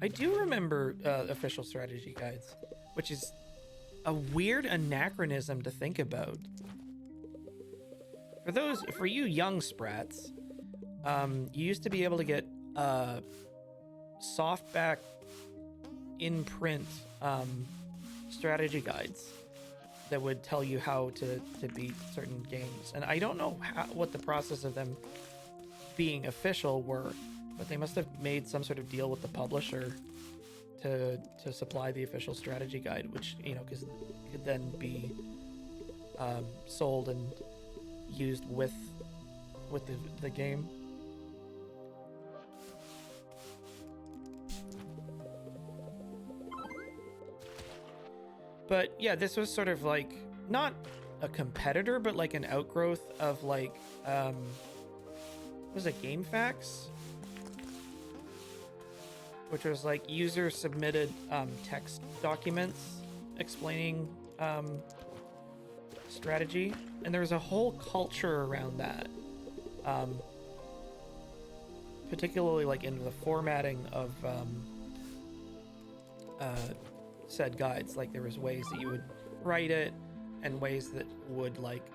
I do remember official strategy guides, which is a weird anachronism to think about. For you young sprats, you used to be able to get softback in print strategy guides that would tell you how to beat certain games. And I don't know what the process of them being official were, but they must have made some sort of deal with the publisher to supply the official strategy guide, which, you know, because could then be sold and used with the game. But yeah, this was sort of like not a competitor, but like an outgrowth of like was it GameFAQs? Which was like user submitted text documents explaining strategy, and there was a whole culture around that, particularly like in the formatting of said guides. Like there was ways that you would write it and ways that would like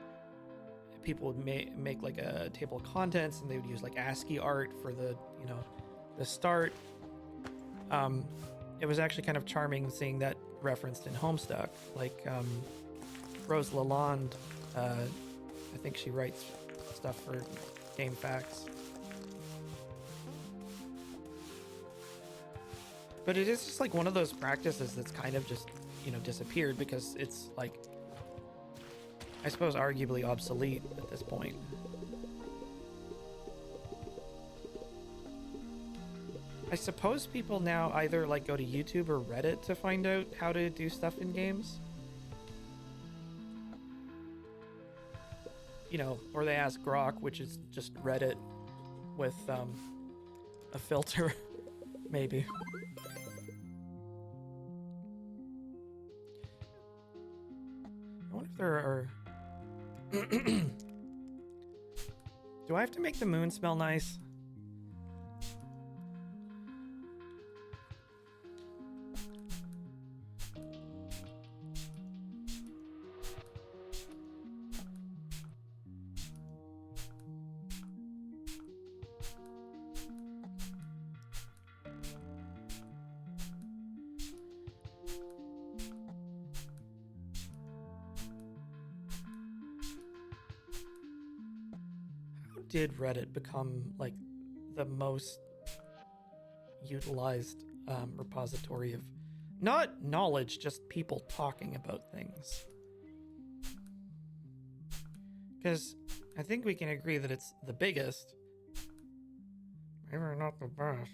people would make like a table of contents, and they would use like ASCII art for the, you know, the start. It was actually kind of charming seeing that referenced in Homestuck. Like Rose Lalonde, I think she writes stuff for GameFAQs. But it is just like one of those practices that's kind of just, you know, disappeared because it's like, I suppose, arguably obsolete at this point. I suppose people now either like go to YouTube or Reddit to find out how to do stuff in games. You know, or they ask Grok, which is just Reddit with a filter, maybe. I wonder if there are... Do I have to make the moon smell nice? Did Reddit become like the most utilized repository of not knowledge, just people talking about things? Because I think we can agree that it's the biggest, maybe not the best.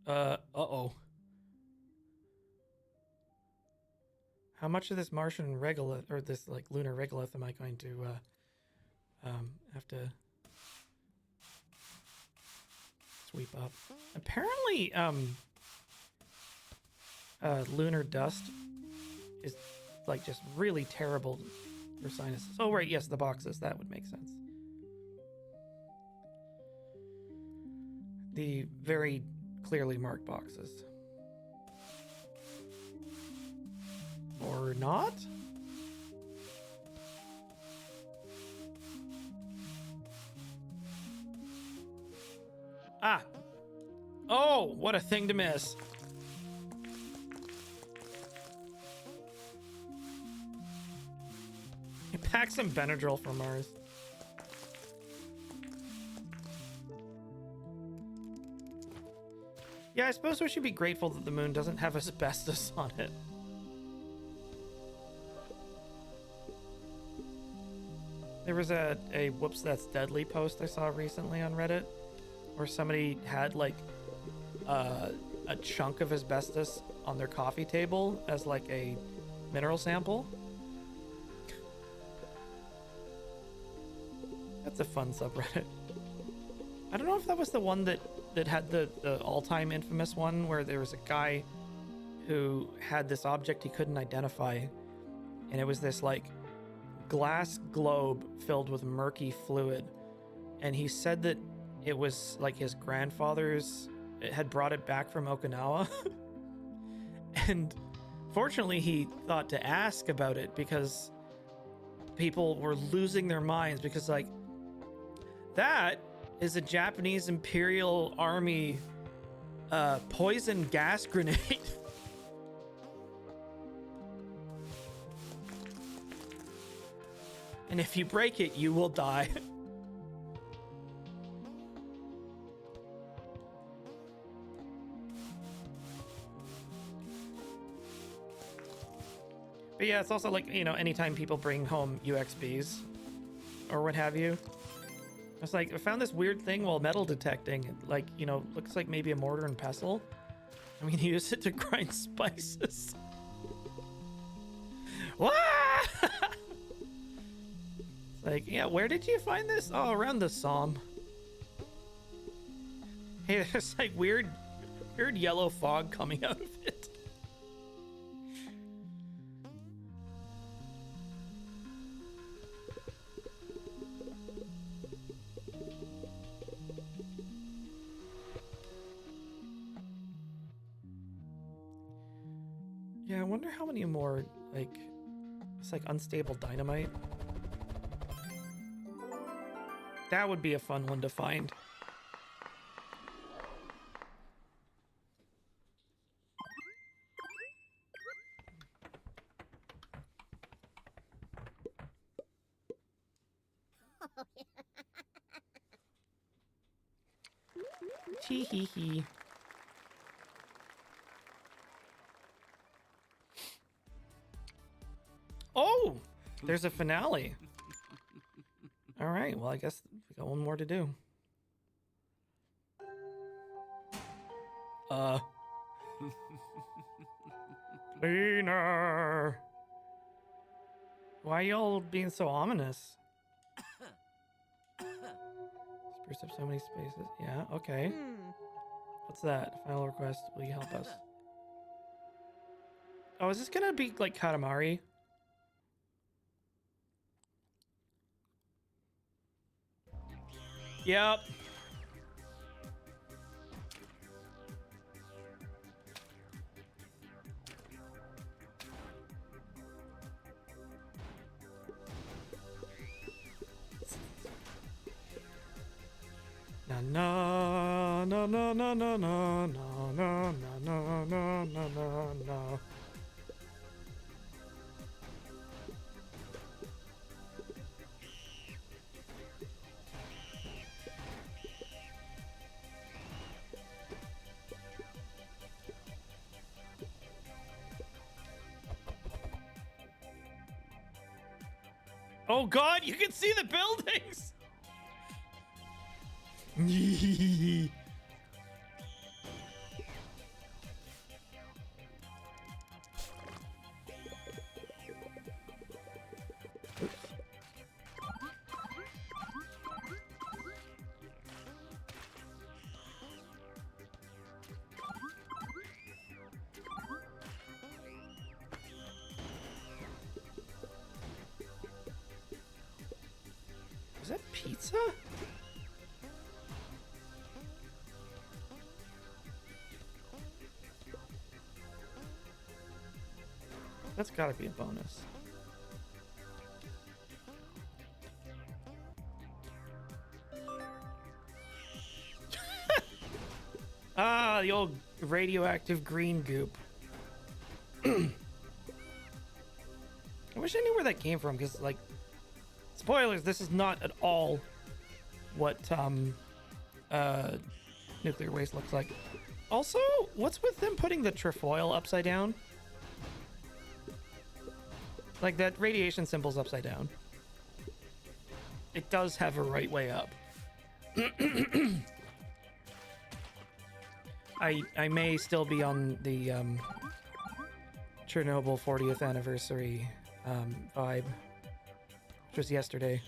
Uh-oh. How much of this Martian regolith, or this like lunar regolith, am I going to have to sweep up? Apparently, lunar dust is like just really terrible for sinuses. Oh right, yes, the boxes, that would make sense. The very clearly marked boxes. Or not? Ah! Oh, what a thing to miss. Pack some Benadryl from Mars. Yeah, I suppose we should be grateful that the moon doesn't have asbestos on it. There was a whoops that's deadly post I saw recently on Reddit where somebody had like a chunk of asbestos on their coffee table as like a mineral sample. That's a fun subreddit. I don't know if that was the one that had the all-time infamous one where there was a guy who had this object he couldn't identify, and it was this like glass globe filled with murky fluid, and he said that it was like his grandfather's had brought it back from Okinawa. And fortunately he thought to ask about it because people were losing their minds because like that is a Japanese Imperial Army poison gas grenade. And if you break it, you will die. But yeah, it's also like, you know, anytime people bring home UXBs or what have you, it's like, I found this weird thing while metal detecting. Like, you know, looks like maybe a mortar and pestle. I'm gonna use it to grind spices. Wah! It's like, yeah, where did you find this? Oh, around the Somme. Hey, there's like weird yellow fog coming out of it. Yeah, I wonder how many more, like, it's like unstable dynamite. That would be a fun one to find. Tee hee hee. Oh, there's a finale. All right, well, I guess we got one more to do. Cleaner. Why are y'all being so ominous? Spruce up so many spaces. Yeah, okay. What's that? Final request. Will you help us? Oh, is this gonna be like Katamari? Yep. Na na na na na na na na na na na na na na. Oh God, you can see the buildings. that pizza? That's gotta be a bonus. Ah, the old radioactive green goop. I wish I knew where that came from, because, like, spoilers, this is not at all what nuclear waste looks like. Also, what's with them putting the trefoil upside down? Like, that radiation symbol's upside down. It does have a right way up. I may still be on the Chernobyl 40th anniversary vibe, which was yesterday.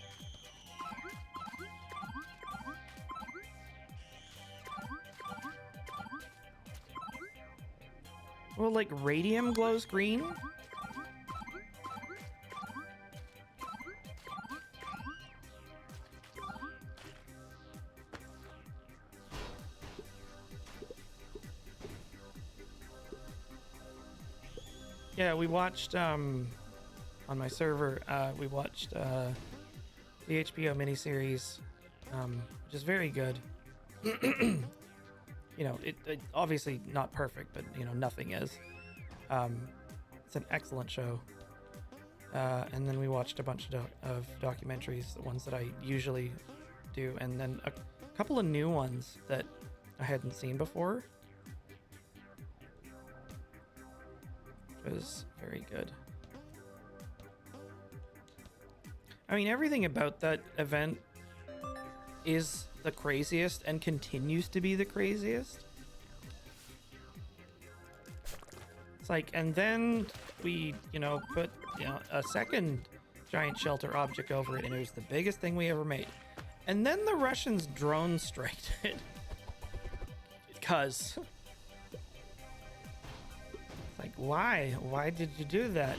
Well, like, radium glows green? Yeah, we watched, on my server, we watched, the HBO miniseries, which is very good. You know, it obviously not perfect, but, you know, nothing is. It's an excellent show. And then we watched a bunch of documentaries, the ones that I usually do, and then a couple of new ones that I hadn't seen before. It was very good. I mean, everything about that event is the craziest and continues to be the craziest. It's like, and then we, you know, put, you know, a second giant shelter object over it, and it was the biggest thing we ever made. And then the Russians drone striked it. Because... like, why? Why did you do that?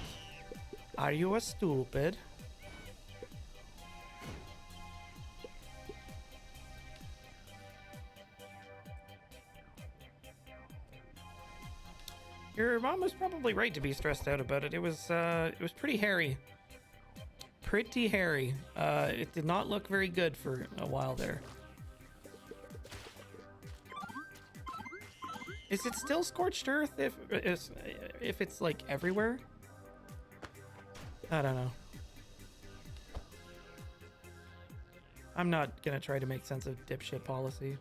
Are you a stupid? Your mom was probably right to be stressed out about it. It was pretty hairy. Pretty hairy. It did not look very good for a while there. Is it still scorched earth if it's like everywhere? I don't know. I'm not gonna try to make sense of dipshit policy.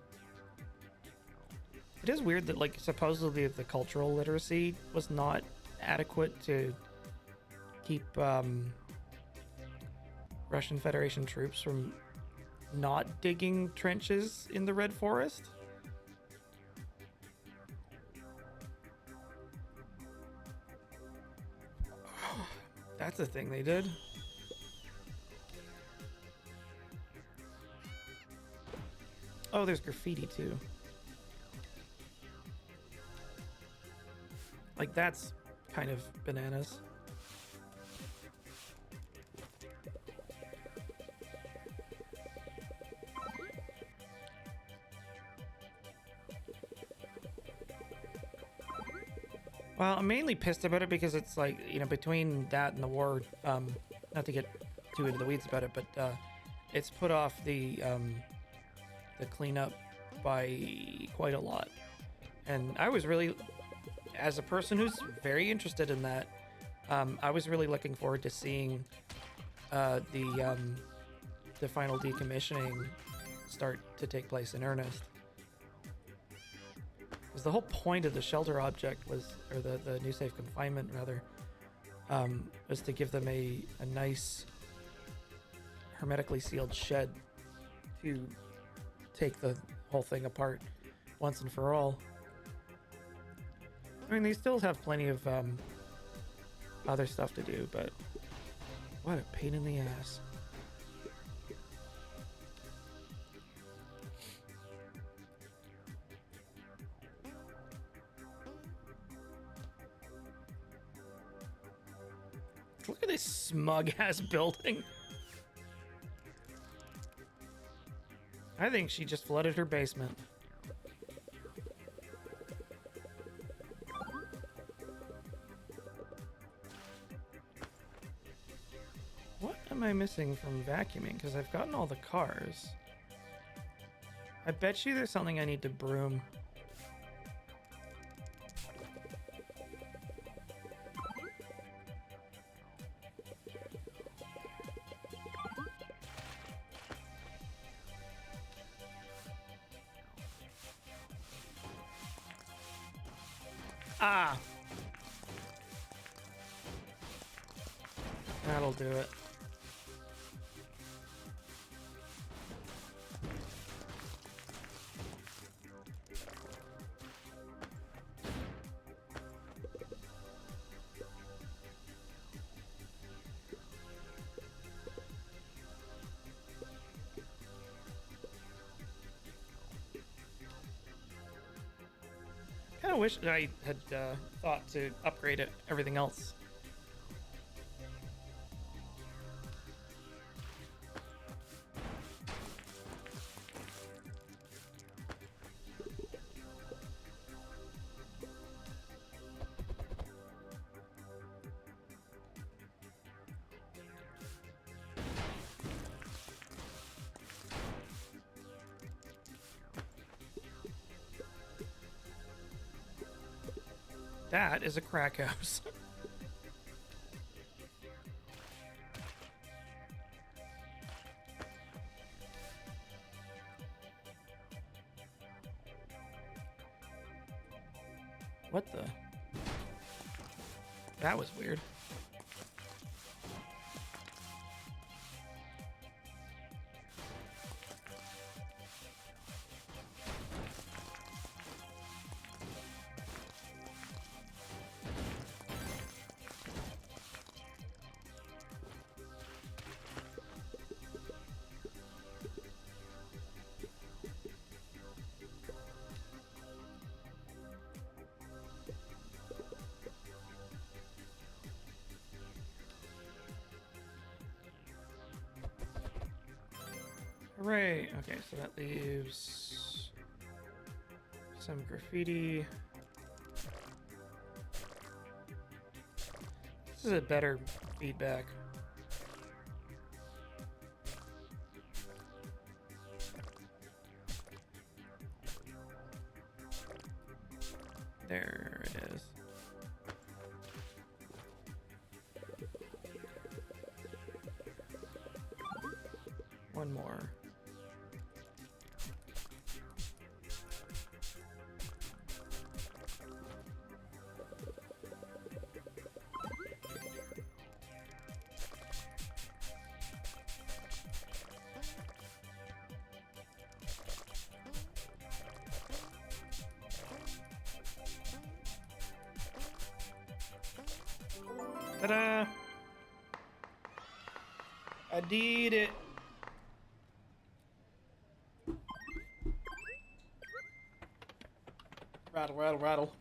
It is weird that, like, supposedly the cultural literacy was not adequate to keep Russian Federation troops from not digging trenches in the Red Forest. That's a thing they did. Oh, there's graffiti too. Like, that's kind of bananas. Well, I'm mainly pissed about it because it's like, you know, between that and the war, not to get too into the weeds about it, but it's put off the cleanup by quite a lot. And I was really, as a person who's very interested in that, I was really looking forward to seeing the final decommissioning start to take place in earnest. Because the whole point of the shelter object was, or the new safe confinement rather, was to give them a nice hermetically sealed shed to take the whole thing apart once and for all. I mean, they still have plenty of other stuff to do, but what a pain in the ass. Look at this smug ass building. I think she just flooded her basement. What am I missing from vacuuming? Because I've gotten all the cars. I bet you there's something I need to broom. Ah! That'll do it. I kind of wish I had thought to upgrade it, everything else. That is a crack house. What the? That was weird. Hooray! Okay, so that leaves some graffiti. This is a better feedback. There it is. One more. Ta-da! I did it. Rattle, rattle, rattle.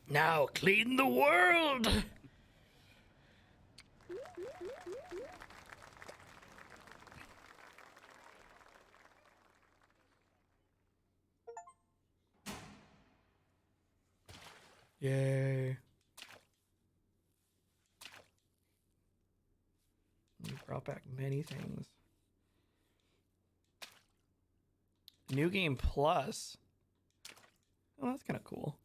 Now clean the world! Yay. We brought back many things. New Game Plus. Oh, that's kind of cool.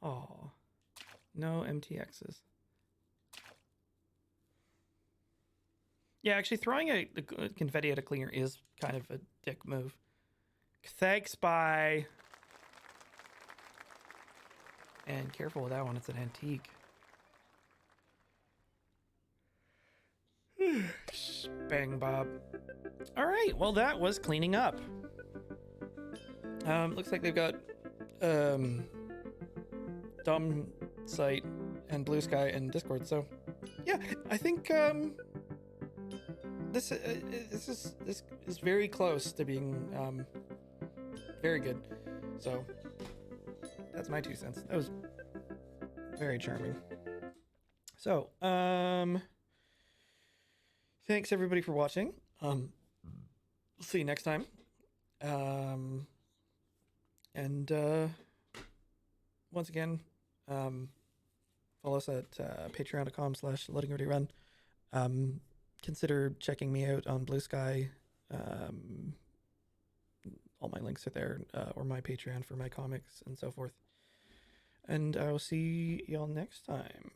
Oh, no MTXs. Yeah, actually throwing a confetti at a cleaner is kind of a dick move. Thanks, bye. And careful with that one, it's an antique. Bang Bob. All right, well that was cleaning up. Looks like they've got Dumb Site and Blue Sky and Discord. So yeah, I think this is very close to being very good. So that's my 2 cents. That was Very charming. So, thanks everybody for watching. See you next time. And once again, follow us at patreon.com/lettingrudy run. Consider checking me out on Blue Sky. All my links are there, or my Patreon for my comics and so forth. And I will see y'all next time.